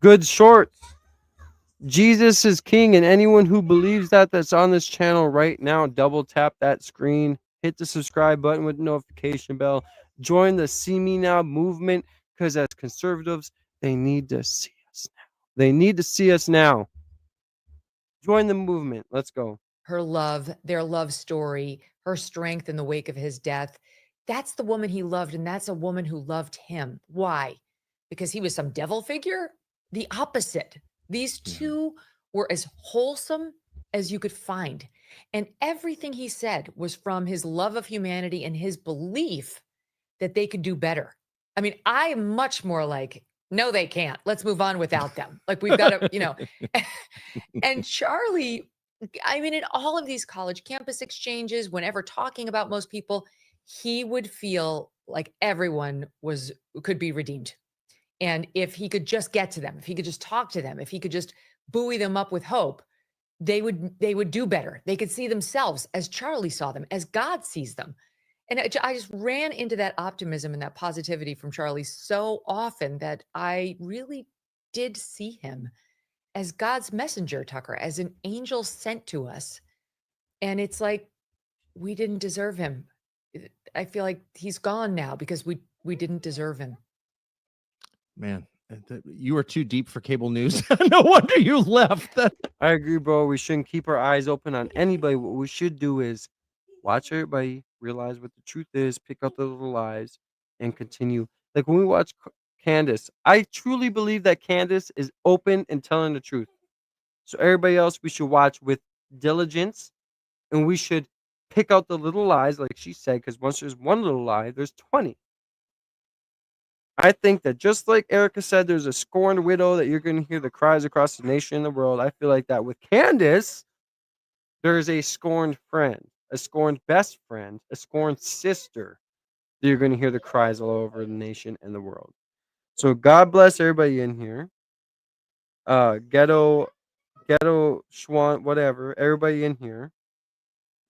Good shorts. Jesus is king, and anyone who believes that's on this channel right now, double tap that screen. Hit the subscribe button with the notification bell. Join the See Me Now movement, because as conservatives, they need to see us now. They need to see us now. Join the movement. Let's go. Her love, their love story, her strength in the wake of his death. That's the woman he loved, and that's a woman who loved him. Why? Because he was some devil figure? The opposite. These two were as wholesome as you could find. And everything he said was from his love of humanity and his belief that they could do better. I mean, I am much more like, no, they can't. Let's move on without them. Like we've got to, And Charlie, I mean, in all of these college campus exchanges, whenever talking about most people, he would feel like everyone could be redeemed. And if he could just get to them, if he could just talk to them, if he could just buoy them up with hope, they would do better. They could see themselves as Charlie saw them, as God sees them. And I just ran into that optimism and that positivity from Charlie so often that I really did see him as God's messenger, Tucker, as an angel sent to us. And it's like, we didn't deserve him. I feel like he's gone now because we didn't deserve him. Man, you are too deep for cable news. No wonder you left. I agree, bro. We shouldn't keep our eyes open on anybody. What we should do is watch everybody, realize what the truth is, pick out the little lies, and continue. Like when we watch Candace, I truly believe that Candace is open and telling the truth. So everybody else, we should watch with diligence, and we should pick out the little lies, like she said, because once there's one little lie, there's 20. I think that just like Erica said, there's a scorned widow that you're going to hear the cries across the nation and the world. I feel like that with Candace, there's a scorned friend, a scorned best friend, a scorned sister that you're going to hear the cries all over the nation and the world. So God bless everybody in here. Ghetto, Schwan, whatever. Everybody in here.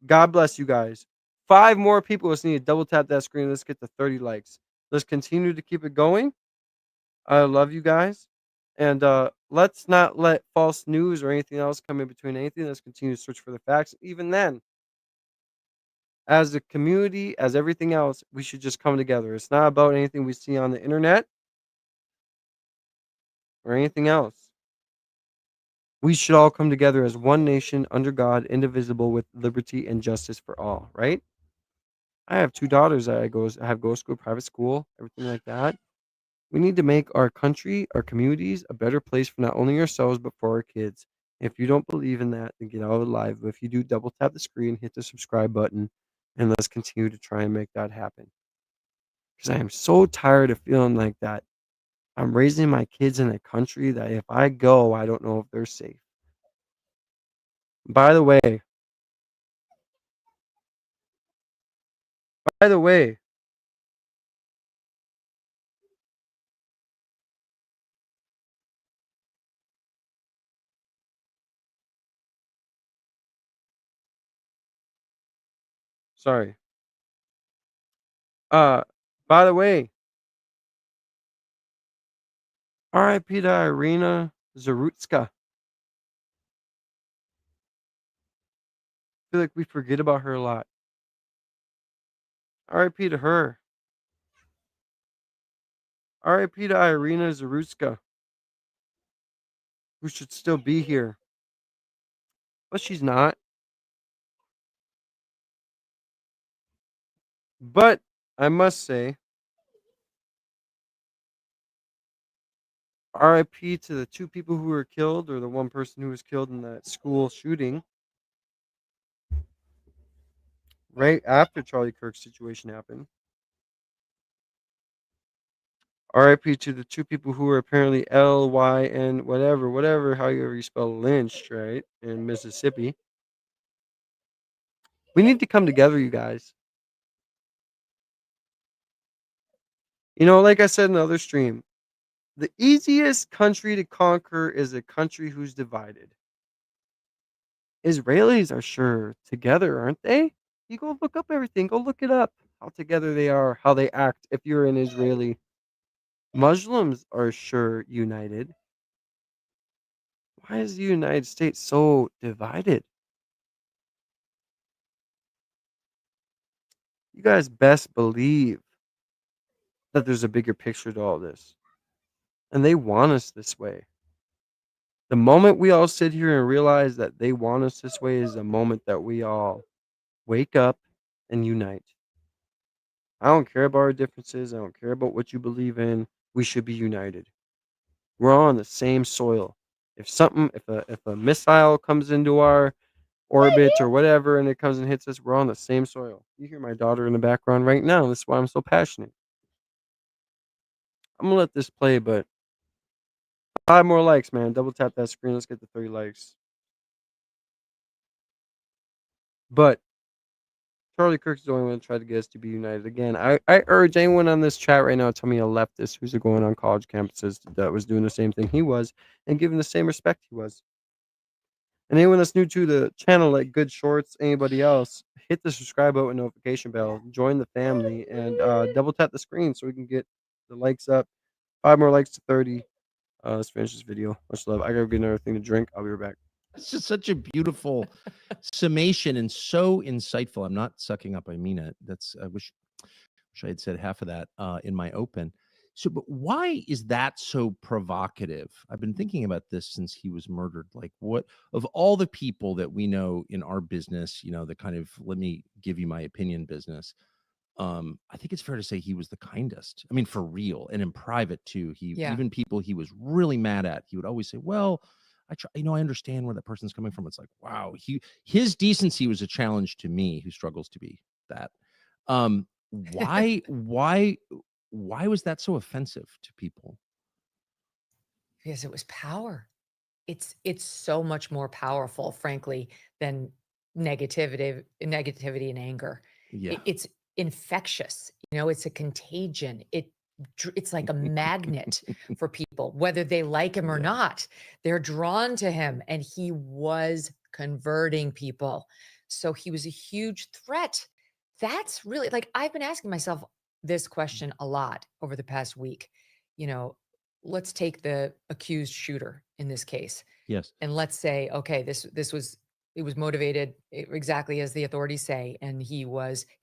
God bless you guys. 5 more people. Let's need to double tap that screen. Let's get to 30 likes. Let's continue to keep it going. I love you guys. And let's not let false news or anything else come in between anything. Let's continue to search for the facts. Even then, as a community, as everything else, we should just come together. It's not about anything we see on the internet or anything else. We should all come together as one nation under God, indivisible, with liberty and justice for all, right? I have 2 daughters that I have go to school, private school, everything like that. We need to make our country, our communities, a better place for not only ourselves, but for our kids. If you don't believe in that, then get out of the live. But if you do, double tap the screen, hit the subscribe button, and let's continue to try and make that happen. Because I am so tired of feeling like that. I'm raising my kids in a country that if I go, I don't know if they're safe. By the way, sorry. By the way, RIP to Irina Zarutska. I feel like we forget about her a lot. RIP to her. RIP to Irina Zarutska, who should still be here. But she's not. But I must say, RIP to the 2 people who were killed, or the 1 person who was killed in that school shooting. Right after Charlie Kirk's situation happened. RIP to the 2 people who were apparently LYN, whatever, however you spell lynched, right, in Mississippi. We need to come together, you guys. You know, like I said in the other stream, the easiest country to conquer is a country who's divided. Israelis are sure together, aren't they? You go look up everything. Go look it up. How together they are, how they act if you're an Israeli. Muslims are sure united. Why is the United States so divided? You guys best believe that there's a bigger picture to all this. And they want us this way. The moment we all sit here and realize that they want us this way is the moment that we all wake up and unite. I don't care about our differences. I don't care about what you believe in. We should be united. We're all on the same soil. If a missile comes into our orbit or whatever and it comes and hits us, we're on the same soil. You hear my daughter in the background right now. That's why I'm so passionate. I'm gonna let this play, but 5 more likes, man. Double tap that screen. Let's get to 30 likes. But Charlie Kirk's the only one that tried to get us to be united. Again, I urge anyone on this chat right now to tell me a leftist who's going on college campuses that was doing the same thing he was and giving the same respect he was. And anyone that's new to the channel, like Good Shorts, anybody else, hit the subscribe button, notification bell, join the family, and double tap the screen so we can get the likes up. 5 more likes to 30. Let's finish this video. Much love. I gotta get another thing to drink. I'll be right back. It's just such a beautiful summation and so insightful. I'm not sucking up. I mean it. I wish I had said half of that in my open. So, but why is that so provocative? I've been thinking about this since he was murdered. Like, what of all the people that we know in our business, the kind of let me give you my opinion business. I think it's fair to say he was the kindest. I mean, for real, and in private too. Even people he was really mad at, he would always say, "Well, I understand where that person's coming from." It's like, wow, his decency was a challenge to me, who struggles to be that. Why why was that so offensive to people? Because it was power. It's so much more powerful, frankly, than negativity and anger. Yeah. It's infectious. It's a contagion. It's like a magnet for people, whether they like him or not. They're drawn to him, and he was converting people. So he was a huge threat. That's really, like, I've been asking myself this question a lot over the past week. Let's take the accused shooter in this case. Yes. And let's say, okay, it was motivated exactly as the authorities say. And he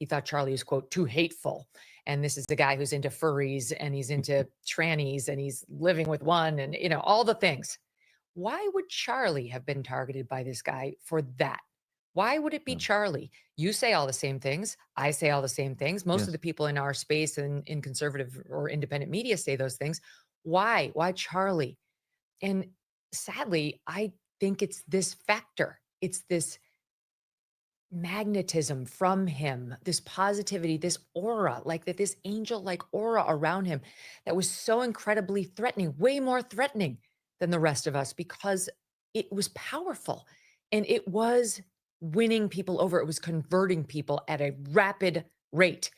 thought Charlie was, quote, too hateful. And this is the guy who's into furries and he's into trannies and he's living with one and, all the things. Why would Charlie have been targeted by this guy for that? Why would it be Charlie? You say all the same things. I say all the same things. Most of the people in our space and in conservative or independent media say those things. Why? Why Charlie? And sadly, I think it's this factor. It's this magnetism from him, this positivity, this aura, like that, this angel-like aura around him that was so incredibly threatening, way more threatening than the rest of us, because it was powerful and it was winning people over. It was converting people at a rapid rate.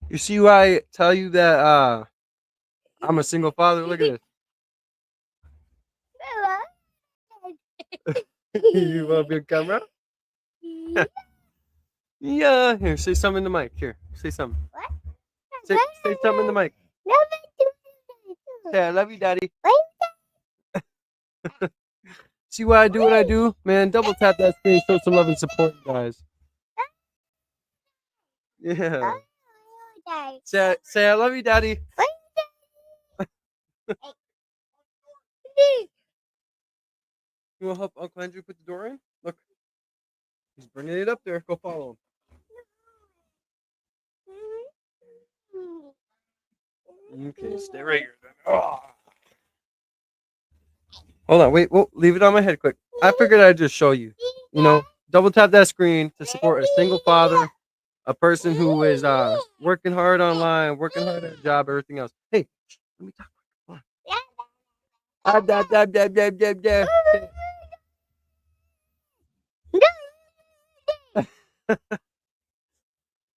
You see why I tell you that I'm a single father? Look at this. You want to be on camera? Yeah. Here, say something in the mic. Here, say something. What? Say something in the mic. Say, I love you, Daddy. See why I do what I do? Man, double tap that screen, show some love and support, guys. Yeah. Say I love you, Daddy. You want to help Uncle Andrew put the door in? Look. He's bringing it up there. Go follow him. Okay, stay right here then. Oh. Hold on, wait, whoa, leave it on my head quick. I figured I'd just show you. Double tap that screen to support a single father, a person who is working hard online, working hard at a job, everything else. Hey, let me talk. Come on. Dab.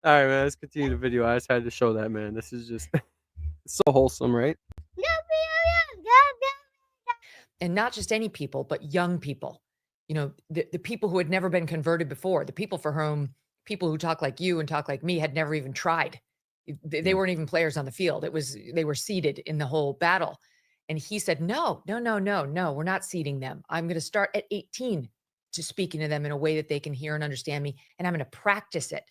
All right, man. Let's continue the video. I just had to show that, man. This is just it's so wholesome, right? And not just any people, but young people. The people who had never been converted before, the people for whom people who talk like you and talk like me had never even tried. They weren't even players on the field. They were seated in the whole battle. And he said, no, we're not seating them. I'm going to start at 18 to speaking to them in a way that they can hear and understand me. And I'm going to practice it.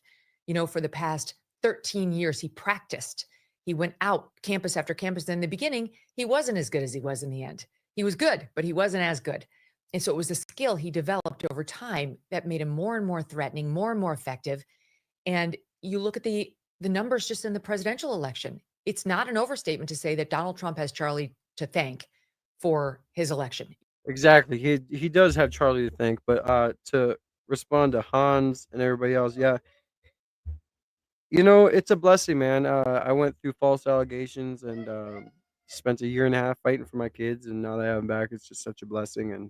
For the past 13 years, he practiced. He went out campus after campus. In the beginning, he wasn't as good as he was in the end. He was good, but he wasn't as good. And so it was a skill he developed over time that made him more and more threatening, more and more effective. And you look at the numbers just in the presidential election. It's not an overstatement to say that Donald Trump has Charlie to thank for his election. Exactly. He does have Charlie to thank, but to respond to Hans and everybody else, yeah. It's a blessing, man. I went through false allegations and spent a year and a half fighting for my kids, and now that I have them back, it's just such a blessing. And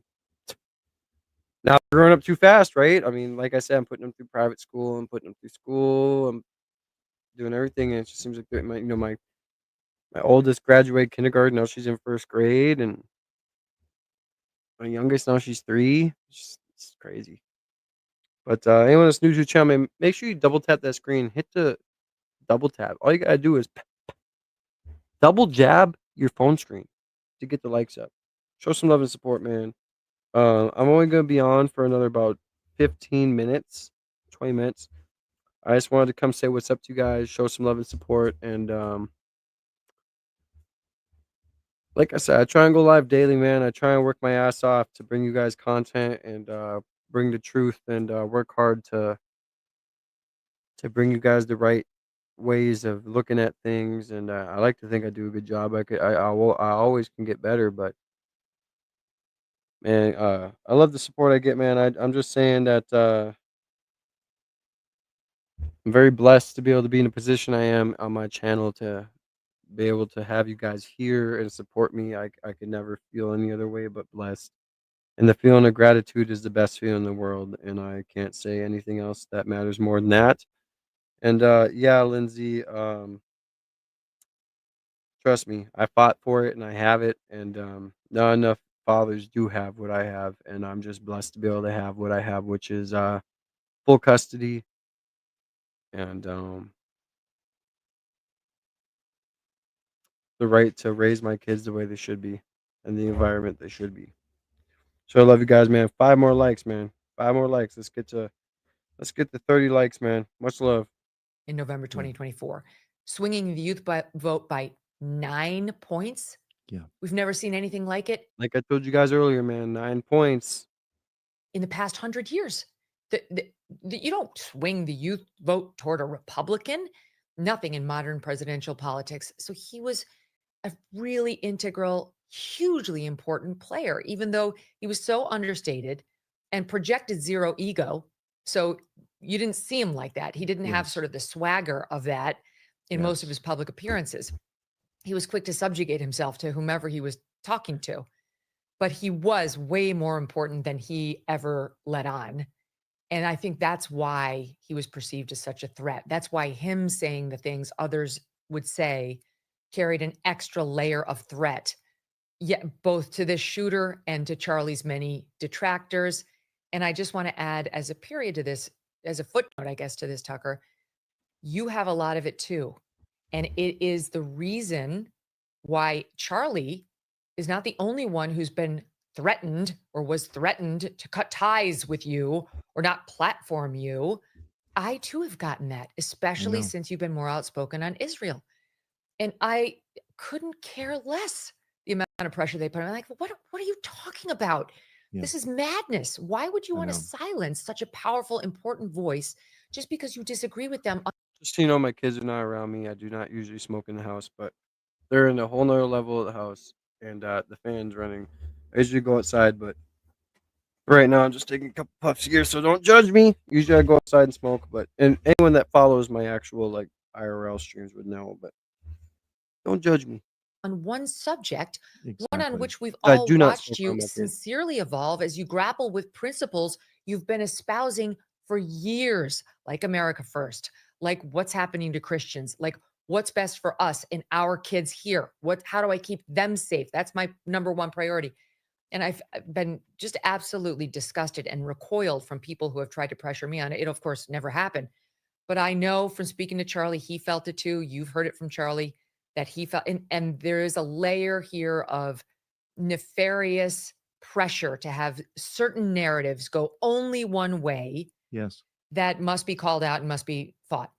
now they're growing up too fast, right? I mean, like I said, I'm putting them through private school, I'm putting them through school, I'm doing everything, and it just seems like my oldest graduated kindergarten, now she's in first grade, and my youngest now she's 3. It's crazy. But anyone that's new to the channel, man, make sure you double tap that screen. Hit the double tap. All you gotta do is double jab your phone screen to get the likes up. Show some love and support, man. I'm only gonna be on for another about 15 minutes, 20 minutes. I just wanted to come say what's up to you guys, show some love and support, and like I said, I try and go live daily, man. I try and work my ass off to bring you guys content and bring the truth and work hard to bring you guys the right ways of looking at things. And I like to think I do a good job. I always can get better, but man, I love the support I get, man. I'm just saying that I'm very blessed to be able to be in a position I am on my channel to be able to have you guys here and support me. I could never feel any other way but blessed. And the feeling of gratitude is the best feeling in the world, and I can't say anything else that matters more than that. And yeah, Lindsay, trust me, I fought for it and I have it, and not enough fathers do have what I have, and I'm just blessed to be able to have what I have, which is full custody and the right to raise my kids the way they should be and the environment they should be. So I love you guys, man. 5 more likes, man. 5 more likes. Let's get to 30 likes, man. Much love. In November 2024, swinging the youth vote by 9 points. Yeah. We've never seen anything like it Like I told you guys earlier, man, 9 points. in the past 100 years. You don't swing the youth vote toward a Republican. Nothing in modern presidential politics. So he was a really integral, hugely important player, even though he was so understated and projected zero ego. So you didn't see him like that. He didn't have sort of the swagger of that in most of his public appearances. He was quick to subjugate himself to whomever he was talking to, but he was way more important than he ever let on. And I think that's why he was perceived as such a threat. That's why him saying the things others would say carried an extra layer of threat, yet both to this shooter and to Charlie's many detractors. And I just want to add as a period to this, as a footnote, I guess, to this, Tucker, you have a lot of it too. And it is the reason why Charlie is not the only one who's been threatened or was threatened to cut ties with you or not platform you. I too have gotten that, especially since you've been more outspoken on Israel. And I couldn't care less the amount of pressure they put on. I'm like, what are you talking about? Yeah. This is madness. Why would you want to silence such a powerful, important voice just because you disagree with them? Just so you know, my kids are not around me. I do not usually smoke in the house, but they're in a whole nother level of the house, and the fan's running. I usually go outside, but right now I'm just taking a couple puffs here, so don't judge me. Usually I go outside and smoke, but and anyone that follows my actual like IRL streams would know, but don't judge me. On one subject, one on which we've I all do not watched smoke you on my kids. sincerely evolve as you grapple with principles you've been espousing for years, like America First, like what's happening to Christians, like what's best for us and our kids here. How do I keep them safe? That's my number one priority. And I've been just absolutely disgusted and recoiled from people who have tried to pressure me on it. It, of course, never happened. But I know from speaking to Charlie, he felt it too. You've heard it from Charlie that he felt, and there is a layer here of nefarious pressure to have certain narratives go only one way. Yes. That must be called out and must be fought.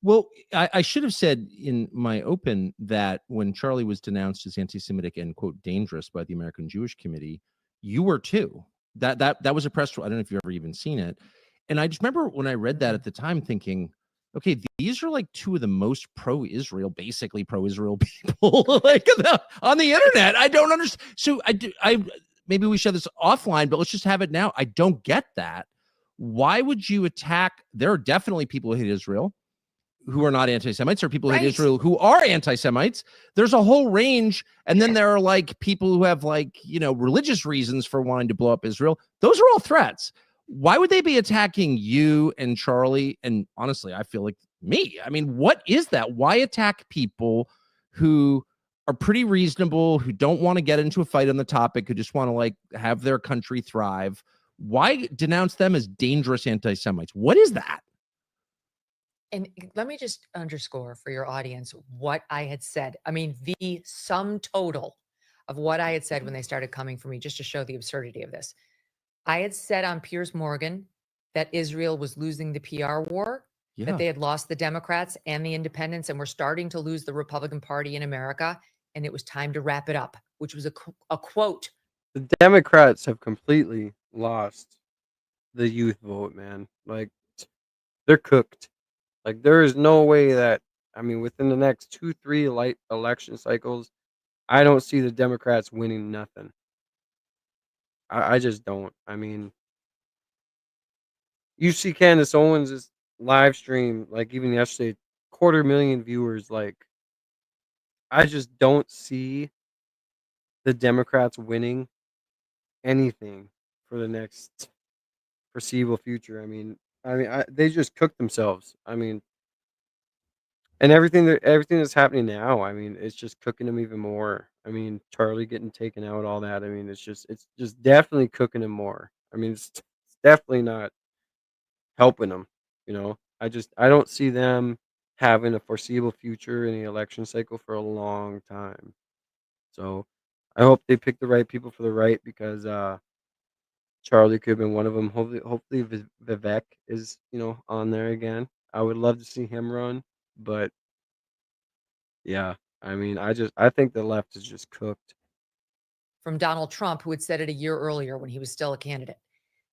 Well, I should have said in my open that when Charlie was denounced as anti-Semitic and quote dangerous by the American Jewish Committee, you were too. That was a press. I don't know if you've ever even seen it. And I just remember when I read that at the time, thinking, okay, these are like two of the most pro-Israel, basically pro-Israel people like on the internet. I don't understand. So I maybe we should have this offline, but let's just have it now. I don't get that. Why would you attack? There are definitely people who hate Israel who are not anti-Semites, or people who hate Israel who are anti-Semites. There's a whole range. And then there are like people who have like, religious reasons for wanting to blow up Israel. Those are all threats. Why would they be attacking you and Charlie? And honestly, I feel like me. I mean, what is that? Why attack people who are pretty reasonable, who don't want to get into a fight on the topic, who just want to like have their country thrive? Why denounce them as dangerous anti-Semites? What is that? And let me just underscore for your audience what I had said. I mean, the sum total of what I had said when they started coming for me, just to show the absurdity of this. I had said on Piers Morgan that Israel was losing the PR war, that they had lost the Democrats and the independents and were starting to lose the Republican Party in America. And it was time to wrap it up, which was a quote. The Democrats have completely lost the youth vote, man. Like, they're cooked. Like, there is no way that, I mean, within the next 2-3 light election cycles, I don't see the Democrats winning nothing. I just don't. I mean, you see Candace Owens is live stream, like even yesterday, 250,000 viewers. Like, I just don't see the Democrats winning anything for the next foreseeable future. They just cooked themselves. And everything that's happening now, it's just cooking them even more. Charlie getting taken out, all that. It's just definitely cooking him more. It's definitely not helping them. I don't see them having a foreseeable future in the election cycle for a long time. So I hope they pick the right people for the right, because Charlie could have been one of them. Hopefully Vivek is on there again. I would love to see him run, but yeah, I think the left is just cooked. From Donald Trump, who had said it a year earlier when he was still a candidate.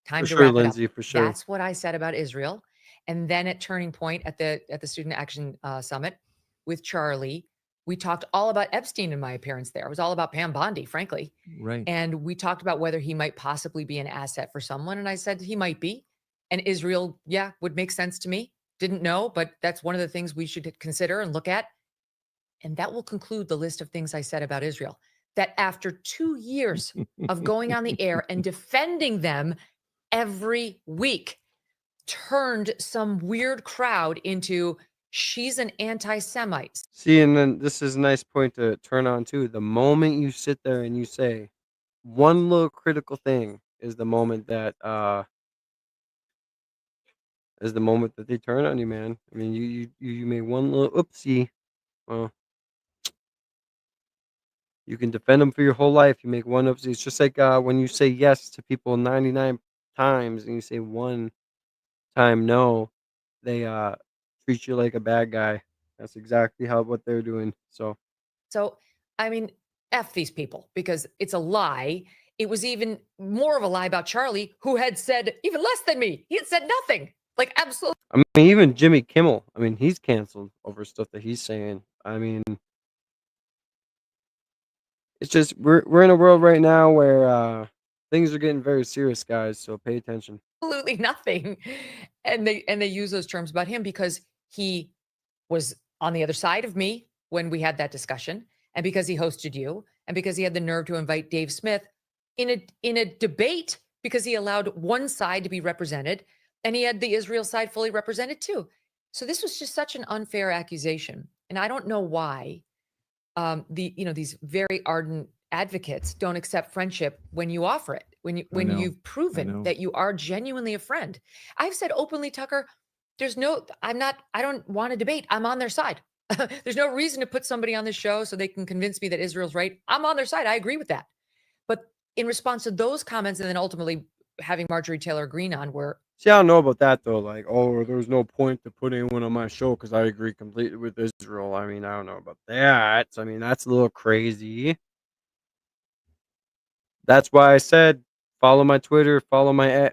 Time For to sure, wrap Lindsay, it up. for sure. That's what I said about Israel. And then at Turning Point at the Student Action Summit with Charlie, we talked all about Epstein in my appearance there. It was all about Pam Bondi, frankly. Right. And we talked about whether he might possibly be an asset for someone. And I said he might be. And Israel, yeah, would make sense to me. Didn't know, but that's one of the things we should consider and look at. And that will conclude the list of things I said about Israel. That after 2 years of going on the air and defending them every week, turned some weird crowd into she's an anti-Semite. See, and then this is a nice point to turn on too. The moment you sit there and you say one little critical thing is the moment that they turn on you, man. You made one little oopsie. Well, you can defend them for your whole life. You make one oopsie. It's just like when you say yes to people 99 times and you say one time no, they treat you like a bad guy. That's exactly what they're doing. So F these people, because it's a lie. It was even more of a lie about Charlie, who had said even less than me. He had said nothing. Like, absolutely. Even Jimmy Kimmel, he's canceled over stuff that he's saying. It's just we're in a world right now where things are getting very serious, guys. So pay attention. Absolutely nothing. And they use those terms about him because he was on the other side of me when we had that discussion, and because he hosted you, and because he had the nerve to invite Dave Smith in a debate, because he allowed one side to be represented, and he had the Israel side fully represented too. So this was just such an unfair accusation, and I don't know why these very ardent advocates don't accept friendship when you offer it, when you've proven that you are genuinely a friend. I've said openly, Tucker, I don't want to debate. I'm on their side. There's no reason to put somebody on this show so they can convince me that Israel's right. I'm on their side. I agree with that. But in response to those comments, and then ultimately having Marjorie Taylor Greene on, where See, I don't know about that though. Like, oh, there's no point to put anyone on my show because I agree completely with Israel. I don't know about that. That's a little crazy. That's why I said follow my Twitter, follow my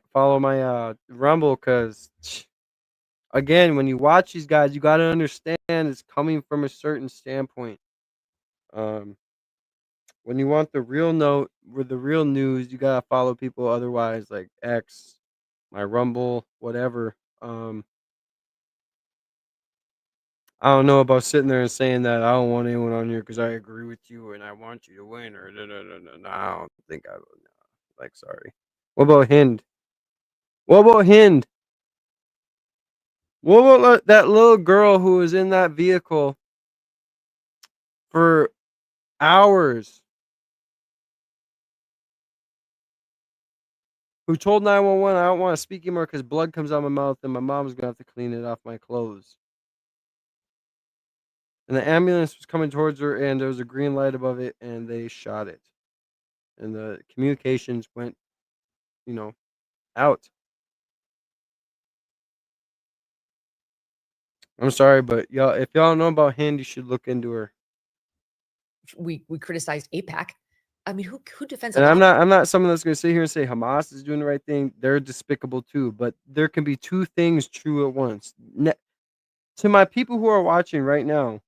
Rumble, because again, when you watch these guys, you got to understand it's coming from a certain standpoint. When you want the real note with the real news, you gotta follow people. Otherwise, like X, my Rumble, whatever. I don't know about sitting there and saying that I don't want anyone on here because I agree with you and I want you to win, or no. I don't think I would. No. Like, sorry. What about Hind? What about Hind? What about that little girl who was in that vehicle for hours? Who told 911, I don't want to speak anymore because blood comes out of my mouth and my mom's going to have to clean it off my clothes. And the ambulance was coming towards her and there was a green light above it and they shot it. And the communications went, out. I'm sorry, but y'all, if y'all don't know about Hind, you should look into her. we criticized AIPAC. Who defends? And I'm not someone that's going to sit here and say Hamas is doing the right thing. They're despicable too. But there can be two things true at once. To my people who are watching right now,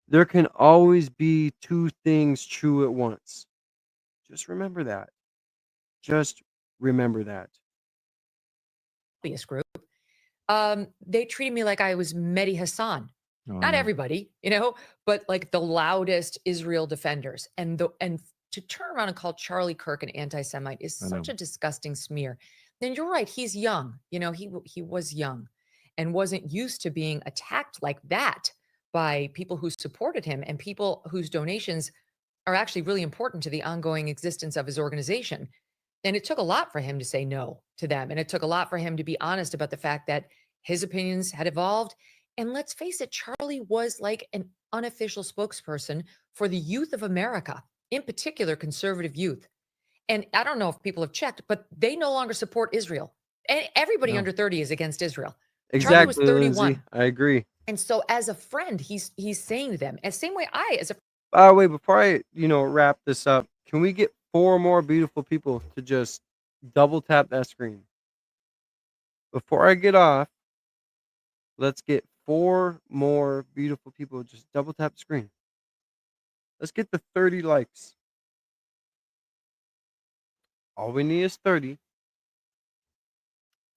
there can always be two things true at once. Just remember that. Just remember that. Lobbyist group. They treated me like I was Mehdi Hassan. Oh, Not no. everybody, but like the loudest Israel defenders. And to turn around and call Charlie Kirk an anti-Semite is such a disgusting smear. Then you're right, he's young. He was young and wasn't used to being attacked like that by people who supported him and people whose donations are actually really important to the ongoing existence of his organization. And it took a lot for him to say no to them. And it took a lot for him to be honest about the fact that his opinions had evolved. And let's face it, Charlie was like an unofficial spokesperson for the youth of America, in particular, conservative youth. And I don't know if people have checked, but they no longer support Israel. And everybody under 30 is against Israel. Charlie was Exactly, 31. Lindsay. I agree. And so as a friend, he's saying to them, and same way I, as a By the way, before I, wrap this up, can we get 4 more beautiful people to just double tap that screen? Before I get off, let's get 4 more beautiful people. Just double tap the screen. Let's get the 30 likes. All we need is 30.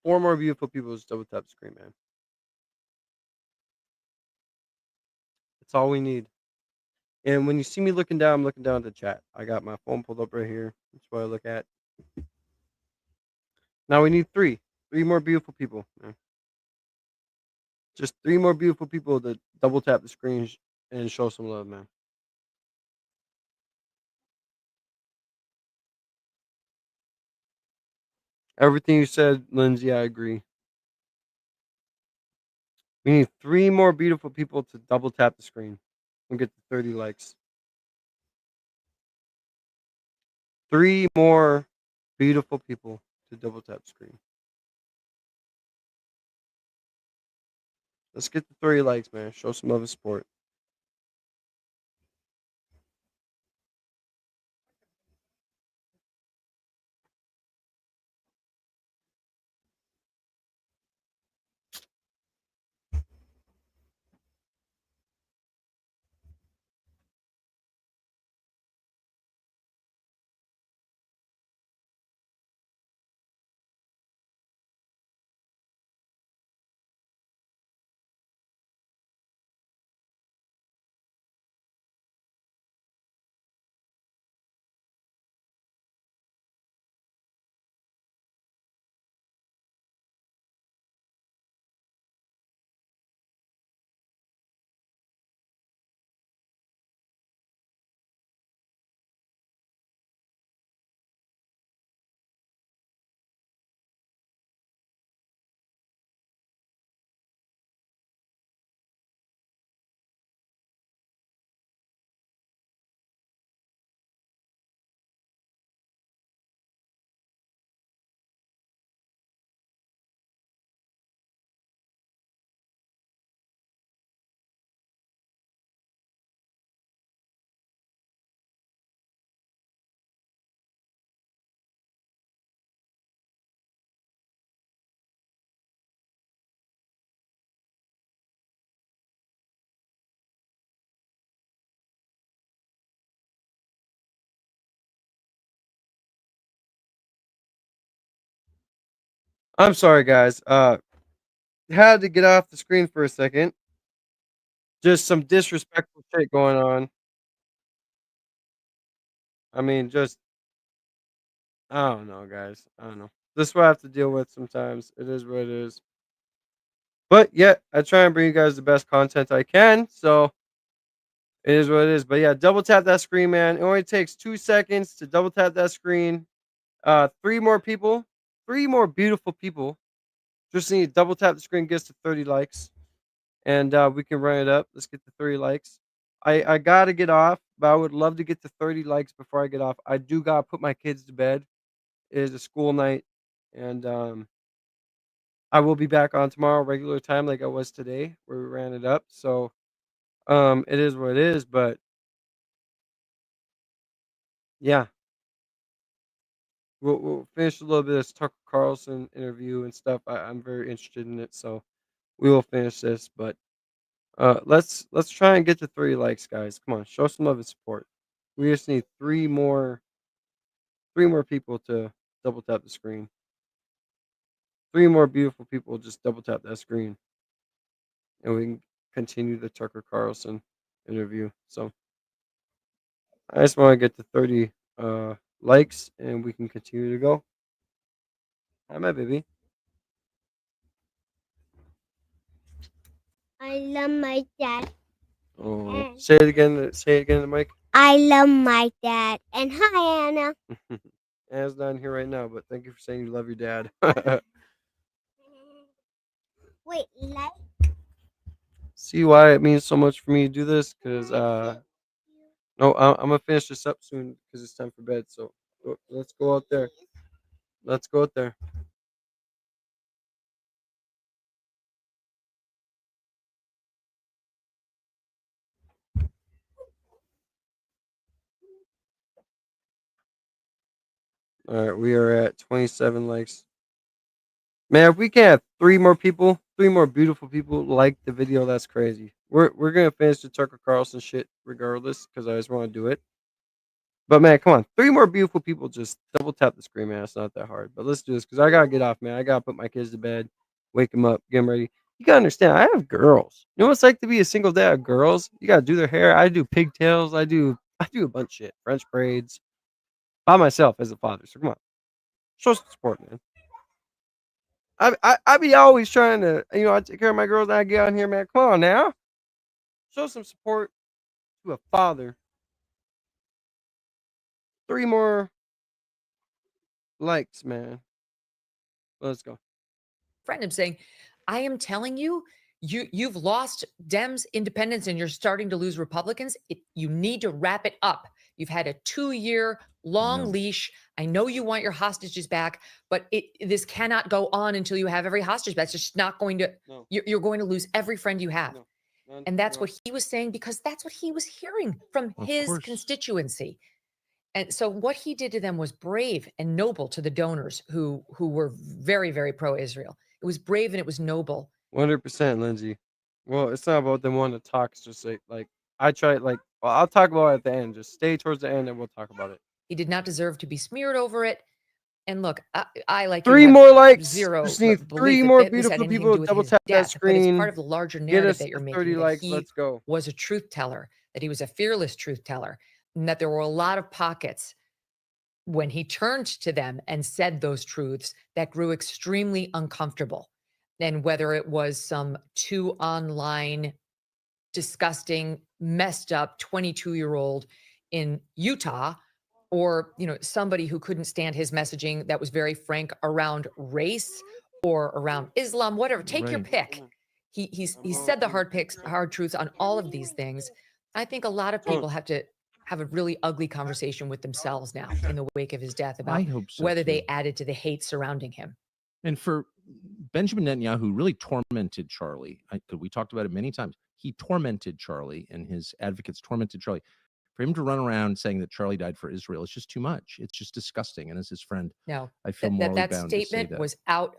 4 more beautiful people just double tap the screen, man. That's all we need. And when you see me looking down, I'm looking down at the chat. I got my phone pulled up right here. That's what I look at. Now we need 3. 3 more beautiful people, man. Just 3 more beautiful people to double tap the screen and show some love, man. Everything you said, Lindsay, I agree. We need 3 more beautiful people to double tap the screen and get to 30 likes. 3 more beautiful people to double tap the screen. Let's get to 30 likes, man. Show some love and support. I'm sorry, guys. Had to get off the screen for a second. Just some disrespectful shit going on. I mean, I don't know, guys. I don't know. This is what I have to deal with sometimes. It is what it is. But yeah, I try and bring you guys the best content I can. So it is what it is. But yeah, double tap that screen, man. It only takes 2 seconds to double tap that screen. 3 more people, 3 more beautiful people. Just need to double tap the screen, gets to 30 likes. And we can run it up. Let's get to 30 likes. I gotta get off, but I would love to get to 30 likes before I get off. I do gotta put my kids to bed. It is a school night, and I will be back on tomorrow, regular time, like I was today, where we ran it up. So it is what it is, but yeah, we'll finish a little bit of this Tucker Carlson interview and stuff. I'm very interested in it, so we will finish this. But let's try and get to 30 likes, guys. Come on, show some love and support. We just need 3 more people to double tap the screen. 3 more beautiful people, just double tap that screen, and we can continue the Tucker Carlson interview. So I just want to get to 30 likes, and we can continue to go. Hi, my baby. I love my dad. Oh, say it again. Say it again, the mic. I love my dad. And hi, Anna. Anna's not in here right now, but thank you for saying you love your dad. Wait, like? See why it means so much for me to do this? Because no, I'm gonna finish this up soon because it's time for bed. So let's go out there. Let's go out there. All right, we are at 27 likes. Man, if we can have 3 more people, 3 more beautiful people like the video, that's crazy. We're gonna finish the Tucker Carlson shit regardless because I just want to do it. But man, come on, 3 more beautiful people. Just double tap the screen, man. It's not that hard. But let's do this because I gotta get off, man. I gotta put my kids to bed, wake them up, get them ready. You gotta understand, I have girls. You know what it's like to be a single dad of girls? You gotta do their hair. I do pigtails. I do a bunch of shit. French braids by myself as a father. So come on, show some support, man. I be always trying to, I take care of my girls and I get out here, man. Come on now. Show some support to a father. 3 more likes, man. Let's go. Friend, I'm saying, I am telling you, you've lost Dems, independents, and you're starting to lose Republicans. You need to wrap it up. You've had a 2-year long leash. I know you want your hostages back, but this cannot go on until you have every hostage back. It's just not going to. No. You're going to lose every friend you have. No. And that's what he was saying, because that's what he was hearing from his constituency. And so what he did to them was brave and noble to the donors who were very, very pro-Israel. It was brave and it was noble. 100%, Lindsay. Well, it's not about them wanting to talk. It's just like I try, well, I'll talk about it at the end. Just stay towards the end and we'll talk about it. He did not deserve to be smeared over it. And look, I like 3 you, more likes. Zero. Just need 3 that more this had beautiful anything to people do to with double his tap that death, but it's screen. part of the larger Get narrative us that you're to making. 30 That likes. he Let's go. was a truth teller, that he was a fearless truth teller, and that there were a lot of pockets when he turned to them and said those truths that grew extremely uncomfortable. And whether it was some too online, disgusting, messed up 22-year-old in Utah, or somebody who couldn't stand his messaging that was very frank around race or around Islam, whatever. Take your pick. He said the hard truths on all of these things. I think a lot of people have to have a really ugly conversation with themselves now in the wake of his death about whether they added to the hate surrounding him. And for Benjamin Netanyahu, who really tormented Charlie, we talked about it many times. He tormented Charlie, and his advocates tormented Charlie. For him to run around saying that Charlie died for Israel is just too much. It's just disgusting. And as his friend, no, I feel morally that bound to say statement that. was out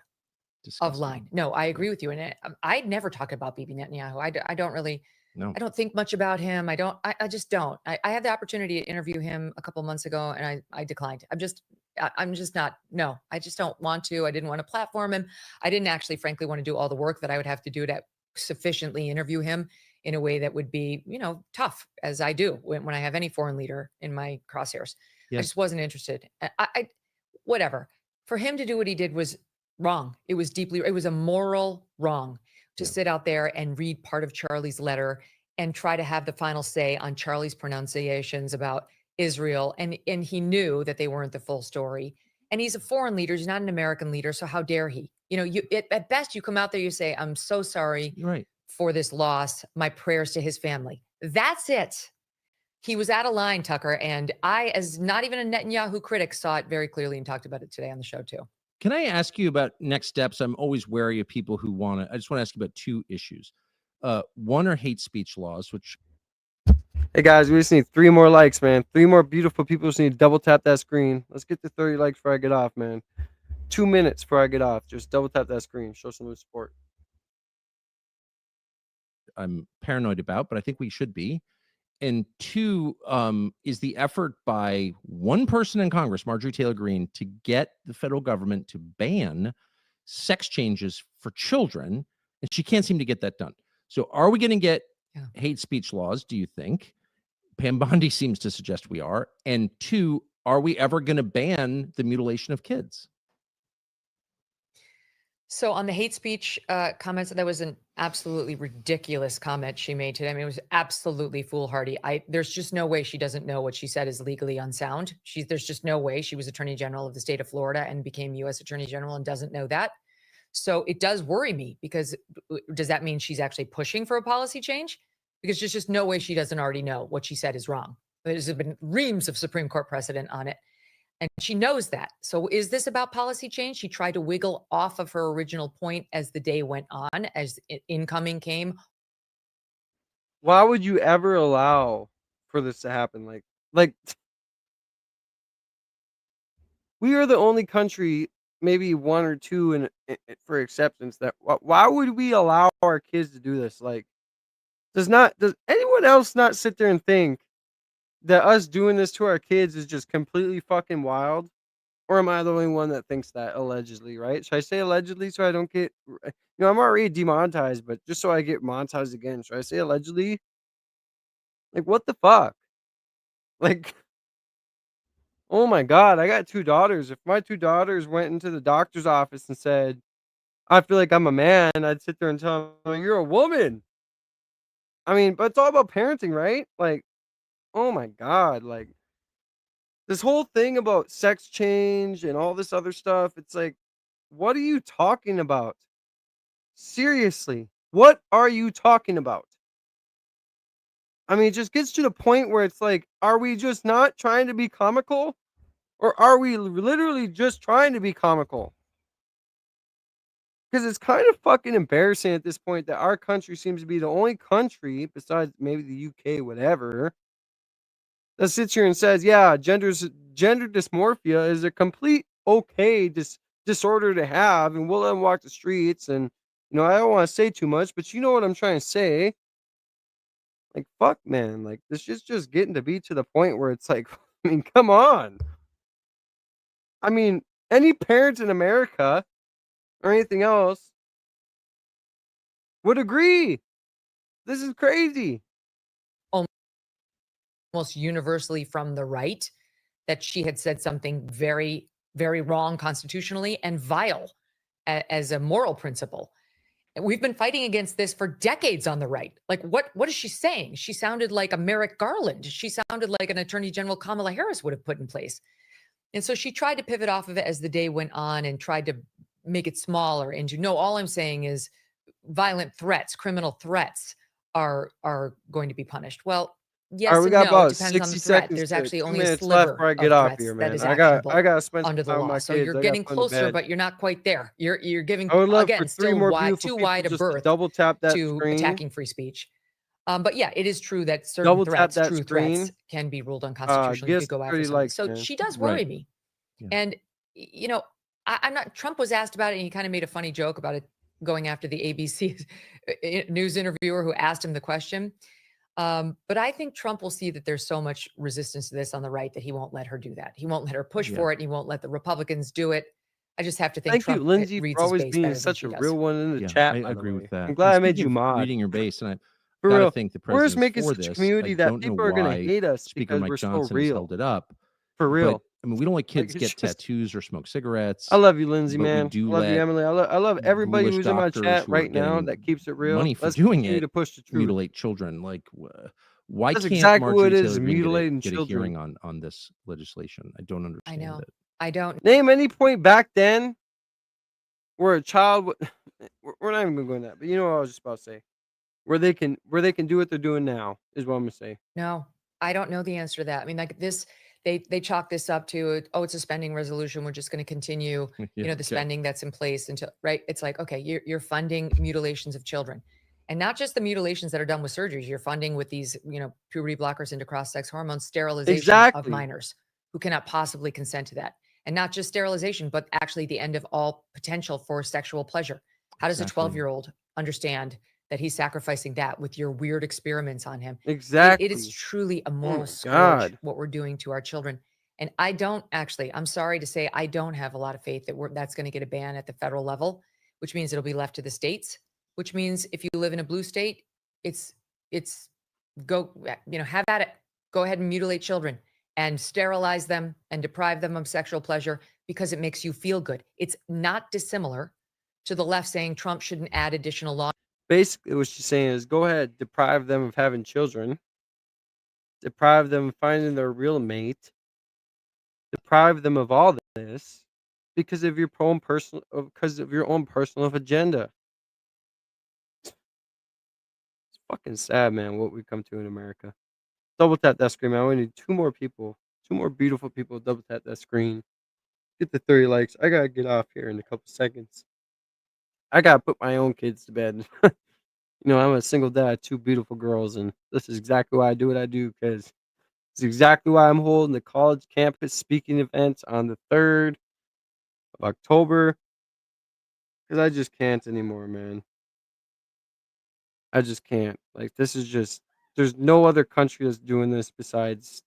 Disgusting. of line. No, I agree with you. And I'd never talk about Bibi Netanyahu. I don't really. No. I don't think much about him. I just don't. I had the opportunity to interview him a couple months ago, and I declined. I'm just not. No, I just don't want to. I didn't want to platform him. I didn't actually, frankly, want to do all the work that I would have to do to sufficiently interview him in a way that would be, tough, as I do when I have any foreign leader in my crosshairs. Yes. I just wasn't interested. Whatever. For him to do what he did was wrong. It was a moral wrong to sit out there and read part of Charlie's letter and try to have the final say on Charlie's pronunciations about Israel. And he knew that they weren't the full story. And he's a foreign leader. He's not an American leader. So how dare he? At best, you come out there, you say, I'm so sorry for this loss. My prayers to his family. That's it. He was out of line, Tucker. And I, as not even a Netanyahu critic, saw it very clearly and talked about it today on the show too. Can I ask you about next steps? I'm always wary of people who I just want to ask you about 2 issues. One are hate speech laws, which. Hey guys, we just need 3 more likes, man. 3 more beautiful people. Just need to double tap that screen. Let's get to 30 likes before I get off, man. 2 minutes before I get off. Just double tap that screen. Show some support. I'm paranoid about, but I think we should be. And 2 is the effort by one person in Congress, Marjorie Taylor Greene, to get the federal government to ban sex changes for children, and she can't seem to get that done. So are we going to get hate speech laws, do you think? Pam Bondi seems to suggest we are. And 2, are we ever going to ban the mutilation of kids? So on the hate speech comments, that was an absolutely ridiculous comment she made today. I mean, it was absolutely foolhardy. There's just no way she doesn't know what she said is legally unsound. There's just no way. She was Attorney General of the state of Florida and became U.S. Attorney General and doesn't know that. So it does worry me, because does that mean she's actually pushing for a policy change? Because there's just no way she doesn't already know what she said is wrong. There's been reams of Supreme Court precedent on it. And she knows that. So is this about policy change? She tried to wiggle off of her original point as the day went on, as incoming came. Why would you ever allow for this to happen? Like we are the only country, maybe 1 or 2 in for acceptance, that why would we allow our kids to do this? Like, does anyone else not sit there and think that us doing this to our kids is just completely fucking wild? Or am I the only one that thinks that, allegedly, right? Should I say allegedly so I don't get, I'm already demonetized, but just so I get monetized again, should I say allegedly? Like, what the fuck? Like, oh my God, I got 2 daughters. If my 2 daughters went into the doctor's office and said, I feel like I'm a man, I'd sit there and tell them, you're a woman. I mean, but it's all about parenting, right? Like, oh my God, like, this whole thing about sex change and all this other stuff, it's like, what are you talking about? Seriously, what are you talking about? I mean, it just gets to the point where it's like, are we just not trying to be comical? Or are we literally just trying to be comical? Because it's kind of fucking embarrassing at this point that our country seems to be the only country, besides maybe the UK, whatever, that sits here and says, yeah, gender dysmorphia is a complete okay disorder to have, and we'll let them walk the streets. And, I don't want to say too much, but you know what I'm trying to say. Like, fuck, man. Like, this is just getting to be to the point where it's like, I mean, come on. I mean, any parent in America or anything else would agree. This is crazy. Almost universally from the right, that she had said something very, very wrong constitutionally and vile as a moral principle. And we've been fighting against this for decades on the right. Like, what is she saying? She sounded like a Merrick Garland. She sounded like an Attorney General Kamala Harris would have put in place. And so she tried to pivot off of it as the day went on and tried to make it smaller into, no, all I'm saying is violent threats, criminal threats are going to be punished. Well, yes, All right, we and got no, about it depends 60 on the threat. seconds. There's to actually 2 only a minutes sliver left before I get of off threats here, that man. is I got actionable to spend some under the time with law. my So kids. you're I getting got to go to closer, bed. but you're not quite there. You're giving, I would love again, for 3 still more wide, beautiful too people wide a just to berth double tap that to screen. attacking free speech. But yeah, it is true that certain Double tap threats, that true threats, screen. can be ruled unconstitutional. You Get could some go after 30 somebody. likes, So man. she does worry Right. me. Yeah. And, I'm not, Trump was asked about it, and he kind of made a funny joke about it, going after the ABC news interviewer who asked him the question. But I think Trump will see that there's so much resistance to this on the right that he won't let her do that. He won't let her push for it. And he won't let the Republicans do it. I just have to think Thank Trump you, Lindsay, reads for his always base being better than such she a does. real one in the Yeah, chat, I by the agree way. with that. I'm glad I made Speaking you of mod. reading your base, and I For gotta real. thank the We're just presidents making for such a this. community I that don't know people are going to why hate us Speaker because Mike we're so Johnson has real. held it up. For real. But I mean, we don't let kids Like, get it's just, tattoos or smoke cigarettes. I love you, Lindsay, but we man. do I love you, let Emily. I love everybody ghoulish who's in my doctors chat who are right now getting that keeps it real. money for Let's doing continue it to push the truth. mutilate children. Like, why That's can't exactly what Marjorie it Taylor is, Greene mutilating get a children. hearing on this legislation? I don't I understand know. it. I don't. Name any point back then where a child we're not even going to that, but you know what I was just about to say. Where they can do what they're doing now is what I'm gonna say. No, I don't know the answer to that. I mean, like this, they chalk this up to, oh, it's a spending resolution. We're just going to continue, Yeah, the okay. spending that's in place until, right? It's like, okay, you're funding mutilations of children, and not just the mutilations that are done with surgeries. You're funding with these, puberty blockers into cross-sex hormones, sterilization of Exactly. minors who cannot possibly consent to that. And not just sterilization, but actually the end of all potential for sexual pleasure. How does Exactly. a 12-year-old understand that he's sacrificing that with your weird experiments on him? Exactly. It is truly a moral my scourge God. what we're doing to our children. And I don't actually, I'm sorry to say, I don't have a lot of faith that that's going to get a ban at the federal level, which means it'll be left to the states, which means if you live in a blue state, it's go, have at it. Go ahead and mutilate children and sterilize them and deprive them of sexual pleasure because it makes you feel good. It's not dissimilar to the left saying Trump shouldn't add additional law. Basically, what she's saying is go ahead, deprive them of having children, deprive them of finding their real mate, deprive them of all this because of your own personal agenda. It's fucking sad, man, what we come to in America. Double tap that screen, man. We need 2 more people, 2 more beautiful people. Double tap that screen. Get the 30 likes. I gotta get off here in a couple seconds. I gotta put my own kids to bed. I'm a single dad, 2 beautiful girls, and this is exactly why I do what I do because it's exactly why I'm holding the college campus speaking events on the 3rd of October because I just can't anymore, man. I just can't. Like, this is just, there's no other country that's doing this besides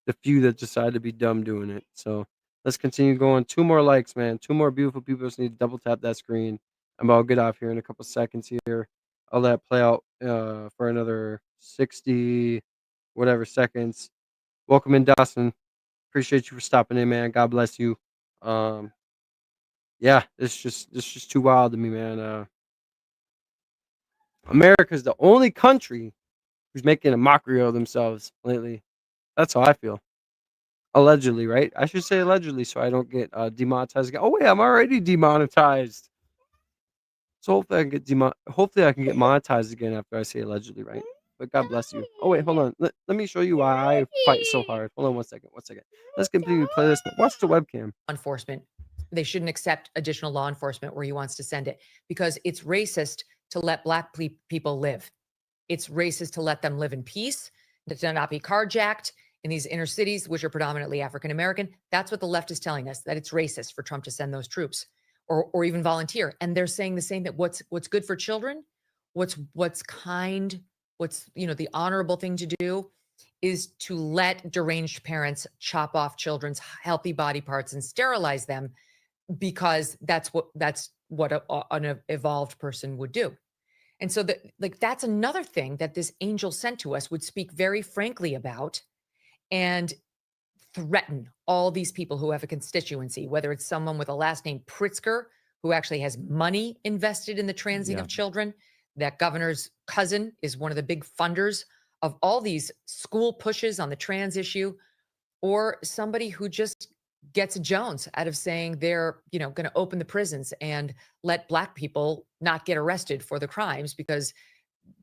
the few that decide to be dumb doing it. So let's continue going. 2 more likes, man. 2 more beautiful people just need to double tap that screen. I'll get off here in a couple seconds here. I'll let it play out for another 60 whatever seconds. Welcome in, Dawson. Appreciate you for stopping in, man. God bless you. Yeah, it's just too wild to me, man. America's the only country who's making a mockery of themselves lately. That's how I feel. Allegedly, right? I should say allegedly so I don't get demonetized again. Oh wait, I'm already demonetized. So hopefully I can get monetized again after I say allegedly, right? But God bless you. Oh wait, hold on. Let me show you why I fight so hard. Hold on 1 second. Let's continue to play this. Watch the webcam. Enforcement. They shouldn't accept additional law enforcement where he wants to send it because it's racist to let Black people live. It's racist to let them live in peace, to not be carjacked in these inner cities, which are predominantly African American. That's what the left is telling us, that it's racist for Trump to send those troops or even volunteer. And they're saying the same, that what's good for children, what's kind, what's the honorable thing to do is to let deranged parents chop off children's healthy body parts and sterilize them because that's what an evolved person would do. And so that's another thing that this angel sent to us would speak very frankly about and threaten all these people who have a constituency, whether it's someone with a last name Pritzker, who actually has money invested in the transing of children. That governor's cousin is one of the big funders of all these school pushes on the trans issue, or somebody who just gets a Jones out of saying they're, going to open the prisons and let Black people not get arrested for the crimes because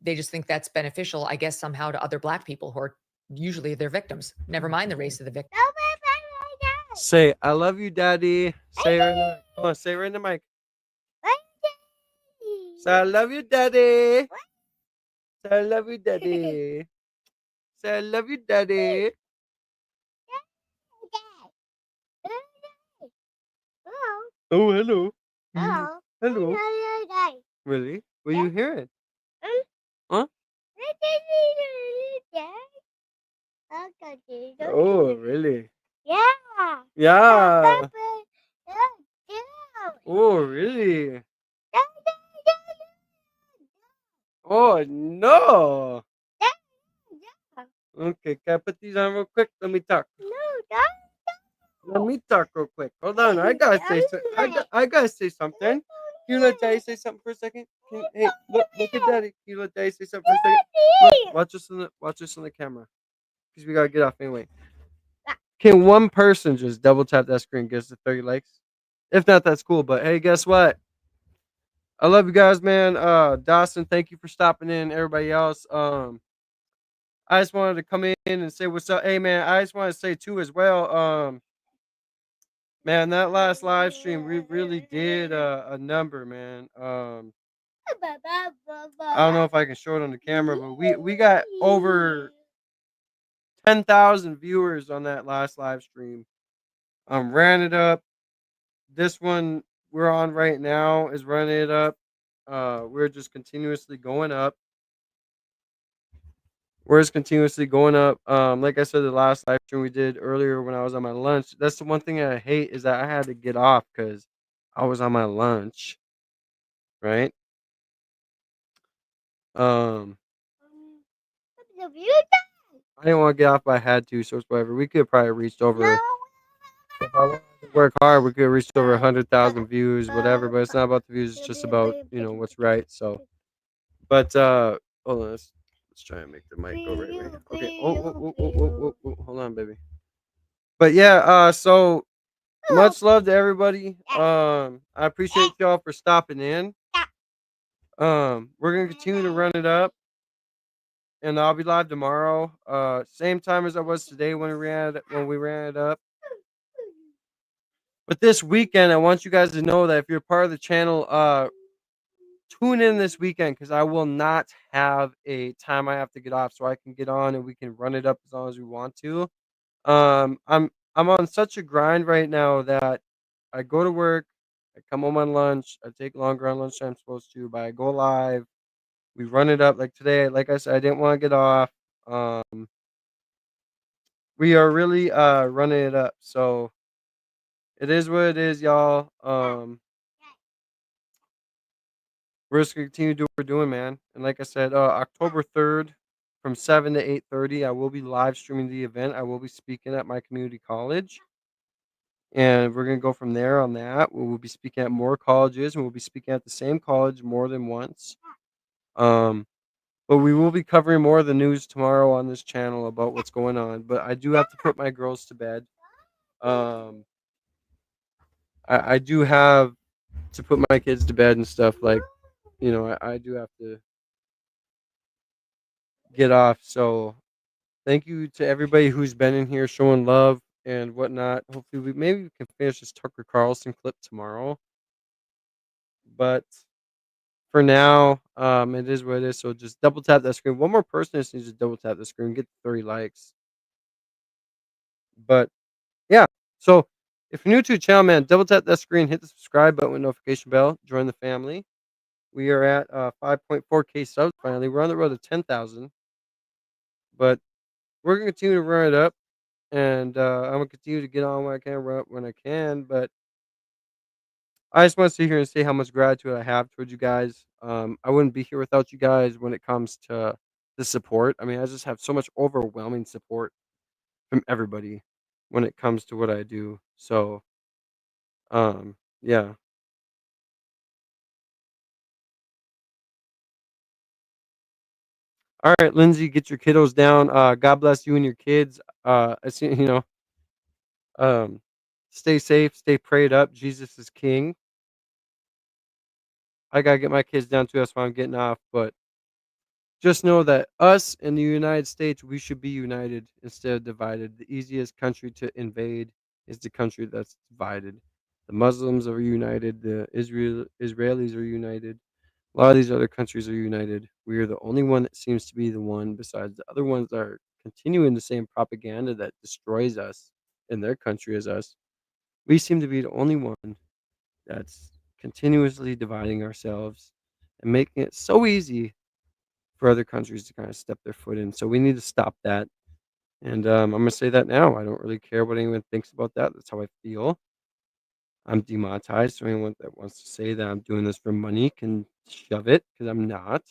they just think that's beneficial, I guess, somehow to other Black people who are usually their victims. Never mind the race of the victim. Say, I love you, Daddy. Say it right in the mic. Come on, say it right in the mic. Say, I love you, Daddy. Say, I love you, Daddy. Say, I love you, Daddy. Oh, hello. Hello. Really? Will you hear it? Huh? Oh, really? Yeah. Yeah. Oh, really? Oh, no. Okay, can I put these on real quick? Let me talk. Let me talk real quick. Hold on. I gotta say I gotta say something. Can you let Daddy say something for a second? Hey, look at Daddy. Can you let Daddy say something for a second? Look, watch this on the camera. Because we gotta get off anyway. Can one person just double tap that screen and get us to 30 likes? If not, that's cool. But hey, guess what? I love you guys, man. Dawson, thank you for stopping in. Everybody else. I just wanted to come in and say what's up. Hey man, I just want to say too as well. Man, that last live stream we really did a number, man. I don't know if I can show it on the camera, but we got over 10,000 viewers on that last live stream. Ran it up. This one we're on right now is running it up. We're just continuously going up. We're just continuously going up. Like I said, the last live stream we did earlier when I was on my lunch. That's the one thing I hate is that I had to get off because I was on my lunch, right? Um, I didn't want to get off, but I had to, so it's whatever. We could have probably reached over. If I wanted to work hard, we could have reached over 100,000 views, whatever. But it's not about the views; it's just about what's right. So, but hold on, let's try and make the mic go right way. Okay. Hold on, baby. But yeah, so much love to everybody. I appreciate y'all for stopping in. We're gonna continue to run it up, and I'll be live tomorrow. Same time as I was today when we ran it up. But this weekend, I want you guys to know that if you're part of the channel, tune in this weekend because I will not have a time I have to get off, so I can get on and we can run it up as long as we want to. I'm on such a grind right now that I go to work, I come home on lunch, I take longer on lunch than I'm supposed to, but I go live, we run it up like today. Like I said, I didn't want to get off. We are really running it up, so it is what it is, y'all. We're just gonna continue to do what we're doing, man. And like I said, October 3rd from 7 to 8:30, I will be live streaming the event. I will be speaking at my community college. And we're gonna go from there on that. We will be speaking at more colleges, and we'll be speaking at the same college more than once. But we will be covering more of the news tomorrow on this channel about what's going on. But I do have to put my girls to bed. I do have to put my kids to bed and stuff. Like, I do have to get off. So thank you to everybody who's been in here showing love and whatnot. Hopefully, maybe we can finish this Tucker Carlson clip tomorrow. But for now, it is what it is. So just double tap that screen. One more person just needs to double tap the screen, get 30 likes. But yeah, so if you're new to the channel, man, double tap that screen, hit the subscribe button with notification bell, join the family. We are at 5.4K subs finally. We're on the road to 10,000. But we're gonna continue to run it up, and I'm gonna continue to get on when I can, run up when I can. But I just want to sit here and say how much gratitude I have towards you guys. I wouldn't be here without you guys when it comes to the support. I mean, I just have so much overwhelming support from everybody when it comes to what I do. So, yeah. All right, Lindsay, get your kiddos down. God bless you and your kids. I see, stay safe, stay prayed up. Jesus is King. I gotta get my kids down too. That's why I'm getting off. But just know that us in the United States, we should be united instead of divided. The easiest country to invade is the country that's divided. The Muslims are united. The Israelis are united. A lot of these other countries are united. We are the only one that seems to be the one, besides the other ones are continuing the same propaganda that destroys us in their country as us. We seem to be the only one that's continuously dividing ourselves and making it so easy for other countries to kind of step their foot in. So we need to stop that. And I'm going to say that now. I don't really care what anyone thinks about that. That's how I feel. I'm demonetized. So anyone that wants to say that I'm doing this for money can shove it because I'm not.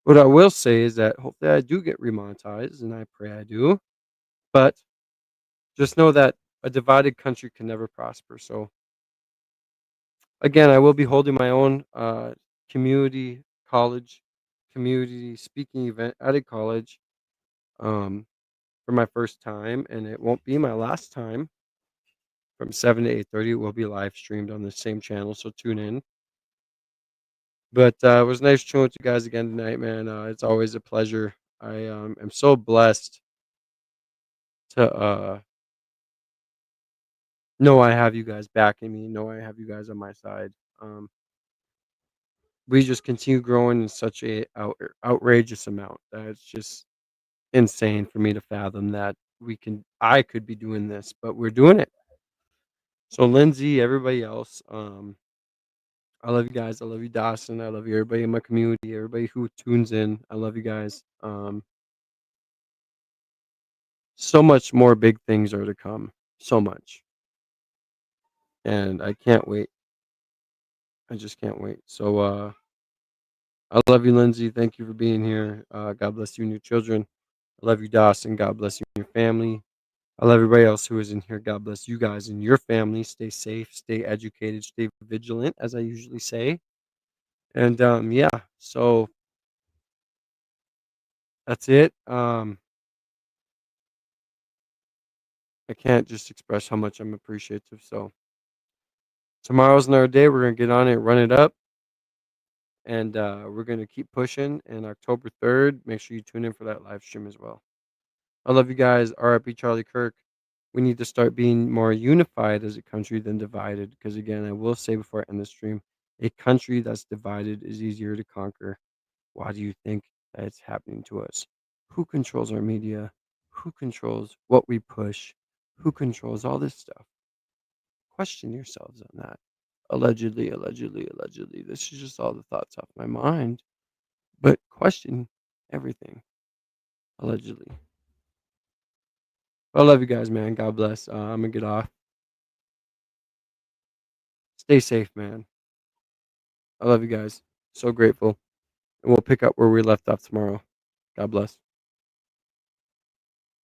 What I will say is that hopefully I do get remonetized, and I pray I do. But just know that a divided country can never prosper. So again, I will be holding my own community speaking event at a college for my first time, and it won't be my last time. From 7 to 8:30, it will be live streamed on the same channel, so tune in. But it was nice chilling with you guys again tonight, man. It's always a pleasure. I am so blessed to know I have you guys backing me, know I have you guys on my side. We just continue growing in such a outrageous amount that it's just insane for me to fathom that I could be doing this, but we're doing it. So Lindsay, everybody else, I love you guys. I love you, Dawson. I love you, everybody in my community, everybody who tunes in. I love you guys. so much more big things are to come. So much. And I can't wait. I just can't wait. So I love you, Lindsay. Thank you for being here. God bless you and your children. I love you, Dawson. God bless you and your family. I love everybody else who is in here. God bless you guys and your family. Stay safe, stay educated, stay vigilant, as I usually say. And yeah, so that's it. I can't just express how much I'm appreciative. So tomorrow's another day. We're gonna get on it, run it up, and we're gonna keep pushing. And October 3rd, make sure you tune in for that live stream as well. I love you guys. RIP Charlie Kirk. We need to start being more unified as a country than divided. Because again, I will say before I end the stream, a country that's divided is easier to conquer. Why do you think that it's happening to us? Who controls our media? Who controls what we push? Who controls all this stuff? Question yourselves on that. Allegedly, allegedly, allegedly. This is just all the thoughts off my mind. But question everything. Allegedly. I love you guys, man. God bless. I'm going to get off. Stay safe, man. I love you guys. So grateful. And we'll pick up where we left off tomorrow. God bless.